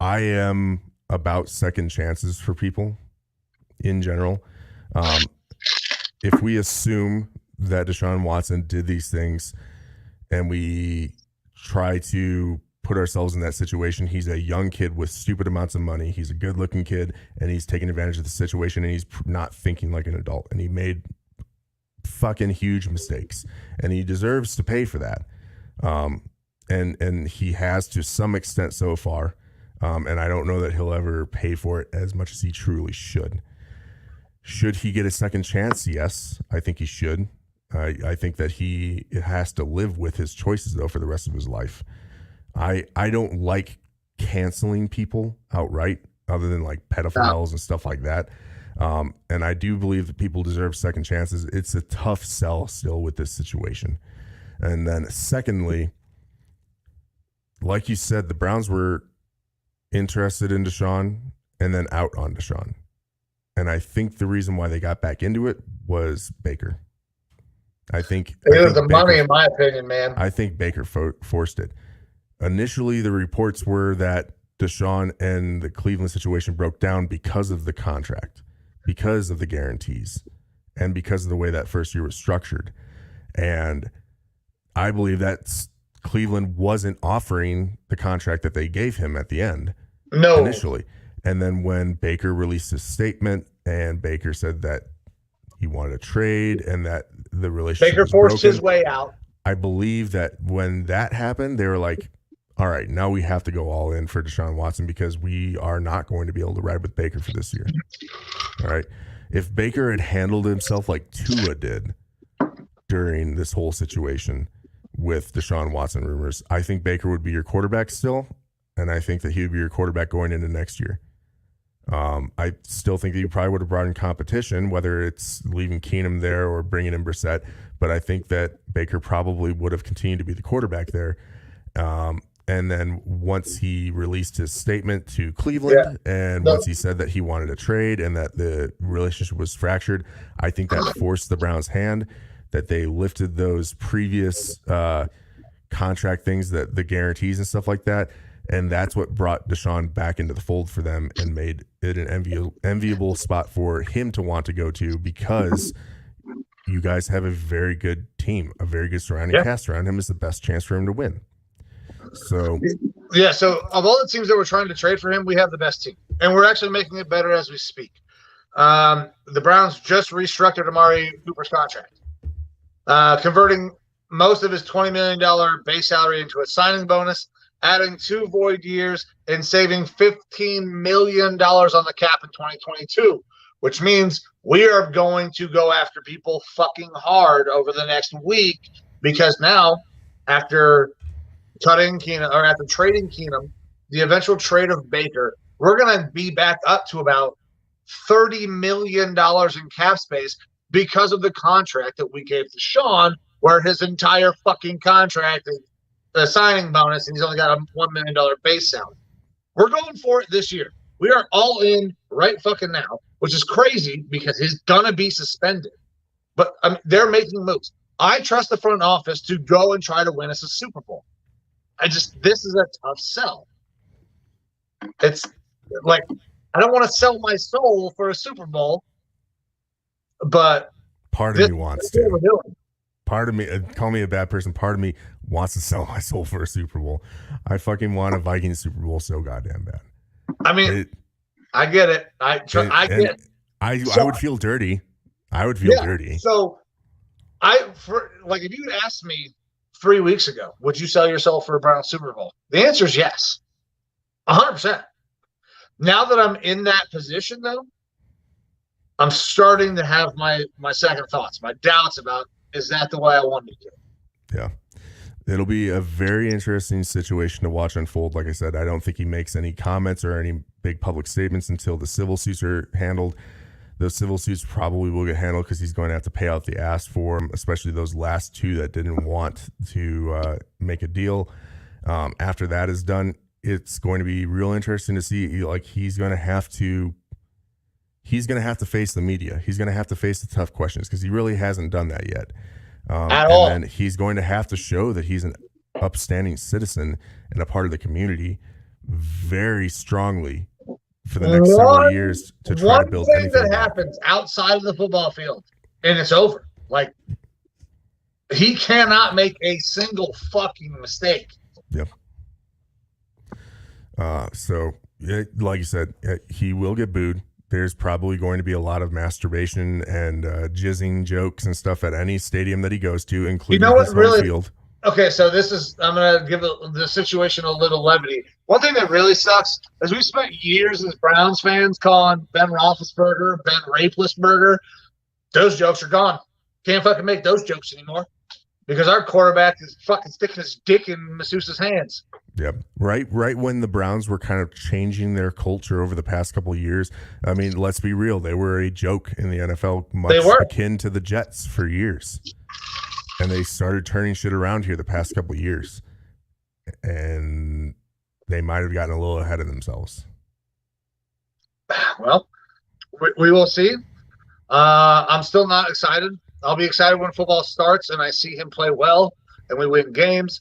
I am about second chances for people in general. If we assume that Deshaun Watson did these things and we try to put ourselves in that situation, he's a young kid with stupid amounts of money. He's a good looking kid and he's taking advantage of the situation, and he's not thinking like an adult, and he made fucking huge mistakes and he deserves to pay for that. And he has to some extent so far. And I don't know that he'll ever pay for it as much as he truly should. Should he get a second chance? Yes, I think he should. I think that he has to live with his choices, though, for the rest of his life. I don't like canceling people outright, other than pedophiles and stuff like that. And I do believe that people deserve second chances. It's a tough sell still with this situation. And then secondly, like you said, the Browns were interested in Deshaun and then out on Deshaun. And I think the reason why they got back into it was Baker. I think it was the money, in my opinion, man. I think Baker forced it. Initially, the reports were that Deshaun and the Cleveland situation broke down because of the contract, because of the guarantees, and because of the way that first year was structured. And I believe that Cleveland wasn't offering the contract that they gave him at the end initially. And then when Baker released his statement and Baker said that he wanted a trade and that the relationship Baker was forced broken, his way out. I believe that when that happened, they were like, all right, now we have to go all in for Deshaun Watson because we are not going to be able to ride with Baker for this year. All right. If Baker had handled himself like Tua did during this whole situation with Deshaun Watson rumors, I think Baker would be your quarterback still, and I think that he would be your quarterback going into next year. I still think that you probably would have brought in competition, whether it's leaving Keenum there or bringing in Brissett, but I think that Baker probably would have continued to be the quarterback there. And then once he released his statement to Cleveland once he said that he wanted a trade and that the relationship was fractured, I think that forced the Browns' hand, that they lifted those previous contract things, that the guarantees and stuff like that. And that's what brought Deshaun back into the fold for them and made it an enviable spot for him to want to go to, because you guys have a very good team, a very good surrounding cast around him. Is the best chance for him to win. So of all the teams that were trying to trade for him, we have the best team, and we're actually making it better as we speak. The Browns just restructured Amari Cooper's contract, converting most of his $20 million base salary into a signing bonus, adding 2 void years, and saving $15 million on the cap in 2022, which means we are going to go after people fucking hard over the next week, because now, after trading Keenum, the eventual trade of Baker, we're going to be back up to about $30 million in cap space because of the contract that we gave to Sean, where his entire fucking contract is a signing bonus, and he's only got a $1 million base salary. We're going for it this year. We are all in right fucking now, which is crazy because he's going to be suspended. But they're making moves. I trust the front office to go and try to win us a Super Bowl. This is a tough sell. It's like, I don't want to sell my soul for a Super Bowl, but part of me wants to. Part of me, call me a bad person, part of me wants to sell my soul for a Super Bowl. I fucking want a Vikings Super Bowl so goddamn bad. I mean, I get it. I get it. I would feel dirty. I would feel dirty. So, if you had asked me 3 weeks ago, would you sell yourself for a Browns Super Bowl? The answer is yes. 100%. Now that I'm in that position, though, I'm starting to have my second thoughts, my doubts about, is that the way I wanted to do? Yeah. It'll be a very interesting situation to watch unfold. Like I said, I don't think he makes any comments or any big public statements until the civil suits are handled. Those civil suits probably will get handled because he's going to have to pay out the ass for them, especially those last 2 that didn't want to make a deal. After that is done, it's going to be real interesting to see. Like, he's going to have to face the media. He's going to have to face the tough questions because he really hasn't done that yet. At all. And then he's going to have to show that he's an upstanding citizen and a part of the community very strongly for the next several years to try to build anything. One thing that happens outside of the football field, and it's over. Like, he cannot make a single fucking mistake. Yep. So, like you said, he will get booed. There's probably going to be a lot of masturbation and jizzing jokes and stuff at any stadium that he goes to, including his home field. Okay, so I'm going to give the situation a little levity. One thing that really sucks is we spent years as Browns fans calling Ben Roethlisberger, Ben Rapelessberger. Those jokes are gone. Can't fucking make those jokes anymore because our quarterback is fucking sticking his dick in Masseuse's hands. Yep. Right when the Browns were kind of changing their culture over the past couple of years. I mean, let's be real. They were a joke in the NFL, much akin to the Jets for years. And they started turning shit around here the past couple of years. And they might have gotten a little ahead of themselves. Well, we will see. I'm still not excited. I'll be excited when football starts and I see him play well and we win games.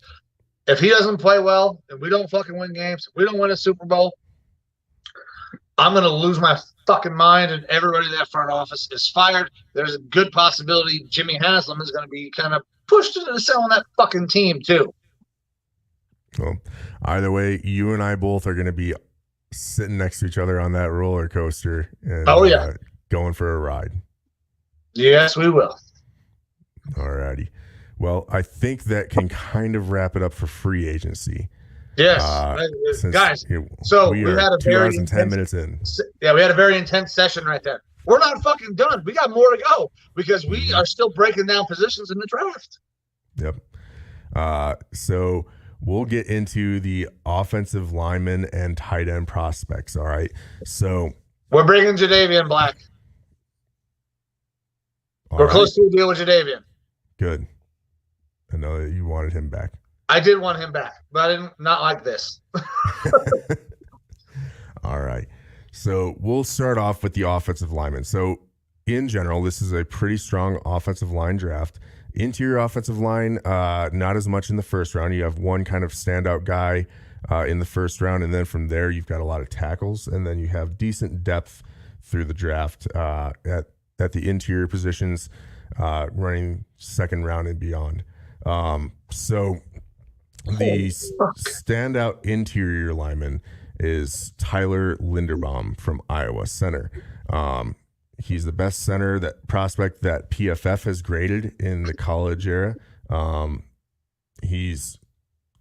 If he doesn't play well and we don't fucking win games, if we don't win a Super Bowl, I'm going to lose my fucking mind, and everybody in that front office is fired. There's a good possibility Jimmy Haslam is going to be kind of pushed into selling that fucking team too. Well, either way, you and I both are going to be sitting next to each other on that roller coaster and going for a ride. Yes, we will. Alrighty. Well, I think that can kind of wrap it up for free agency. Yes, guys. So we had a 2 hours and 10 minutes in. Yeah, we had a very intense session right there. We're not fucking done. We got more to go because we are still breaking down positions in the draft. Yep. So we'll get into the offensive lineman and tight end prospects. All right. So we're bringing Jadeveon Black. We're close to a deal with Jadeveon. Good. I know that you wanted him back. I did want him back, but I didn't, not like this. All right. So we'll start off with the offensive lineman. So in general, this is a pretty strong offensive line draft. Interior offensive line, not as much in the first round. You have one kind of standout guy in the first round, and then from there you've got a lot of tackles, and then you have decent depth through the draft at the interior positions, running second round and beyond. So the standout interior lineman is Tyler Linderbaum from Iowa center. He's the best center prospect that PFF has graded in the college era. He's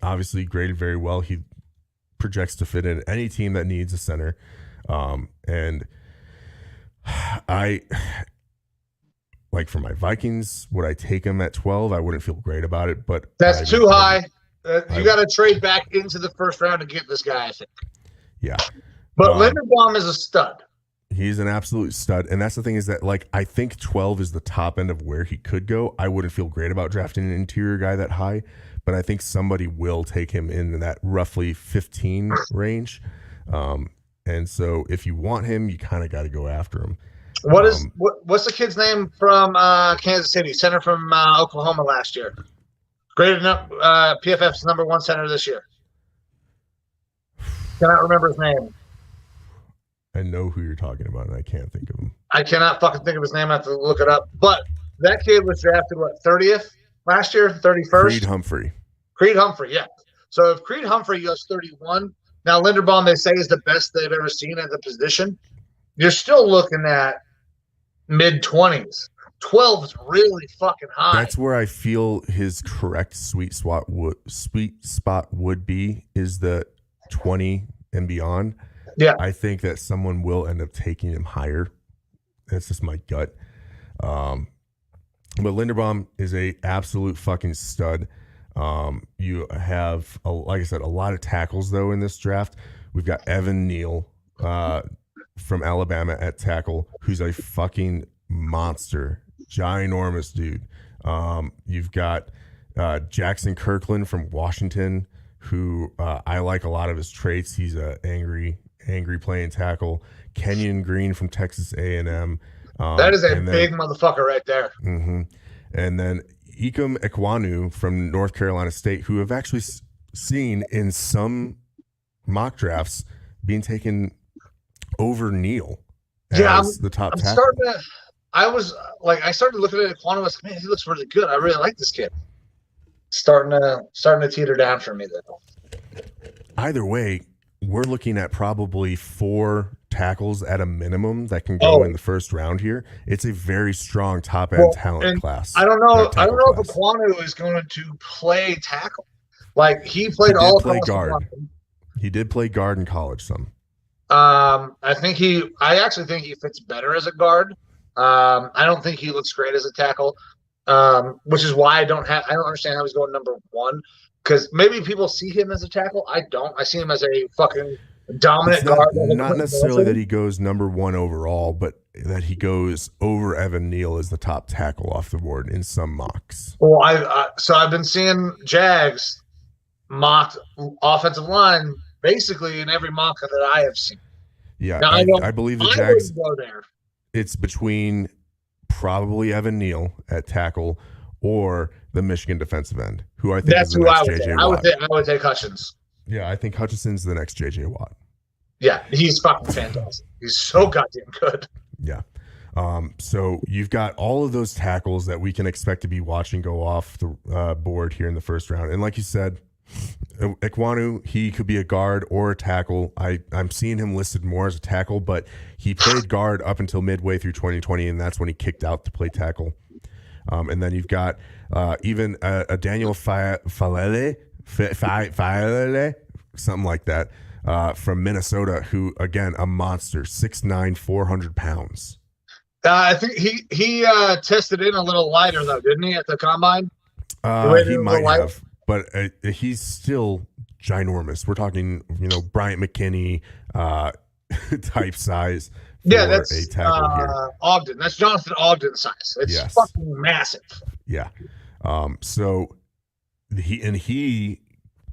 obviously graded very well. He projects to fit in any team that needs a center. And I like for my Vikings, would I take him at 12? I wouldn't feel great about it, but that's too high. You got to trade back into the first round to get this guy, I think. Yeah. But Linderbaum is a stud. He's an absolute stud. And that's the thing is that, like, I think 12 is the top end of where he could go. I wouldn't feel great about drafting an interior guy that high, but I think somebody will take him in that roughly 15 range. And so if you want him, you kind of got to go after him. What's the kid's name from Kansas City? Center from Oklahoma last year. Graded up PFF's number one center this year. Cannot remember his name. I know who you're talking about, and I can't think of him. I cannot fucking think of his name. I have to look it up. But that kid was drafted, 30th last year? 31st? Creed Humphrey, yeah. So if Creed Humphrey goes 31, now Linderbaum, they say, is the best they've ever seen at the position. You're still looking at mid-20s. 12 is really fucking high. That's where I feel his correct sweet spot would be, is the 20 and beyond. Yeah, I think that someone will end up taking him higher. That's just my gut. But Linderbaum is a absolute fucking stud. You have, like I said, a lot of tackles though in this draft. We've got Evan Neal from Alabama at tackle, who's a fucking monster, ginormous dude. You've got Jackson Kirkland from Washington, who I like a lot of his traits. He's a angry playing tackle. Kenyon Green from Texas A&M. That is a big motherfucker right there. Mm-hmm. And then Ikem Ekwonu from North Carolina State, who have actually seen in some mock drafts being taken over Neal as the top tackle. I started looking at Ekwonu. I was like, man, he looks really good. I really like this kid. Starting to teeter down for me though. Either way, we're looking at probably 4 tackles at a minimum that can go in the first round here. It's a very strong top end talent class. I don't know if Ekwonu is going to play tackle. Like he played all play guard. He did play guard in college some. I actually think he fits better as a guard. I don't think he looks great as a tackle. Which is why I don't understand how he's going number 1. Because maybe people see him as a tackle. I don't. I see him as a fucking dominant guard. Not necessarily that he goes number 1 overall, but that he goes over Evan Neal as the top tackle off the board in some mocks. Well, I've been seeing Jags mocked offensive line basically in every mock that I have seen. Yeah, now, I believe the Jags go there. It's between probably Evan Neal at tackle or the Michigan defensive end, who I think That's is the who next I would J.J. take. Watt. I would take Hutchins. Yeah, I think Hutchinson's the next J.J. Watt. Yeah, he's fucking fantastic. He's so goddamn good. Yeah. So you've got all of those tackles that we can expect to be watching go off the board here in the first round. And like you said, Ekwonu, he could be a guard or a tackle. I'm seeing him listed more as a tackle, but he played guard up until midway through 2020, and that's when he kicked out to play tackle. And then you've got even a Daniel Falele, something like that, from Minnesota, who, again, a monster, 6'9", 400 pounds. I think he tested in a little lighter, though, didn't he, at the combine? He might have, but he's still ginormous. We're talking, Bryant McKinney type size. Yeah, that's a tackle here. Ogden. That's Jonathan Ogden size. It's fucking massive. Yeah. So he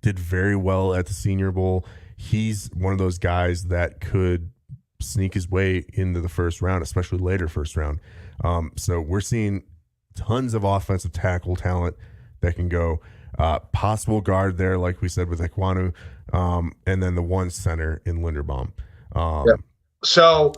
did very well at the Senior Bowl. He's one of those guys that could sneak his way into the first round, especially later first round. So we're seeing tons of offensive tackle talent that can go. Possible guard there, like we said with Ekwonu, and then the one center in Linderbaum. So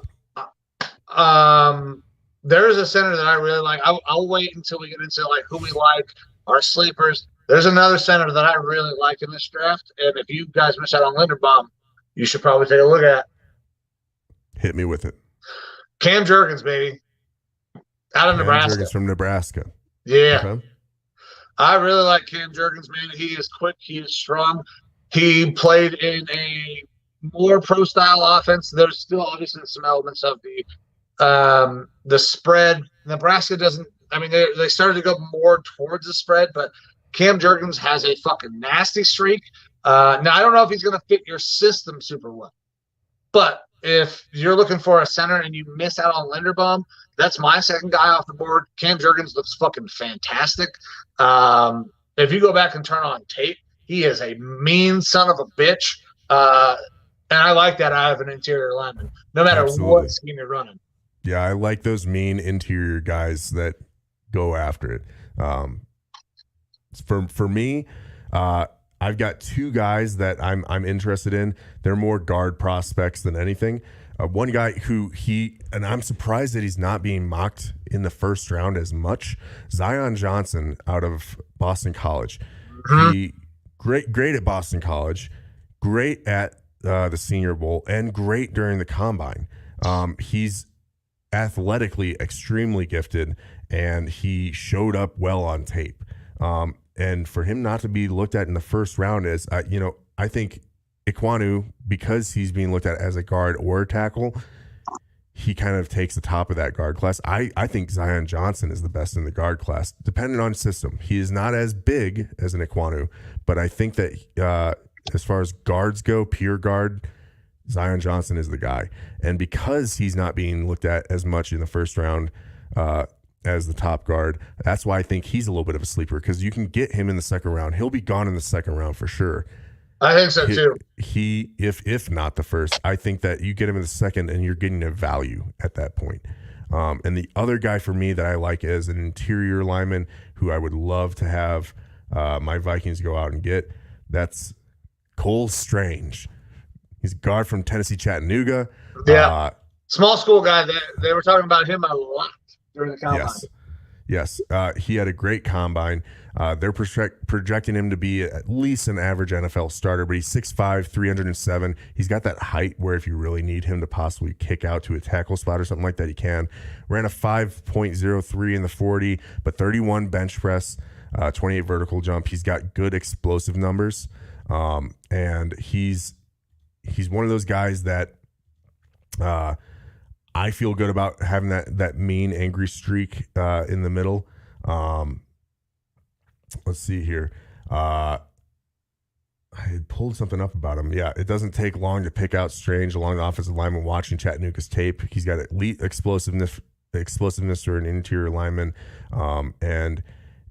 there is a center that I really like. I'll wait until we get into like who we like, our sleepers. There's another center that I really like in this draft, and if you guys miss out on Linderbaum, you should probably take a look at. Hit me with it. Cam Jurgens, baby, out of Nebraska. Jurgens from Nebraska. Yeah. Okay. I really like Cam Jurgens, man. He is quick. He is strong. He played in a more pro-style offense. There's still obviously some elements of the spread. Nebraska doesn't – I mean, they started to go more towards the spread, but Cam Jurgens has a fucking nasty streak. Now, I don't know if he's going to fit your system super well, but if you're looking for a center and you miss out on Linderbaum, that's my second guy off the board. Cam Jurgens looks fucking fantastic. If you go back and turn on tape, he is a mean son of a bitch. And I like that out of an interior lineman, no matter what scheme you're running. Yeah, I like those mean interior guys that go after it. For me, I've got two guys that I'm interested in. They're more guard prospects than anything. One guy who and I'm surprised that he's not being mocked in the first round as much. Zion Johnson out of Boston College. Mm-hmm. He great at Boston College, great at the Senior Bowl, and great during the combine. He's athletically extremely gifted, and he showed up well on tape. And for him not to be looked at in the first round is, I think Ekwonu, because he's being looked at as a guard or a tackle, he kind of takes the top of that guard class. I think Zion Johnson is the best in the guard class, depending on system. He is not as big as an Ekwonu, but I think that as far as guards go, pure guard, Zion Johnson is the guy. And because he's not being looked at as much in the first round as the top guard, that's why I think he's a little bit of a sleeper, because you can get him in the second round. He'll be gone in the second round for sure. I think so too. If not the first, I think that you get him in the second and you're getting a value at that point. And the other guy for me that I like is an interior lineman who I would love to have my Vikings go out and get. That's Cole Strange. He's a guard from Tennessee Chattanooga. Yeah. Small school guy. They were talking about him a lot during the combine. Yes. He had a great combine. They're projecting him to be at least an average NFL starter, but he's 6'5", 307. He's got that height where if you really need him to possibly kick out to a tackle spot or something like that, he can. Ran a 5.03 in the 40, but 31 bench press, 28 vertical jump. He's got good explosive numbers, and he's one of those guys that I feel good about having that mean, angry streak in the middle. Let's see here. I had pulled something up about him. Yeah, it doesn't take long to pick out Strange along the offensive line when watching Chattanooga's tape. He's got elite explosiveness for an interior lineman, and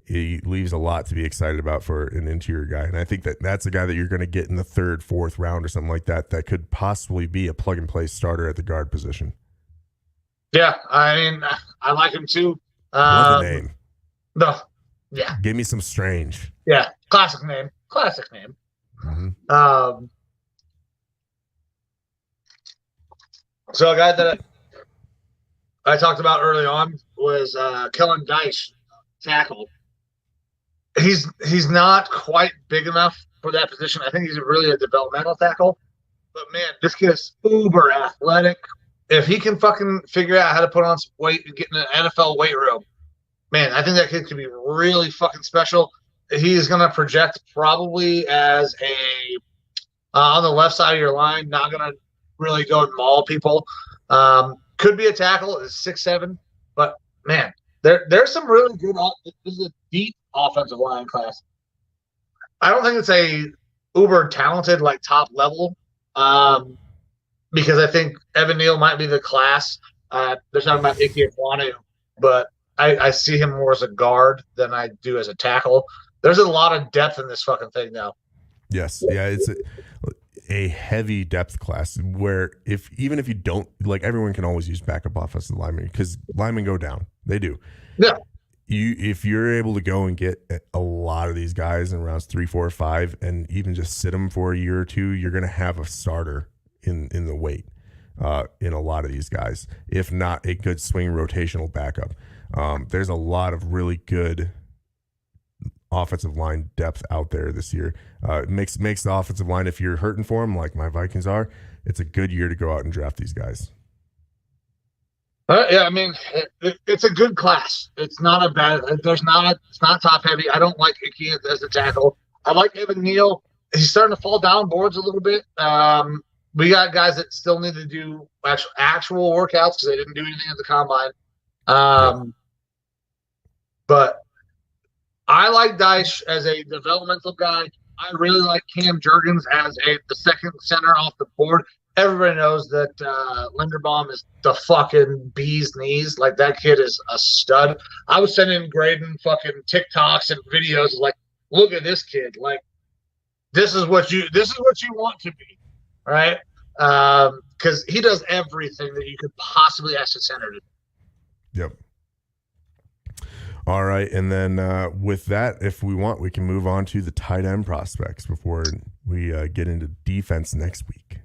he leaves a lot to be excited about for an interior guy. And I think that's a guy that you're going to get in the third, fourth round or something like that could possibly be a plug-and-play starter at the guard position. Yeah, I mean, I like him too. What's the name? No. Yeah. Give me some Strange. Yeah. Classic name. Mm-hmm. So a guy that I talked about early on was Kellen Dice, tackle. He's not quite big enough for that position. I think he's really a developmental tackle. But, man, this kid is uber athletic. If he can fucking figure out how to put on some weight and get in an NFL weight room, man, I think that kid could be really fucking special. He is going to project probably as a on the left side of your line, not going to really go and maul people. Could be a tackle. It's 6'7", but, man, there's some really good – this is a deep offensive line class. I don't think it's a uber talented, like, top level because I think Evan Neal might be the class. They're talking about Ike Ekwonu, but I see him more as a guard than I do as a tackle. There's a lot of depth in this fucking thing now. Yes. Yeah, it's a heavy depth class where even if you don't, like, everyone can always use backup offensive linemen because linemen go down. They do. Yeah. If you're able to go and get a lot of these guys in rounds 3, 4, 5, and even just sit them for a year or two, you're going to have a starter in the weight in a lot of these guys, if not a good swing rotational backup. There's a lot of really good offensive line depth out there this year. It makes the offensive line, if you're hurting for them like my Vikings are, it's a good year to go out and draft these guys. Yeah, I mean, it's a good class. It's not a bad. It's not top heavy. I don't like Ike as a tackle. I like Evan Neal. He's starting to fall down boards a little bit. We got guys that still need to do actual workouts because they didn't do anything at the combine. But I like Dice as a developmental guy. I really like Cam Jurgens as the second center off the board. Everybody knows that Linderbaum is the fucking bee's knees. Like, that kid is a stud. I was sending Graydon fucking TikToks and videos like, look at this kid. Like, this is what you want to be, right? Because he does everything that you could possibly ask a center to do. Yep. All right, and then with that, if we want, we can move on to the tight end prospects before we get into defense next week.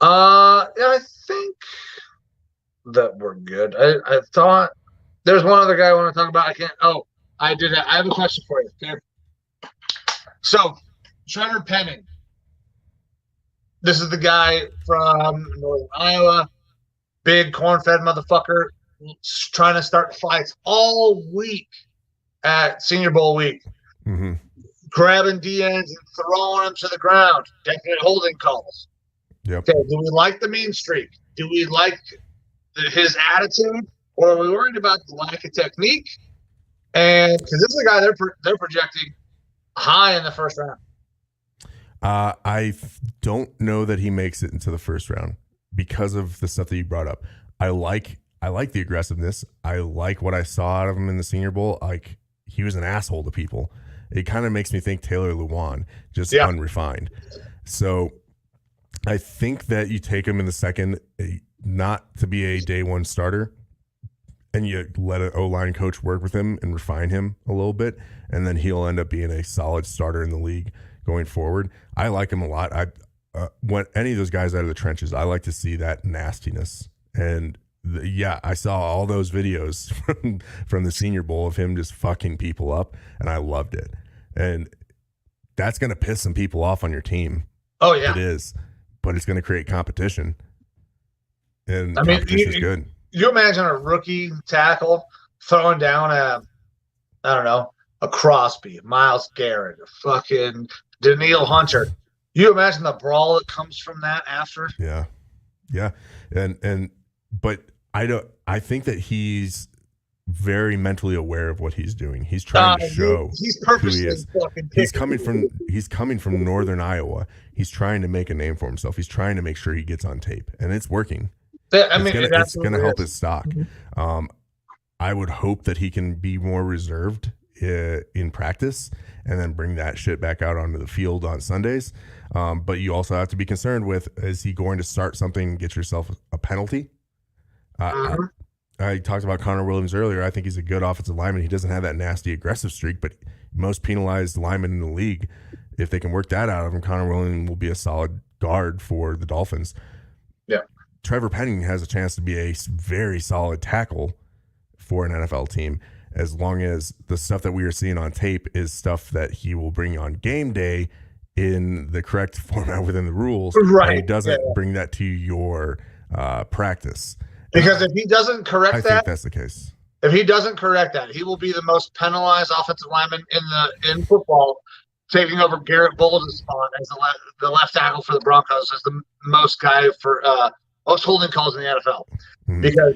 I think that we're good. I thought there's one other guy I want to talk about. I can't. Oh, I did. I have a question for you. Okay. So, Trevor Penning. This is the guy from Northern Iowa, big corn-fed motherfucker, trying to start fights all week at Senior Bowl week. Mm-hmm. Grabbing DNs and throwing them to the ground. Definite holding calls. Yep. Okay, do we like the mean streak? Do we like his attitude? Or are we worried about the lack of technique? And because this is a guy they're projecting high in the first round. I don't know that he makes it into the first round because of the stuff that you brought up. I like the aggressiveness. I like what I saw out of him in the Senior Bowl. Like, he was an asshole to people. It kind of makes me think Taylor Lewan, just unrefined. So I think that you take him in the second, not to be a day one starter, and you let an O-line coach work with him and refine him a little bit, and then he'll end up being a solid starter in the league going forward. I like him a lot. When any of those guys out of the trenches, I like to see that nastiness. And I saw all those videos from the Senior Bowl of him just fucking people up, and I loved it. And that's going to piss some people off on your team. Oh, yeah. It is. But it's going to create competition. And competition is good. You imagine a rookie tackle throwing down a Crosby, Myles Garrett, a fucking Daniil Hunter. You imagine the brawl that comes from that after? Yeah. Yeah. But I think that he's very mentally aware of what he's doing. He's trying to show who he is. He's coming from Northern Iowa. He's trying to make a name for himself. He's trying to make sure he gets on tape, and it's working. It's going to help his stock. I would hope that he can be more reserved in practice and then bring that shit back out onto the field on Sundays. But you also have to be concerned with, is he going to start something and get yourself a penalty? I talked about Connor Williams earlier. I think he's a good offensive lineman. He doesn't have that nasty aggressive streak, but most penalized linemen in the league, if they can work that out of him, Connor Williams will be a solid guard for the Dolphins. Yeah. Trevor Penning has a chance to be a very solid tackle for an NFL team, as long as the stuff that we are seeing on tape is stuff that he will bring on game day in the correct format within the rules. Right. And he doesn't bring that to your practice. Because if he doesn't correct I think that's the case. If he doesn't correct that, he will be the most penalized offensive lineman in football, taking over Garrett Bowles' spot as the left tackle for the Broncos as the most guy for most holding calls in the NFL. Mm-hmm. Because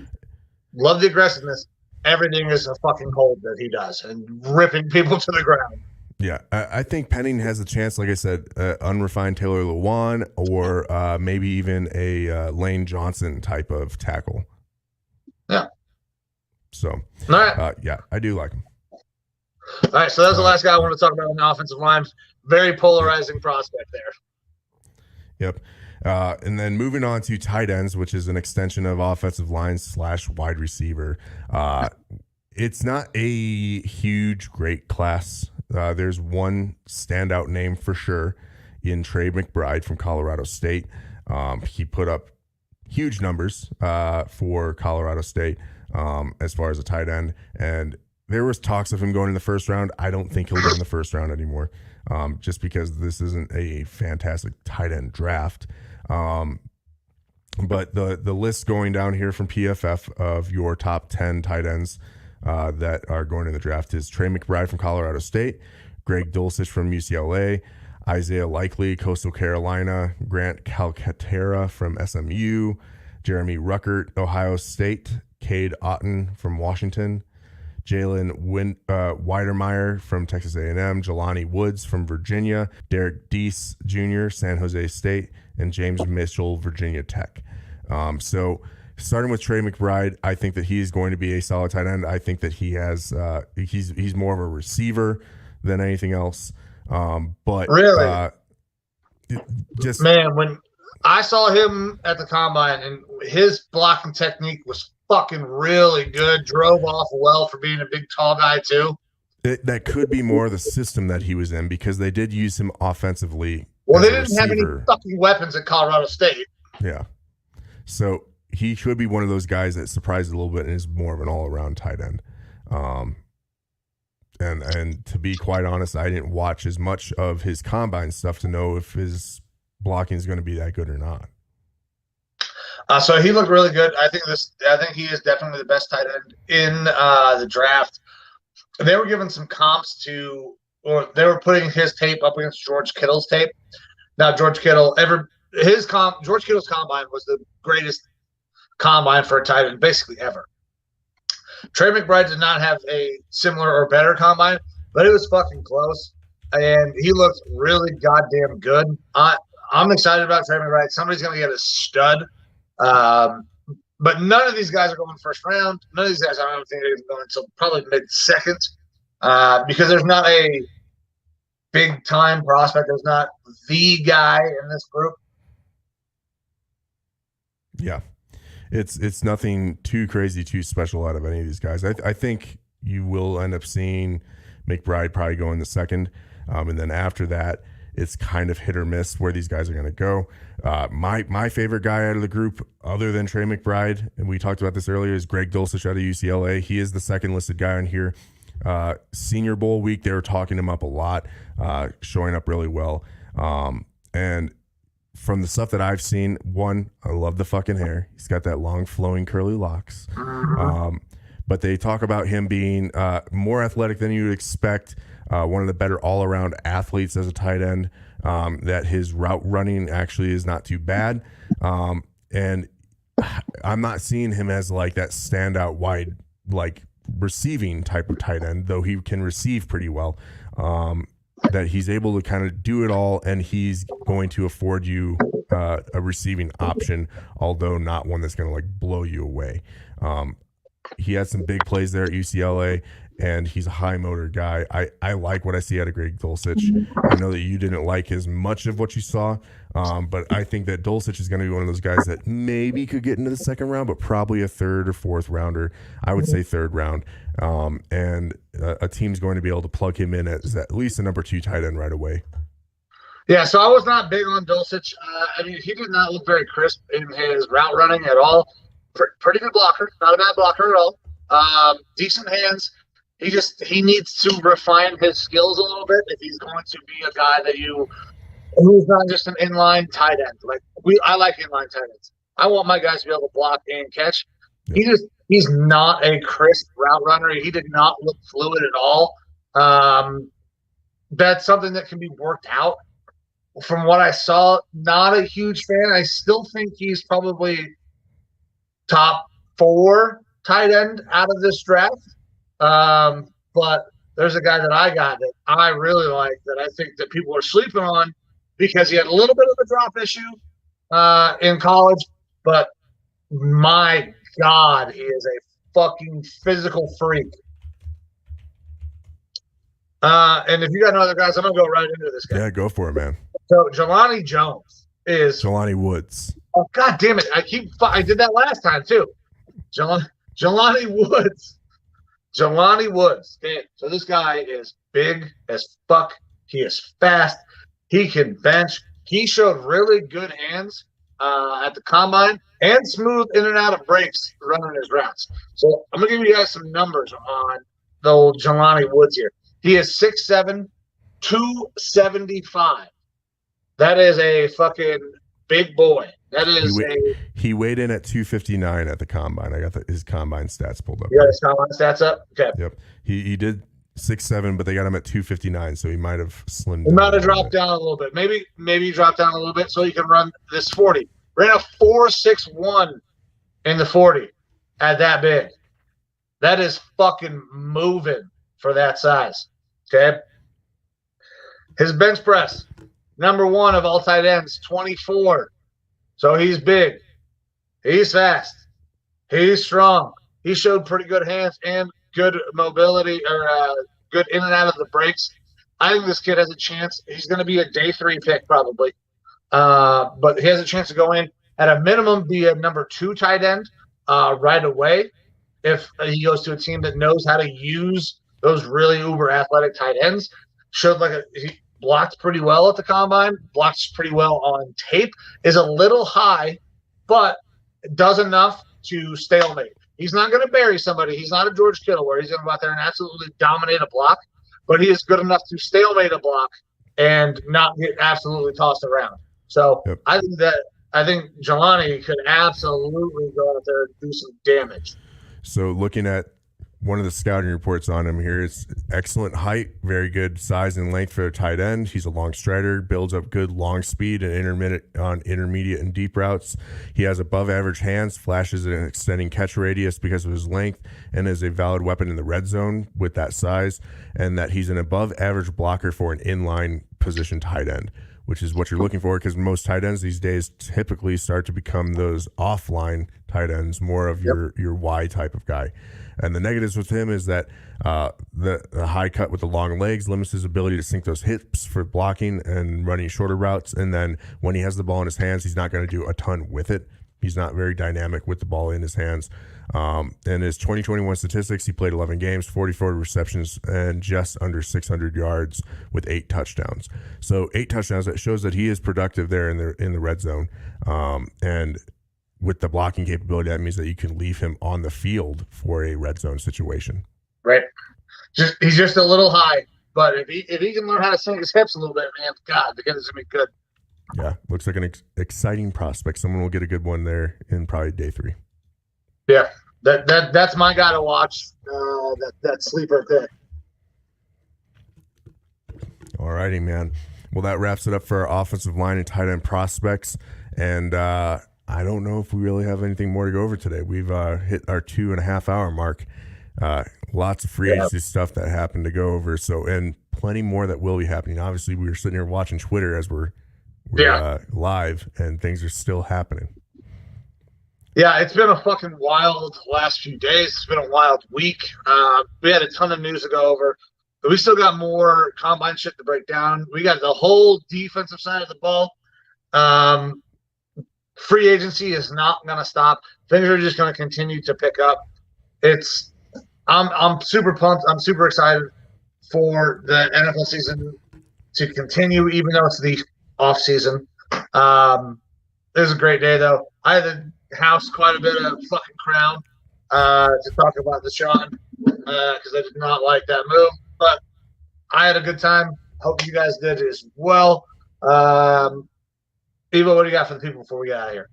love the aggressiveness, everything is a fucking hold that he does and ripping people to the ground. Yeah, I think Penning has a chance, like I said, unrefined Taylor Lewan or maybe even a Lane Johnson type of tackle. Yeah. So, all right. Yeah, I do like him. All right, so that's the last guy I want to talk about on the offensive line. Very polarizing prospect there. Yep. And then moving on to tight ends, which is an extension of offensive line / wide receiver. It's not a huge, great class. There's one standout name for sure in Trey McBride from Colorado State. He put up huge numbers for Colorado State as far as a tight end. And there was talks of him going in the first round. I don't think he'll go in the first round anymore, just because this isn't a fantastic tight end draft. But the list going down here from PFF of your top 10 tight ends that are going in the draft is Trey McBride from Colorado State, Greg Dulcich from UCLA, Isaiah Likely, Coastal Carolina, Grant Calcaterra from SMU, Jeremy Ruckert, Ohio State, Cade Otton from Washington, Jalen Weidermeyer from Texas A&M, Jelani Woods from Virginia, Derek Deese Jr., San Jose State, and James Mitchell, Virginia Tech. So starting with Trey McBride, I think that he's going to be a solid tight end. I think that he has he's more of a receiver than anything else. But really, just man, when I saw him at the combine and his blocking technique was fucking really good, drove off well for being a big tall guy too. That could be more of the system that he was in, because they did use him offensively. Well, they didn't have any fucking weapons at Colorado State. Yeah. So he should be one of those guys that surprised a little bit and is more of an all-around tight end. And to be quite honest, I didn't watch as much of his combine stuff to know if his blocking is going to be that good or not. So he looked really good. I think he is definitely the best tight end in the draft. They were giving some comps or they were putting his tape up against George Kittle's tape. Now George Kittle's combine was the greatest combine for a tight end basically ever. Trey McBride did not have a similar or better combine, but it was fucking close, and he looked really goddamn good. I'm excited about Trey McBride. Somebody's going to get a stud, but none of these guys are going first round. None of these guys, I don't think, are going until probably mid-second, because there's not a big-time prospect. There's not the guy in this group. Yeah. It's nothing too crazy, too special out of any of these guys. I think you will end up seeing McBride probably go in the second. And then after that, it's kind of hit or miss where these guys are going to go. My favorite guy out of the group, other than Trey McBride, and we talked about this earlier, is Greg Dulcich out of UCLA. He is the second listed guy on here. Senior Bowl week, they were talking him up a lot, showing up really well. And from the stuff that I've seen, one, I love the fucking hair. He's got that long, flowing, curly locks. But they talk about him being more athletic than you would expect, one of the better all-around athletes as a tight end, that his route running actually is not too bad. And I'm not seeing him as like that standout wide, like receiving type of tight end, though he can receive pretty well. That he's able to kind of do it all, and he's going to afford you a receiving option, although not one that's going to like blow you away. he had some big plays there at UCLA, and he's a high motor guy. I like what I see out of Greg Dulcich. I know that you didn't like as much of what you saw, but I think that Dulcich is going to be one of those guys that maybe could get into the second round, but probably a third or fourth rounder. I would say third round. And a team's going to be able to plug him in as at least a number 2 tight end right away. Yeah, so I was not big on Dulcich. I mean, he did not look very crisp in his route running at all. Pretty good blocker, not a bad blocker at all. Decent hands. He needs to refine his skills a little bit if he's going to be a guy that who's not just an inline tight end. I like inline tight ends. I want my guys to be able to block and catch. Yeah. He's not a crisp route runner. He did not look fluid at all. That's something that can be worked out. From what I saw, not a huge fan. I still think he's probably top 4 tight end out of this draft. But there's a guy that I got that I really like that I think that people are sleeping on because he had a little bit of a drop issue in college, but my God, he is a fucking physical freak. And if you got no other guys, I'm gonna go right into this guy. Yeah, go for it, man. So Jelani Jones is Jelani Woods. Oh God damn it! I did that last time too. Jelani Woods. Jelani Woods. Okay, so this guy is big as fuck. He is fast. He can bench. He showed really good hands at the combine and smooth in and out of breaks running his routes. So I'm gonna give you guys some numbers on the old Jelani Woods here. He is 6'7", 275. That is a fucking big boy. That is he weighed in at 259 at the combine. I got his combine stats pulled up. You got his combine stats up? Okay. Yep. He did 6'7", but they got him at 259, so he might have slimmed down. He might have dropped down a little bit. Maybe he dropped down a little bit so he can run this 40. Ran a 4.61 in the 40 at that big. That is fucking moving for that size. Okay. His bench press, number 1 of all tight ends, 24. So he's big. He's fast. He's strong. He showed pretty good hands and good mobility or good in and out of the breaks. I think this kid has a chance. He's going to be a day 3 pick probably. But he has a chance to go in at a minimum, be a number 2 tight end right away if he goes to a team that knows how to use those really uber athletic tight ends. Showed he blocked pretty well at the combine, blocks pretty well on tape, is a little high, but does enough to stalemate. He's not going to bury somebody. He's not a George Kittle where he's going to go out there and absolutely dominate a block, but he is good enough to stalemate a block and not get absolutely tossed around. So yep. I think Jelani could absolutely go out there and do some damage. So looking at one of the scouting reports on him here, it's excellent height, very good size and length for a tight end. He's a long strider, builds up good long speed and intermediate and deep routes. He has above average hands, flashes an extending catch radius because of his length, and is a valid weapon in the red zone with that size, and that he's an above average blocker for an inline position tight end, which is what you're looking for because most tight ends these days typically start to become those offline tight ends, more of your Y type of guy. And the negatives with him is that the high cut with the long legs limits his ability to sink those hips for blocking and running shorter routes. And then when he has the ball in his hands, he's not going to do a ton with it. He's not very dynamic with the ball in his hands. In his 2021 statistics, he played 11 games, 44 receptions, and just under 600 yards with 8 touchdowns. So 8 touchdowns, that shows that he is productive there in the red zone. And with the blocking capability, that means that you can leave him on the field for a red zone situation. Right. He's just a little high, but if he can learn how to sink his hips a little bit, man, God, the kid is going to be good. Yeah, looks like an exciting prospect. Someone will get a good one there in probably day 3. Yeah, that's my guy to watch. That sleeper pick. All righty, man. Well, that wraps it up for our offensive line and tight end prospects. And I don't know if we really have anything more to go over today. We've hit our 2.5 hour mark. Lots of free agency stuff that happened to go over. So, and plenty more that will be happening. Obviously, we were sitting here watching Twitter as we're live, and things are still happening. Yeah, it's been a fucking wild last few days. It's been a wild week. We had a ton of news to go over, but we still got more combine shit to break down. We got the whole defensive side of the ball. Free agency is not going to stop. Things are just going to continue to pick up. I'm super pumped. I'm super excited for the NFL season to continue, even though it's the off season. It was a great day, though. I had to house quite a bit of fucking crown to talk about Deshaun because I did not like that move, but I had a good time. Hope you guys did as well. Evo, what do you got for the people before we get out of here?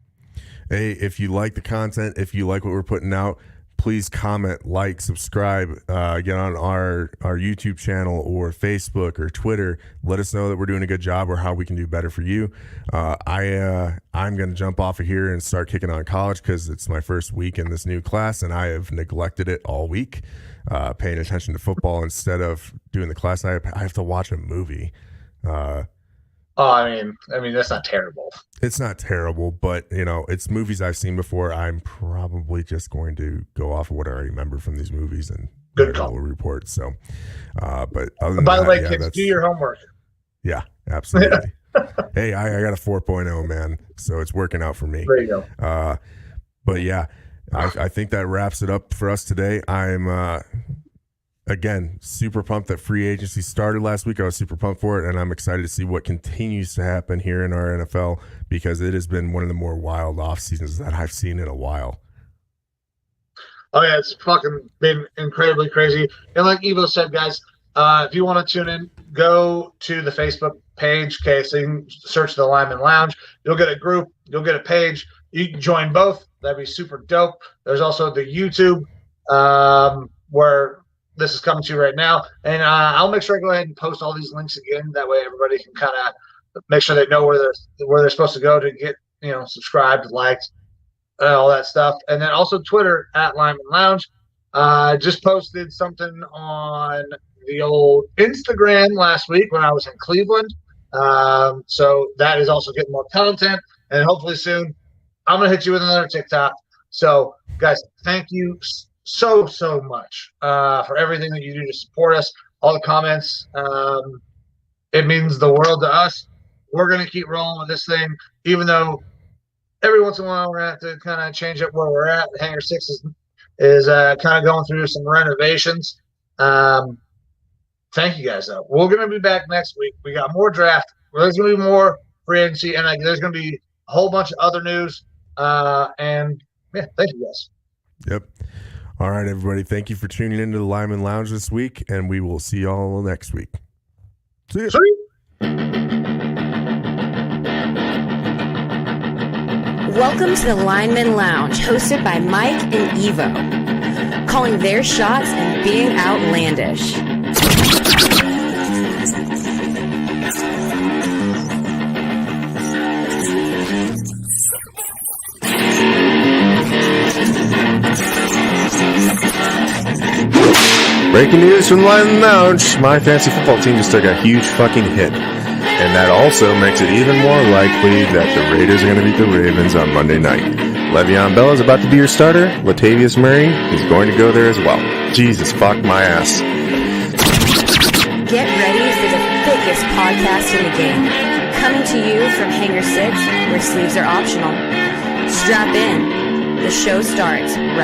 Hey, if you like the content, if you like what we're putting out, please comment, like, subscribe, get on our YouTube channel or Facebook or Twitter. Let us know that we're doing a good job or how we can do better for you. I'm going to jump off of here and start kicking on college because it's my first week in this new class, and I have neglected it all week, paying attention to football instead of doing the class. I have to watch a movie. I mean, that's not terrible. It's not terrible, but it's movies I've seen before. I'm probably just going to go off of what I remember from these movies and good call report. So, but other than by the that, way, kids, do your homework. Yeah, absolutely. Hey, I got a 4.0, man, so it's working out for me. There you go. But yeah, I think that wraps it up for us today. I'm again, super pumped that free agency started last week. I was super pumped for it, and I'm excited to see what continues to happen here in our NFL because it has been one of the more wild off seasons that I've seen in a while. Oh, yeah, it's fucking been incredibly crazy. And like Evo said, guys, if you want to tune in, go to the Facebook page, okay? So you can search the Lineman Lounge. You'll get a group. You'll get a page. You can join both. That'd be super dope. There's also the YouTube where – this is coming to you right now, and I'll make sure I go ahead and post all these links again. That way, everybody can kind of make sure they know where they're supposed to go to get subscribed, liked, all that stuff. And then also Twitter at Lineman Lounge. Just posted something on the old Instagram last week when I was in Cleveland. So that is also getting more content, and hopefully soon I'm gonna hit you with another TikTok. So guys, thank you so much for everything that you do to support us, all the comments. It means the world to us. We're going to keep rolling with this thing, even though every once in a while we're going to have to kind of change up where we're at. Hangar 6 is kind of going through some renovations. Thank you guys, though. We're going to be back next week. We got more draft. There's going to be more free agency, and there's going to be a whole bunch of other news. And, yeah, thank you guys. Yep. All right, everybody. Thank you for tuning into the Lineman Lounge this week, and we will see y'all next week. See you. Welcome to the Lineman Lounge, hosted by Mike and Evo, calling their shots and being outlandish. Breaking news from the Lineman Lounge. My fantasy football team just took a huge fucking hit. And that also makes it even more likely that the Raiders are going to beat the Ravens on Monday night. Le'Veon Bell is about to be your starter. Latavius Murray is going to go there as well. Jesus, fuck my ass. Get ready for the thickest podcast in the game. Coming to you from Hangar 6, where sleeves are optional. Strap in. The show starts right